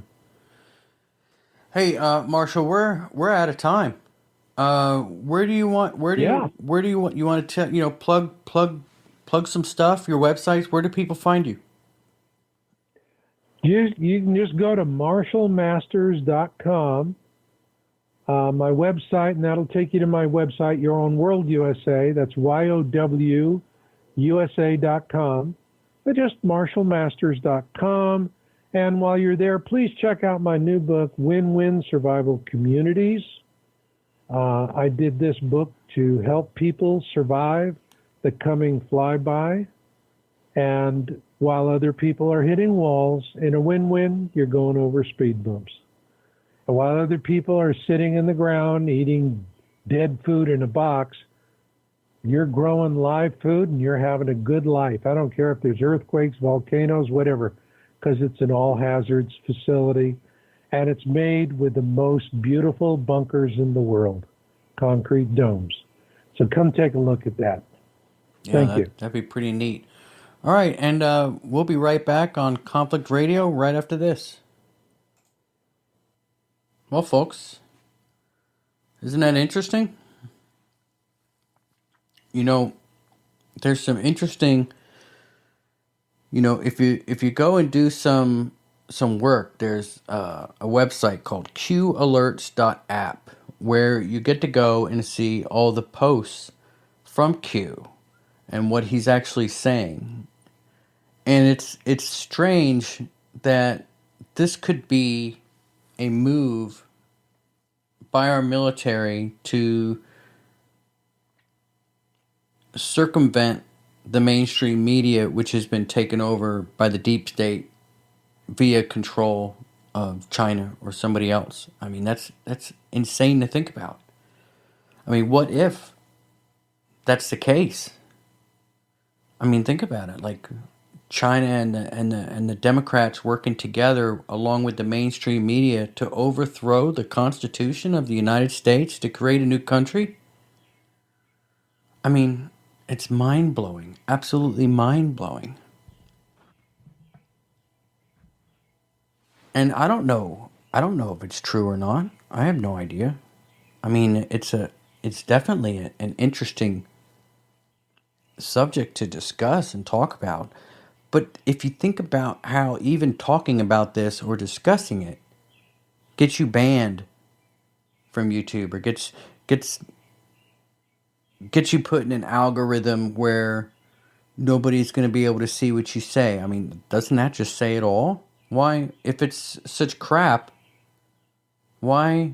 Hey, Marshall, we're out of time. Where do you want? Yeah, Where do you want? You want to plug some stuff? Your websites. Where do people find you? you can just go to marshallmasters.com, my website, and that'll take you to my website, Your Own World USA. That's YOWUSA.com. But just marshallmasters.com. And while you're there, please check out my new book, Win-Win Survival Communities. I did this book to help people survive the coming flyby. And while other people are hitting walls, in a win-win, you're going over speed bumps. And while other people are sitting in the ground eating dead food in a box, you're growing live food and you're having a good life. I don't care if there's earthquakes, volcanoes, whatever, because it's an all hazards facility. And it's made with the most beautiful bunkers in the world, concrete domes. So come take a look at that. Yeah, Thank you. that'd be pretty neat. All right, and we'll be right back on Conflict Radio right after this. Well, folks, isn't that interesting? You know, there's some interesting. If you go and do some work, there's a website called qalerts.app where you get to go and see all the posts from Q and what he's actually saying. And it's strange that this could be a move by our military to circumvent the mainstream media, which has been taken over by the deep state via control of China or somebody else. I mean, that's insane to think about. I mean, what if that's the case? I mean, think about it. Like China and the Democrats working together along with the mainstream media to overthrow the Constitution of the United States to create a new country. I mean, it's mind blowing, absolutely mind blowing. And I don't know if it's true or not. I have no idea. I mean, it's definitely an interesting subject to discuss and talk about. But if you think about how even talking about this or discussing it gets you banned from YouTube or gets gets you put in an algorithm where nobody's going to be able to see what you say. I mean, doesn't that just say it all? Why, if it's such crap, why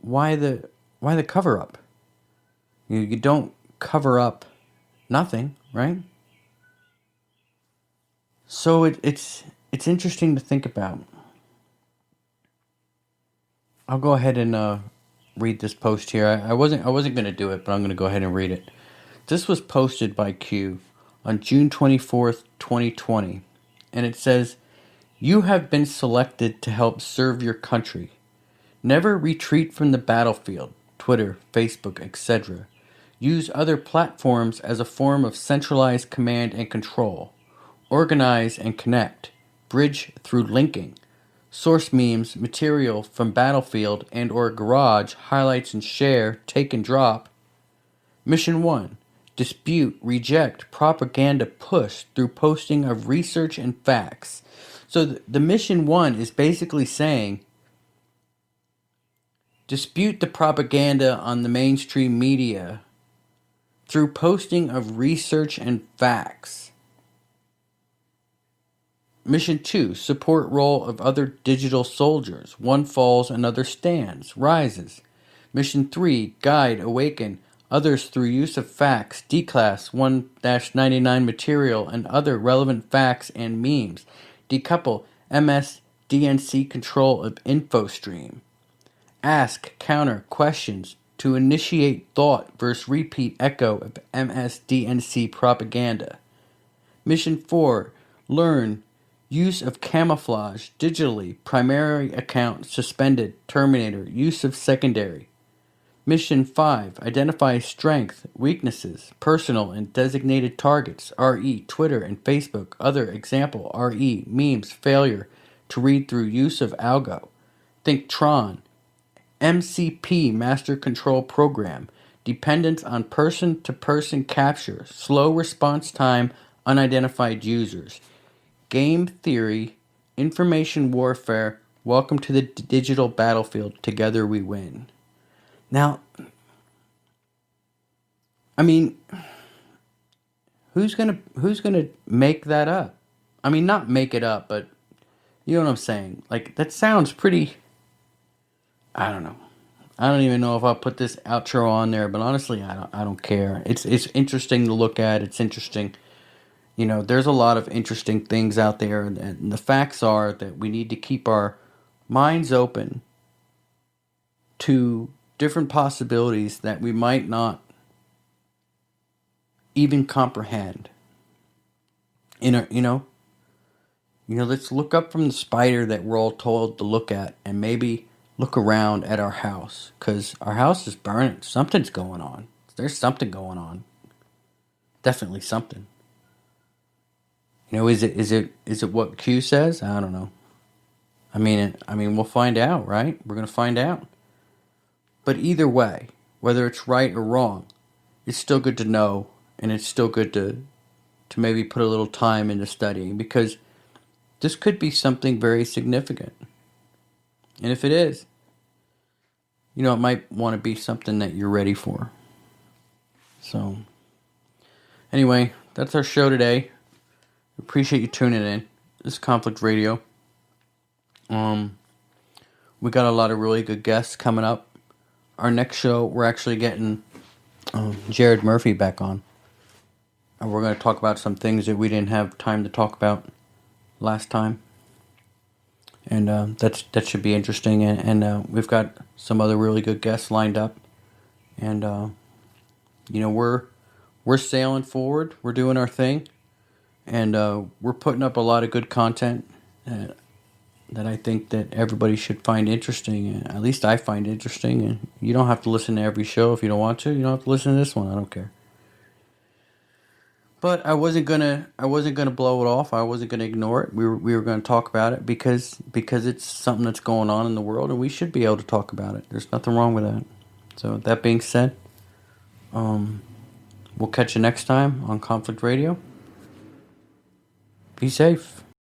why the why the cover up? You don't cover up nothing, right? So it's interesting to think about. I'll go ahead and read this post here. I wasn't going to do it, but I'm going to go ahead and read it. This was posted by Q on June 24th, 2020, and it says, "You have been selected to help serve your country. Never retreat from the battlefield, Twitter, Facebook, etc. Use other platforms as a form of centralized command and control. Organize and connect. Bridge through linking. Source memes, material from Battlefield and or Garage, highlights and share, take and drop. Mission 1. Dispute, reject, propaganda push through posting of research and facts." So the mission 1 is basically saying dispute the propaganda on the mainstream media through posting of research and facts. Mission 2, support role of other digital soldiers. One falls, another stands, rises. Mission 3, guide, awaken others through use of facts, declass 1-99 material and other relevant facts and memes. Decouple MSDNC control of infostream. Ask, counter, questions to initiate thought versus repeat echo of MSDNC propaganda. Mission 4, learn use of camouflage digitally, primary account suspended, terminator, use of secondary. Mission 5, identify strength, weaknesses, personal and designated targets, RE, Twitter and Facebook, other example, RE, memes, failure to read through use of algo. Think Tron, MCP, Master Control Program. Dependence on person-to-person capture. Slow response time, unidentified users. Game theory, information warfare. Welcome to the digital battlefield. Together we win. Now, I mean, who's gonna make that up? I mean, not make it up, but you know what I'm saying. Like that sounds pretty. I don't know. I don't even know if I'll put this outro on there, but honestly, I don't care. It's interesting to look at. It's interesting. You know, there's a lot of interesting things out there, and the facts are that we need to keep our minds open to different possibilities that we might not even comprehend. Let's look up from the spider that we're all told to look at, and maybe look around at our house, because our house is burning. Something's going on. There's something going on. Definitely something. Is it what Q says? I don't know. I mean, we'll find out, right? We're gonna find out. But either way, whether it's right or wrong, it's still good to know, and it's still good to maybe put a little time into studying, because this could be something very significant. And if it is, it might want to be something that you're ready for. So, anyway, that's our show today. Appreciate you tuning in. This is Conflict Radio. We got a lot of really good guests coming up. Our next show, we're actually getting Jared Murphy back on. And we're going to talk about some things that we didn't have time to talk about last time. And that should be interesting. And we've got some other really good guests lined up. And, we're sailing forward. We're doing our thing. And we're putting up a lot of good content that I think that everybody should find interesting. At least I find interesting. And you don't have to listen to every show if you don't want to. You don't have to listen to this one. I don't care. But I wasn't gonna blow it off. I wasn't gonna ignore it. We were gonna talk about it because it's something that's going on in the world, and we should be able to talk about it. There's nothing wrong with that. So that being said, we'll catch you next time on Conflict Radio. Be safe.